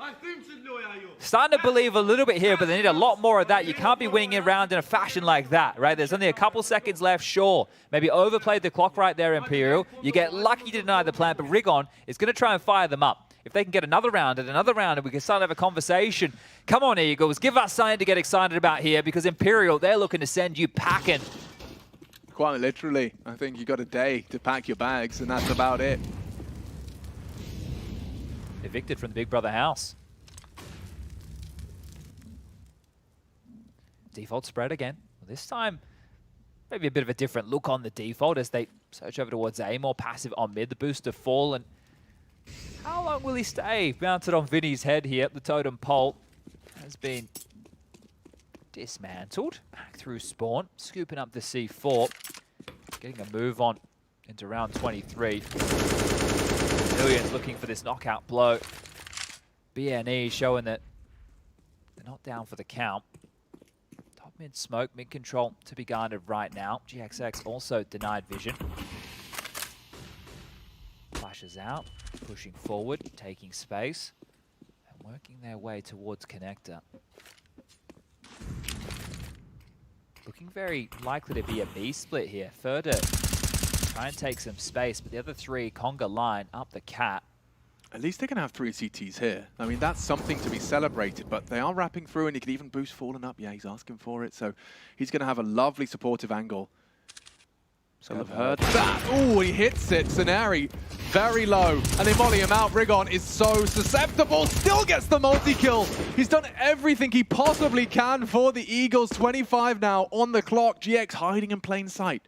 Starting to believe a little bit here, but they need a lot more of that. You can't be winning a round in a fashion like that, right? There's only a couple seconds left, sure. Maybe overplayed the clock right there, Imperial. You get lucky to deny the plant, but Rigon is going to try and fire them up. If they can get another round and we can start to have a conversation. Come on, Eagles, give us something to get excited about here, because Imperial, they're looking to send you packing. Quite literally. I think you got a day to pack your bags, and that's about it. Evicted from the Big Brother house. Default spread again. Well, this time, maybe a bit of a different look on the default as they search over towards A, more passive on mid. The booster fall, and how long will he stay? Mounted on Vinny's head here. The totem pole has been dismantled. Back through spawn, scooping up the C4. Getting a move on into round 23. Millions looking for this knockout blow. bNE showing that they're not down for the count. Mid smoke, mid control to be guarded right now. GXX also denied vision. Flashes out, pushing forward, taking space, and working their way towards connector. Looking very likely to be a B split here. Further, try and take some space, but the other 3 conga line up the cat. At least they can have 3 CTs here. I mean, that's something to be celebrated, but they are wrapping through, and he could even boost Fallen up. Yeah, he's asking for it, so he's going to have a lovely supportive angle. So I've heard that. Oh, he hits it. Scenari very low. And they molly him out. Rigon is so susceptible. Still gets the multi-kill. He's done everything he possibly can for the Eagles. 25 now on the clock. GX hiding in plain sight.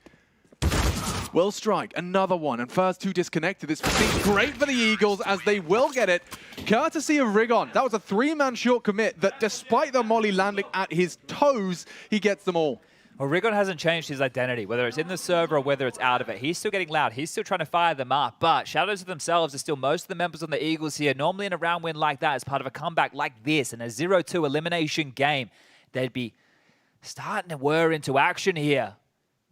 Will strike another one, and first two disconnected. This seems great for the Eagles as they will get it, courtesy of Rigon. That was a three-man short commit that, despite the molly landing at his toes, he gets them all. Well, Rigon hasn't changed his identity, whether it's in the server or whether it's out of it. He's still getting loud. He's still trying to fire them up, but Shadows themselves are still most of the members on the Eagles here. Normally in a round win like that, as part of a comeback like this, in a 0-2 elimination game, they'd be starting to whir into action here.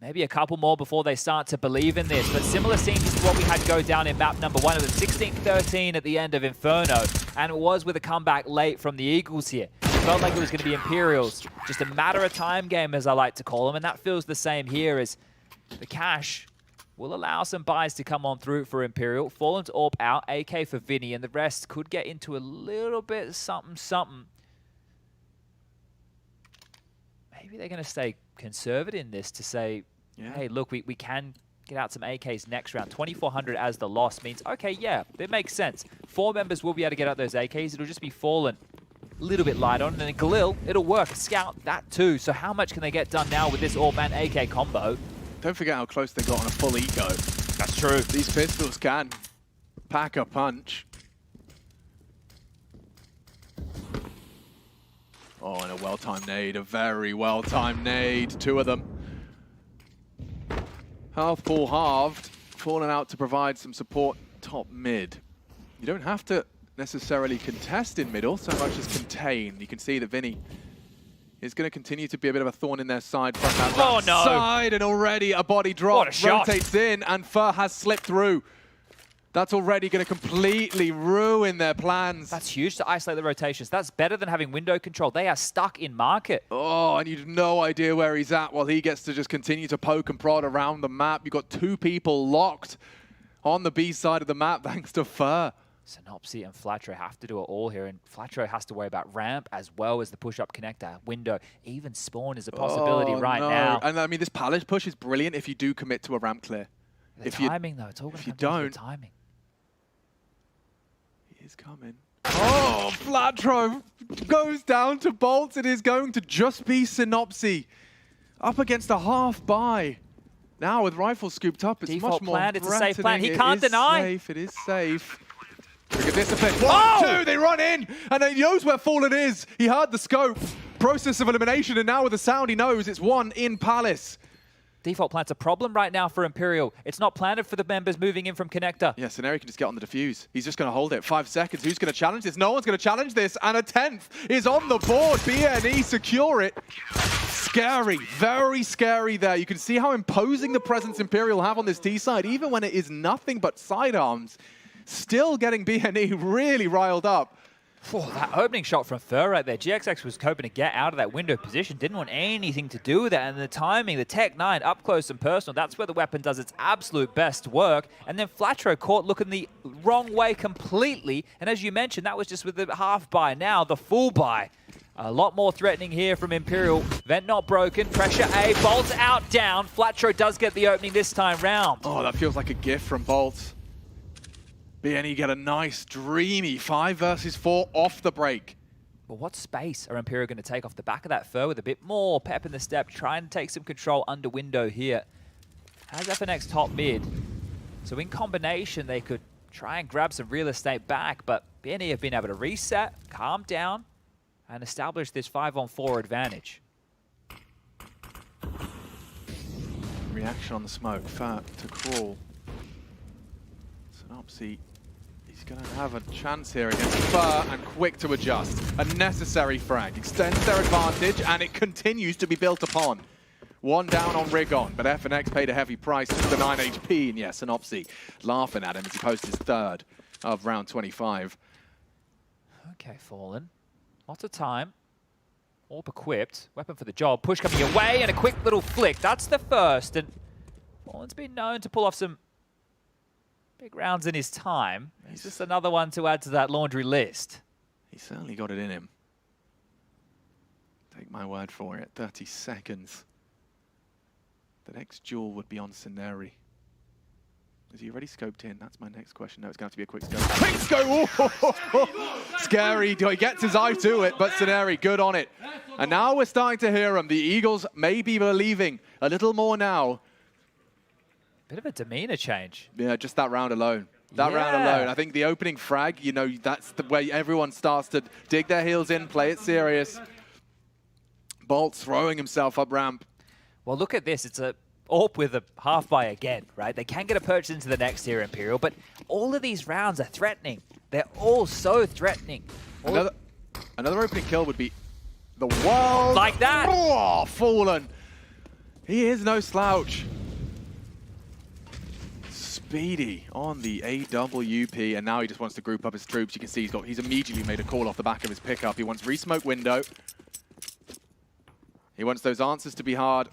Maybe a couple more before they start to believe in this. But similar scenes to what we had go down in map number 1. It was 16-13 at the end of Inferno. And it was with a comeback late from the Eagles here. It felt like it was going to be Imperials. Just a matter of time game, as I like to call them. And that feels the same here, as the cash will allow some buys to come on through for Imperial. Fallen's AWP out, AK for Vinny, and the rest could get into a little bit something. Maybe they're going to stay conservative in this to say, hey, look, we can get out some AKs next round. 2,400 as the loss means, okay, yeah, it makes sense. 4 members will be able to get out those AKs. It'll just be Fallen a little bit light on. And then Galil, it'll work. Scout, that too. So how much can they get done now with this AWP and AK combo? Don't forget how close they got on a full eco. That's true. These pistols can pack a punch. Oh, and a well-timed nade, a very well-timed nade. 2 of them. Health pool halved, falling out to provide some support top mid. You don't have to necessarily contest in middle so much as contain. You can see that Vinny is going to continue to be a bit of a thorn in their side from that side, and already a body drop. What a shot. Rotates in, and Fur has slipped through. That's already going to completely ruin their plans. That's huge to isolate the rotations. That's better than having window control. They are stuck in market. Oh, and you've no idea where he's at while he gets to just continue to poke and prod around the map. You've got 2 people locked on the B side of the map thanks to Fur. Synopsy and Flatro have to do it all here, and Flatro has to worry about ramp as well as the push-up connector window. Even spawn is a possibility now. And I mean, this palace push is brilliant if you do commit to a ramp clear. The timing, though, it's all going to come down to the timing. Is coming. Oh, Flatro goes down to Bolts. It is going to just be Synopsy up against a half buy. Now with rifle scooped up, it's Default much more plan. It's a safe plan. He It can't is deny. Safe. It is safe. Trigger discipline. 1, 2, they run in, and he knows where Fallen is. He heard the scope. Process of elimination, and now with the sound, he knows it's 1 in Palace. Default plan's a problem right now for Imperial. It's not planted for the members moving in from connector. Yeah, Scenario can just get on the defuse. He's just going to hold it. 5 seconds. Who's going to challenge this? No one's going to challenge this. And a 10th is on the board. bNE secure it. Scary. Very scary there. You can see how imposing the presence Imperial have on this T side, even when it is nothing but sidearms. Still getting bNE really riled up. Oh, that opening shot from Fur right there. GXX was hoping to get out of that window position. Didn't want anything to do with that. And the timing, the Tech 9 up close and personal, that's where the weapon does its absolute best work. And then Flatro caught looking the wrong way completely. And as you mentioned, that was just with the half buy. Now the full buy. A lot more threatening here from Imperial. Vent not broken. Pressure A. Bolts out, down. Flatro does get the opening this time round. Oh, that feels like a gift from Bolts. bNE get a nice, dreamy 5 versus 4 off the break. Well, what space are Imperial going to take off the back of that Fur with a bit more pep in the step, trying to take some control under window here? Has FNX top mid. So in combination, they could try and grab some real estate back, but bNE have been able to reset, calm down, and establish this 5-on-4 advantage. Reaction on the smoke. Fur to crawl. Synopsy. He's going to have a chance here against Fur, and quick to adjust. A necessary frag. Extends their advantage, and it continues to be built upon. 1 down on Rigon, but FNX paid a heavy price, just the 9 HP. And yes, Synopsy laughing at him as he posts his 3rd of round 25. Okay, Fallen. Lots of time. AWP equipped. Weapon for the job. Push coming your way, and a quick little flick. That's the first. And Fallen's been known to pull off some big rounds in his time. He's just another one to add to that laundry list. He's certainly got it in him. Take my word for it. 30 seconds. The next duel would be on Scenery. Is he already scoped in? That's my next question. No, it's going to have to be a quick scope. Quick scope! Scary. He gets his eye to it, but Scenery, good on it. And now we're starting to hear him. The Eagles may be believing a little more now. Bit of a demeanor change. Yeah, just that round alone. That round alone. I think the opening frag, you know, that's the way everyone starts to dig their heels in, play it serious. Bolt throwing himself up ramp. Well, look at this. It's a AWP with a half buy again, right? They can get a purchase into the next tier, Imperial, but all of these rounds are threatening. They're all so threatening. Another opening kill would be the world. Like that. Oh, Fallen. He is no slouch. Speedy on the AWP, and now he just wants to group up his troops. You can see he's immediately made a call off the back of his pickup. He wants re-smoke window. He wants those answers to be hard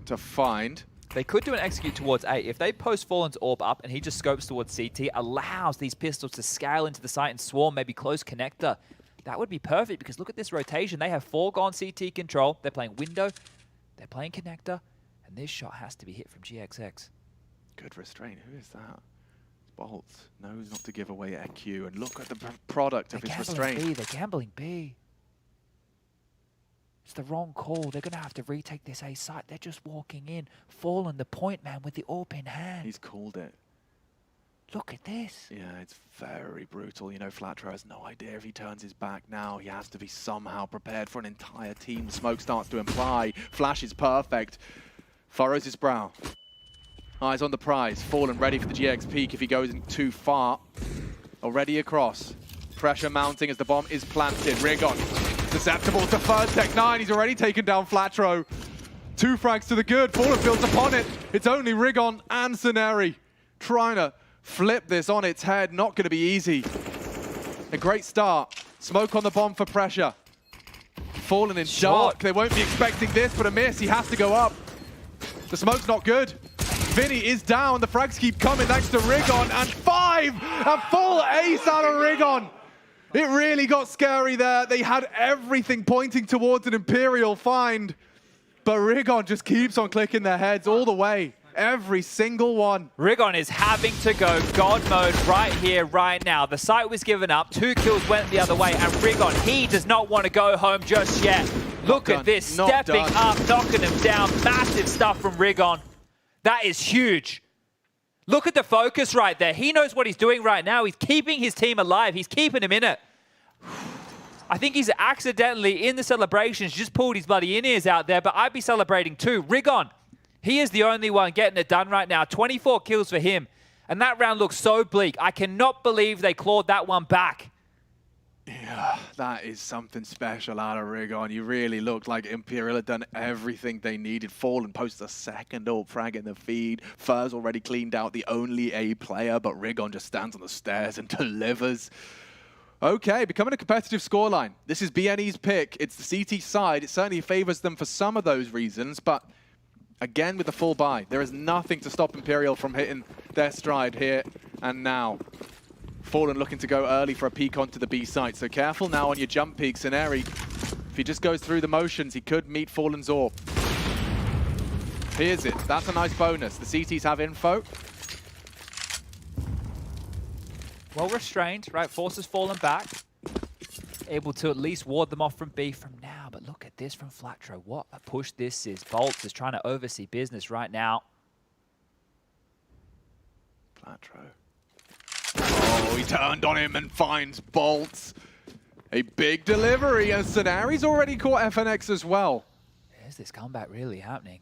to find. They could do an execute towards A. If they post Fallen's AWP up and he just scopes towards CT, allows these pistols to scale into the site and swarm, maybe close connector. That would be perfect because look at this rotation. They have foregone CT control. They're playing window. They're playing connector. And this shot has to be hit from GXX. Good restraint. Who is that? Bolt knows not to give away EQ. And look at the product of his restraint. They're gambling B. It's the wrong call. They're going to have to retake this A site. They're just walking in. Fallen, the point man with the AWP in hand. He's called it. Look at this. Yeah, it's very brutal. You know, Flatro has no idea if he turns his back now. He has to be somehow prepared for an entire team. Smoke starts to imply. Flash is perfect. Furrows his brow. Eyes on the prize. Fallen ready for the GX peak if he goes in too far. Already across. Pressure mounting as the bomb is planted. Rigon susceptible to first tech 9. He's already taken down Flatro. 2 frags to the good. Fallen builds upon it. It's only Rigon and Scenery trying to flip this on its head. Not going to be easy. A great start. Smoke on the bomb for pressure. Fallen in dark. They won't be expecting this, but a miss. He has to go up. The smoke's not good. Vinny is down. The frags keep coming thanks to Rigon. And 5! A full ace out of Rigon. It really got scary there. They had everything pointing towards an Imperial find. But Rigon just keeps on clicking their heads all the way. Every single one. Rigon is having to go God mode right here, right now. The site was given up. 2 kills went the other way. And Rigon, he does not want to go home just yet. Look at this. Stepping up, knocking him down. Massive stuff from Rigon. That is huge. Look at the focus right there. He knows what he's doing right now. He's keeping his team alive. He's keeping him in it. I think he's accidentally, in the celebrations, just pulled his bloody in-ears out there, but I'd be celebrating too. Rigon, he is the only one getting it done right now. 24 kills for him. And that round looks so bleak. I cannot believe they clawed that one back. Yeah, that is something special out of Rigon. You really looked like Imperial had done everything they needed. Fallen posts a second AWP frag in the feed. Fur's already cleaned out the only A player, but Rigon just stands on the stairs and delivers. Okay, becoming a competitive scoreline. This is bNE's pick. It's the CT side. It certainly favors them for some of those reasons, but again with the full buy, there is nothing to stop Imperial from hitting their stride here and now. Fallen looking to go early for a peek onto the B site, so careful now on your jump peak. Scenery, if he just goes through the motions, he could meet Fallen's AWP. Here's it. That's a nice bonus. The CTs have info. Well restrained, right? Forces Fallen back. Able to at least ward them off from B from now. But look at this from Flatro. What a push this is. Bolts is trying to oversee business right now. Flatro. Oh, he turned on him and finds Bolts. A big delivery, and Scenary's already caught FNX as well. Is this comeback really happening?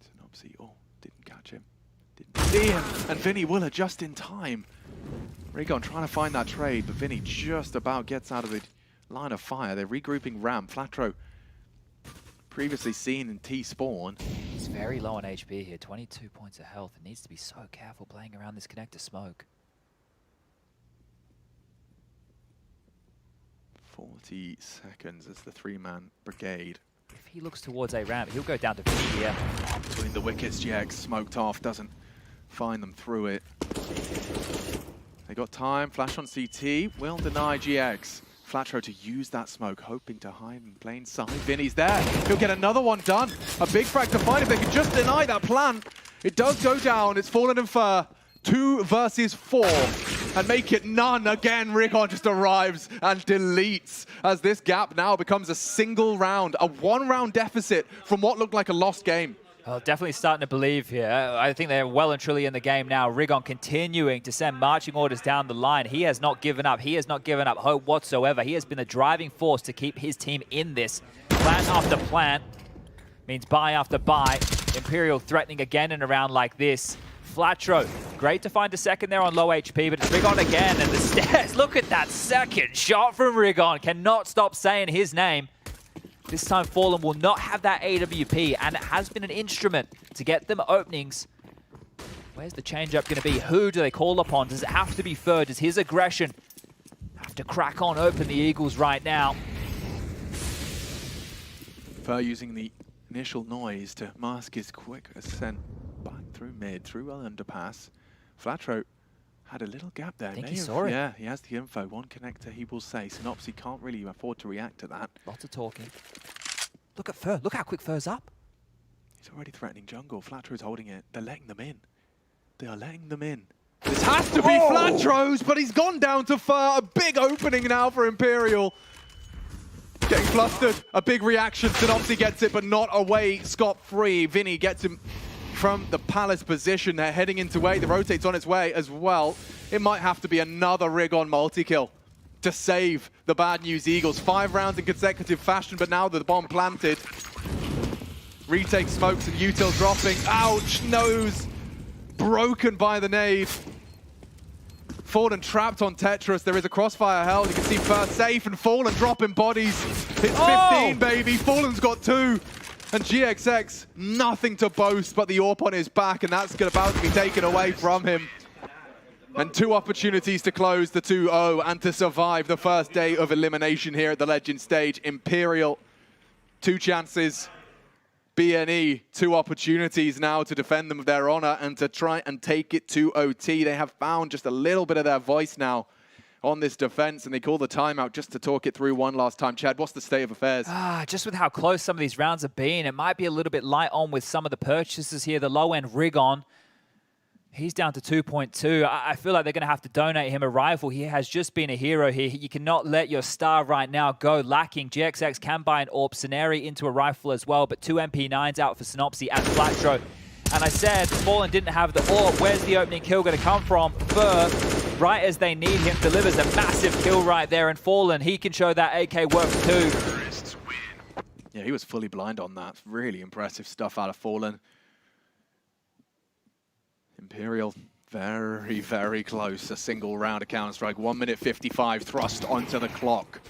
Synopsy, oh, didn't catch him. Didn't see him, and Vinny Willer just in time. Rigon trying to find that trade, but Vinny just about gets out of the line of fire. They're regrouping ramp. Flatro, previously seen in T-spawn. He's very low on HP here, 22 points of health. It needs to be so careful playing around this connector smoke. 40 seconds as the 3-man brigade. If he looks towards A ramp, he'll go down to B here. Between the wickets, GX smoked off, doesn't find them through it. They got time, flash on CT, will deny GX. Flatro to use that smoke, hoping to hide in plain sight. Vinny's there. He'll get another one done. A big frag to find if they can just deny that plan. It does go down. It's Fallen and Fur. 2 versus 4. And make it none. Again, Rigon just arrives and deletes as this gap now becomes a single round. A 1-round deficit from what looked like a lost game. Well, definitely starting to believe here. I think they're well and truly in the game now. Rigon continuing to send marching orders down the line. He has not given up. He has not given up hope whatsoever. He has been the driving force to keep his team in this. Plant after plant means buy after buy. Imperial threatening again in a round like this. Flatro, great to find a second there on low HP, but it's Rigon again, and the stairs. Look at that second shot from Rigon. Cannot stop saying his name. This time Fallen will not have that AWP, and it has been an instrument to get them openings. Where's the change-up going to be? Who do they call upon? Does it have to be Fur? Does his aggression have to crack on open the Eagles right now? Fur using the initial noise to mask his quick ascent back through mid, through underpass. Flatro had a little gap there. I think he saw it. Yeah, he has the info. One connector, he will say. Synopsy can't really afford to react to that. Lots of talking. Look at Fur. Look how quick Fur's up. He's already threatening jungle. Flatro's holding it. They're letting them in. They are letting them in. This has to be Flatro's, but he's gone down to Fur. A big opening now for Imperial. Getting flustered. A big reaction. Synopsy gets it, but not away scot-free. Vinny gets him from the Palace position. They're heading into A. The rotate's on its way as well. It might have to be another Rigon multi-kill to save the Bad News Eagles. 5 rounds in consecutive fashion, but now the bomb planted. Retake smokes and util dropping. Ouch! Nose broken by the nade. Fallen trapped on Tetris. There is a crossfire held. You can see First safe and Fallen dropping bodies. It's 15, baby. Fallen's got 2. And GXX, nothing to boast, but the AWP on his back, and that's about to be taken away from him. And 2 opportunities to close the 2-0 and to survive the first day of elimination here at the Legend stage. Imperial, 2 chances. bNE, 2 opportunities now to defend them of their honor and to try and take it to OT. They have found just a little bit of their voice now on this defense, and they call the timeout just to talk it through one last time. Chad, what's the state of affairs? Just with how close some of these rounds have been, it might be a little bit light on with some of the purchases here. The low-end Rigon, he's down to 2.2. I feel like they're going to have to donate him a rifle. He has just been a hero here. You cannot let your star right now go lacking. GXX can buy an AWP. Scenarii into a rifle as well, but 2 MP9s out for Synopsy and Flatro. And I said, Fallen didn't have the AWP. Where's the opening kill going to come from? Fur, right as they need him, delivers a massive kill right there. And Fallen, he can show that AK works too. Yeah, he was fully blind on that. Really impressive stuff out of Fallen. Imperial, very, very close. A single round of Counter-Strike. 1 minute 55 thrust onto the clock.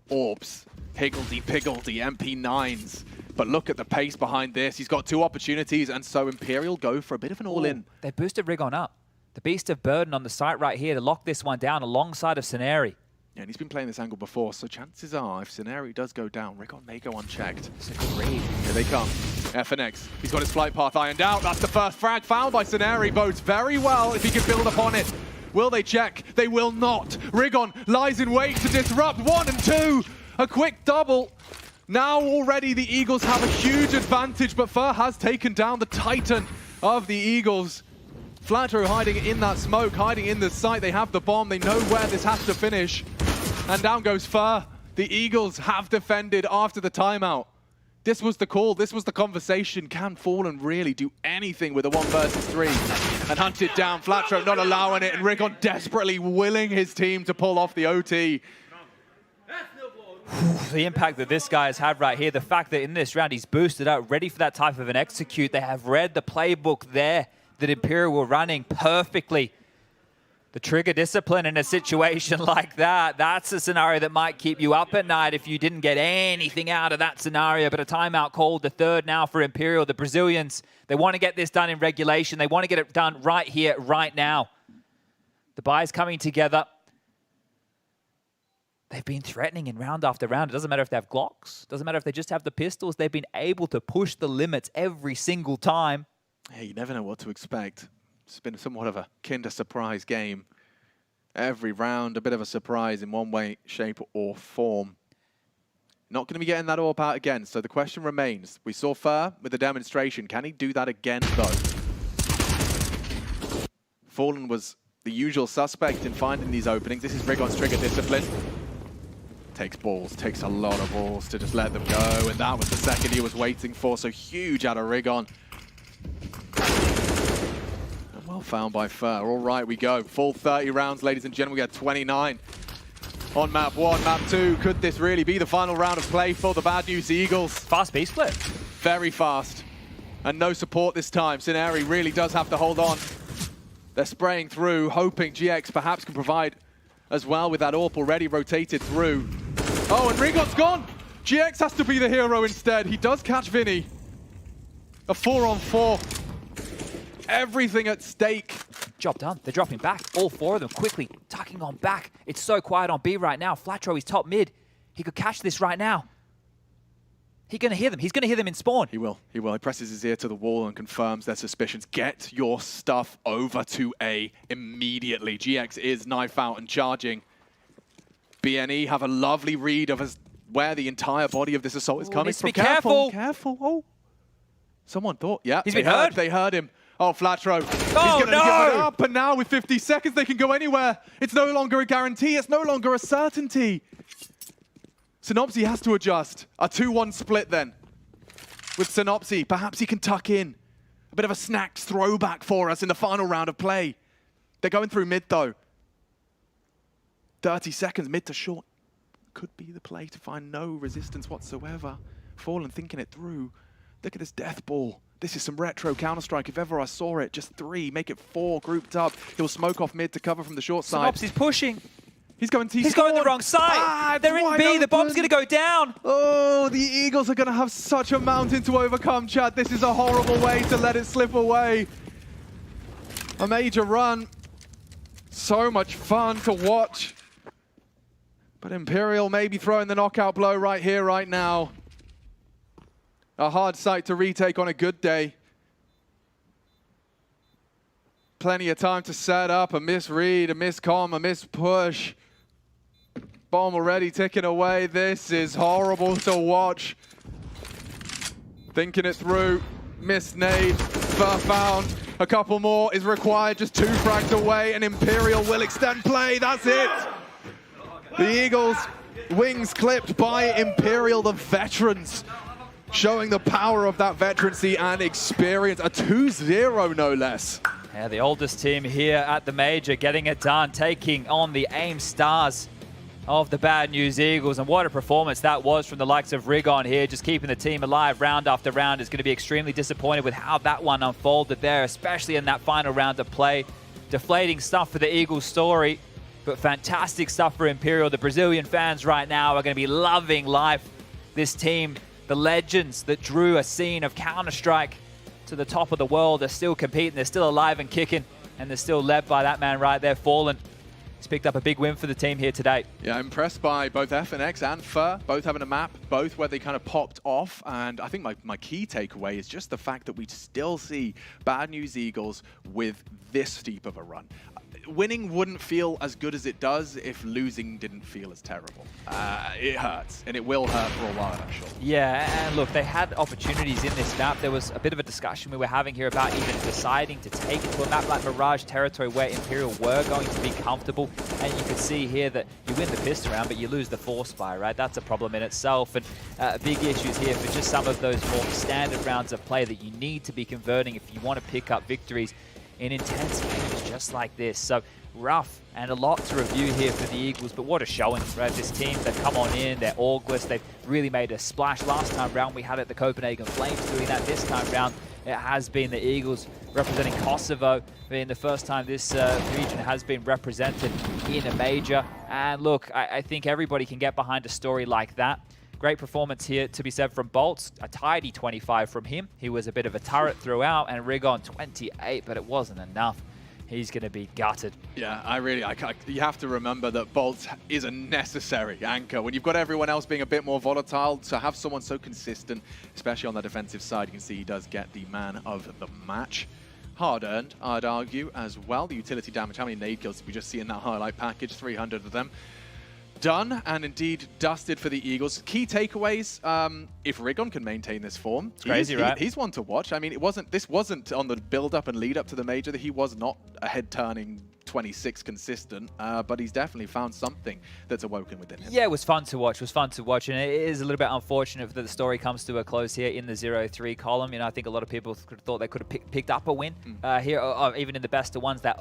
AWPs, higgledy-piggledy, MP9s. But look at the pace behind this. He's got 2 opportunities, and so Imperial go for a bit of an all-in. They boosted Rigon up. The Beast of Burden on the site right here to lock this one down alongside of Scenarii. Yeah, and he's been playing this angle before, so chances are, if Scenarii does go down, Rigon may go unchecked. It's a good read. Here they come. FNX, he's got his flight path ironed out. That's the first frag found by Scenarii. Bodes very well if he can build upon it. Will they check? They will not. Rigon lies in wait to disrupt. 1 and 2. A quick double. Now already the Eagles have a huge advantage, but Fur has taken down the Titan of the Eagles. Flatro hiding in that smoke, hiding in the site. They have the bomb. They know where this has to finish. And down goes Fur. The Eagles have defended after the timeout. This was the call. This was the conversation. Can Fallen really do anything with a 1 versus 3? And hunt it down. Flatro not allowing it. And Rigon desperately willing his team to pull off the OT. The impact that this guy has had right here, the fact that in this round he's boosted up, ready for that type of an execute. They have read the playbook there that Imperial were running perfectly. The trigger discipline in a situation like that, that's a scenario that might keep you up at night if you didn't get anything out of that scenario. But a timeout called, the 3rd now for Imperial. The Brazilians, they want to get this done in regulation. They want to get it done right here, right now. The buys coming together. They've been threatening in round after round. It doesn't matter if they have Glocks. It doesn't matter if they just have the pistols. They've been able to push the limits every single time. Hey, you never know what to expect. It's been somewhat of a Kinder Surprise game. Every round, a bit of a surprise in one way, shape, or form. Not going to be getting that AWP out again, so the question remains. We saw Fur with the demonstration. Can he do that again, though? Fallen was the usual suspect in finding these openings. This is Rigon's trigger discipline. Takes balls, takes a lot of balls to just let them go, and that was the second he was waiting for, so huge out of Rigon. And well found by Fur. All right, we go. Full 30 rounds, ladies and gentlemen. We had 29 on map 1. Map 2, could this really be the final round of play for the Bad News Eagles? Fast B split. Very fast. And no support this time. Sineri really does have to hold on. They're spraying through, hoping GX perhaps can provide as well with that AWP already rotated through. Oh, and Rigon's gone! GX has to be the hero instead. He does catch Vinny. A 4-on-4. Everything at stake. Job done. They're dropping back. All 4 of them quickly tucking on back. It's so quiet on B right now. Flatro is top mid. He could catch this right now. He's going to hear them. He's going to hear them in spawn. He will. He will. He presses his ear to the wall and confirms their suspicions. Get your stuff over to A immediately. GX is knife out and charging. bNE have a lovely read of where the entire body of this assault is coming from. Be careful. Careful. Oh. Someone thought. Yeah. He's been heard. They heard him. Oh, Flatro. Oh, He's going to give it up. And now with 50 seconds, they can go anywhere. It's no longer a guarantee. It's no longer a certainty. Synopsy has to adjust. A 2-1 split then. With Synopsy, perhaps he can tuck in. A bit of a snacks throwback for us in the final round of play. They're going through mid though. 30 seconds, mid to short. Could be the play to find no resistance whatsoever. Fallen thinking it through. Look at this death ball. This is some retro Counter-Strike if ever I saw it. Just 3, make it 4 grouped up. He'll smoke off mid to cover from the short side. Synopsy's pushing. He's going T-spawn. He's going the wrong side. They're in B. The bomb's going to go down. Oh, the Eagles are going to have such a mountain to overcome, Chad. This is a horrible way to let it slip away. A major run. So much fun to watch. But Imperial may be throwing the knockout blow right here, right now. A hard site to retake on a good day. Plenty of time to set up. A misread, a miscomm, a mispush. Bomb already ticking away. This is horrible to watch. Thinking it through. Missed nade. Fur found. A couple more is required. Just 2 frags away, and Imperial will extend play. That's it. The Eagles, wings clipped by Imperial, the veterans. Showing the power of that veterancy and experience. A 2-0, no less. Yeah, the oldest team here at the Major getting it done, taking on the AIM Stars of the Bad News Eagles. And what a performance that was from the likes of Rigon here, just keeping the team alive round after round. Is going to be extremely disappointed with how that one unfolded there, especially in that final round of play. Deflating stuff for the Eagles story, but fantastic stuff for Imperial. The Brazilian fans right now are going to be loving life. This team, the legends that drew a scene of Counter-Strike to the top of the world, are still competing. They're still alive and kicking, and they're still led by that man right there, Fallen. He's picked up a big win for the team here today. Yeah, impressed by both FNX and Fur, both having a map, both where they kind of popped off. And I think my key takeaway is just the fact that we still see Bad News Eagles with this steep of a run. Winning wouldn't feel as good as it does if losing didn't feel as terrible. It hurts, and it will hurt for a while, I'm sure. Yeah, and look, they had opportunities in this map. There was a bit of a discussion we were having here about even deciding to take it to a map like Mirage territory where Imperial were going to be comfortable. And you can see here that you win the pistol round, but you lose the force fire, right? That's a problem in itself. And big issues here for just some of those more standard rounds of play that you need to be converting if you want to pick up victories in intense games just like this. So rough and a lot to review here for the Eagles, but what a showing, right? This team, they've come on in, they're August, they've really made a splash. Last time round we had it the Copenhagen Flames doing that. This time round it has been the Eagles representing Kosovo, being the first time this region has been represented in a major. And look, I think everybody can get behind a story like that. Great performance here to be said from Bolts. A tidy 25 from him. He was a bit of a turret throughout, and Rigon 28, but it wasn't enough. He's going to be gutted. Yeah, you have to remember that Bolts is a necessary anchor. When you've got everyone else being a bit more volatile, to have someone so consistent, especially on the defensive side, you can see he does get the man of the match. hard-earned, I'd argue, as well. The utility damage, how many nade kills did we just see in that highlight package? 300 of them. Done and indeed dusted for the Eagles. Key takeaways, if Rigon can maintain this form, it's crazy, right? He's one to watch. I mean, this wasn't on the build-up and lead-up to the major that he was not a head-turning 26 consistent, but he's definitely found something that's awoken within him. Yeah, it was fun to watch. It was fun to watch, and it is a little bit unfortunate that the story comes to a close here in the 0-3 column. You know, I think a lot of people thought they could have picked up a win here, or even in the best of ones that